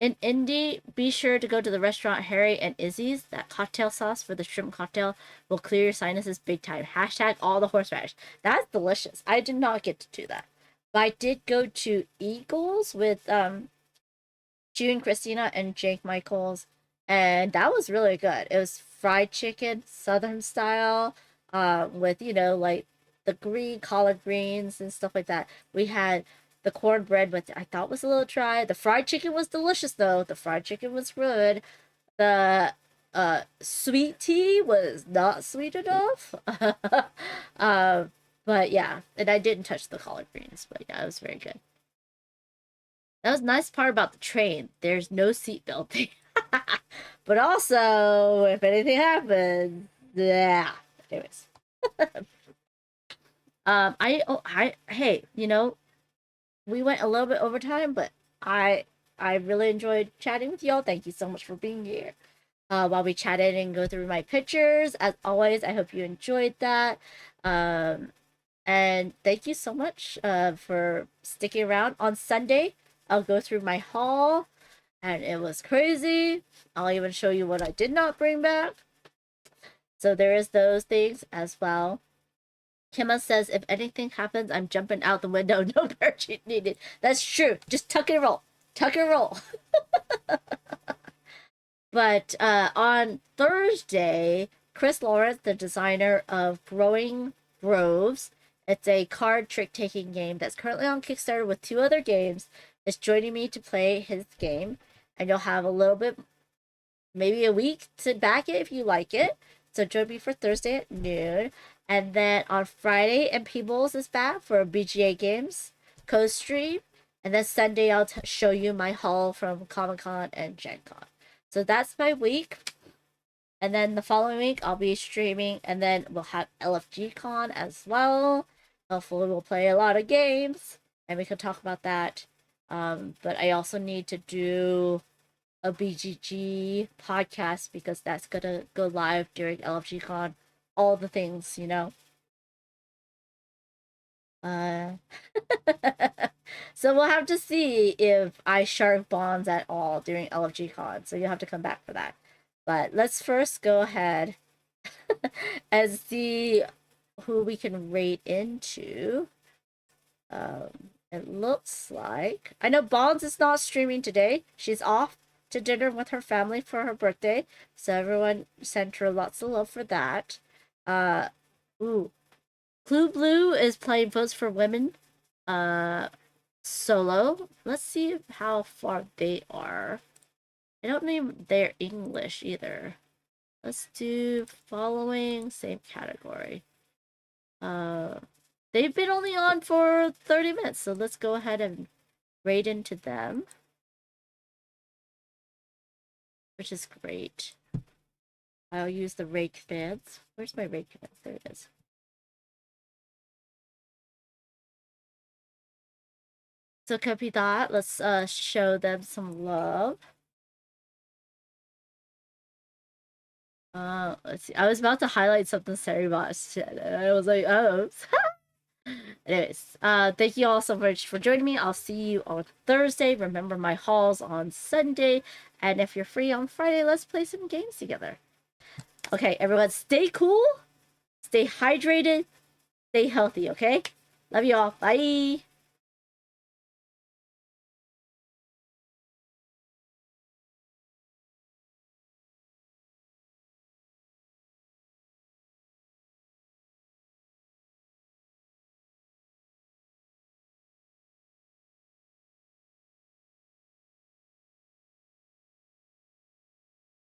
in Indy, be sure to go to the restaurant Harry and Izzy's. That cocktail sauce for the shrimp cocktail will clear your sinuses big time. Hashtag all the horseradish. That's delicious. I did not get to do that. But I did go to Eagles with June, Christina, and Jake Michaels. And that was really good. It was fried chicken, Southern style, with, you know, like the green collard greens and stuff like that. We had the cornbread, which I thought was a little dry. The fried chicken was delicious, though. The fried chicken was good. The sweet tea was not sweet enough. But yeah, and I didn't touch the collard greens, but yeah, it was very good. That was the nice part about the train. There's no seat belting. But also, if anything happens, yeah. Anyways. Hey, you know, we went a little bit over time, but I really enjoyed chatting with y'all. Thank you so much for being here. While we chatted and go through my pictures, as always, I hope you enjoyed that. And thank you so much for sticking around. On Sunday, I'll go through my haul, and it was crazy. I'll even show you what I did not bring back. So there is those things as well. Kimma says, if anything happens, I'm jumping out the window. No parachute needed. That's true. Just tuck and roll. Tuck and roll. But on Thursday, Chris Lawrence, the designer of Growing Groves, it's a card trick-taking game that's currently on Kickstarter with 2 other games, is joining me to play his game. And you'll have a little bit, maybe a week to back it if you like it. So join me for Thursday at noon. And then on Friday, MP Bowls is back for BGA Games co-stream. And then Sunday, I'll show you my haul from Comic-Con and Gen Con. So that's my week. And then the following week, I'll be streaming. And then we'll have LFG Con as well. Hopefully, we'll play a lot of games. And we can talk about that. But I also need to do a BGG podcast because that's going to go live during LFG Con. All the things, you know. So we'll have to see if I shark bonds at all during LFG Con. So you'll have to come back for that. But let's first go ahead and see who we can rate into. It looks like... I know Bonds is not streaming today. She's off to dinner with her family for her birthday. So everyone sent her lots of love for that. Clue Blue is playing Votes for Women solo. Let's see how far they are. I don't know their English either. Let's do following, same category. They've been only on for 30 minutes, so let's go ahead and rate into them. Which is great. I'll use the rate commands. Where's my rate commands? There it is. So copy that. Let's show them some love. Let's see. I was about to highlight something Sari Boss said, and I was like, oh. Anyways, thank you all so much for joining me. I'll see you on Thursday. Remember my hauls on Sunday. And if you're free on Friday, let's play some games together. Okay, everyone, stay cool, stay hydrated, stay healthy, okay? Love you all. Bye.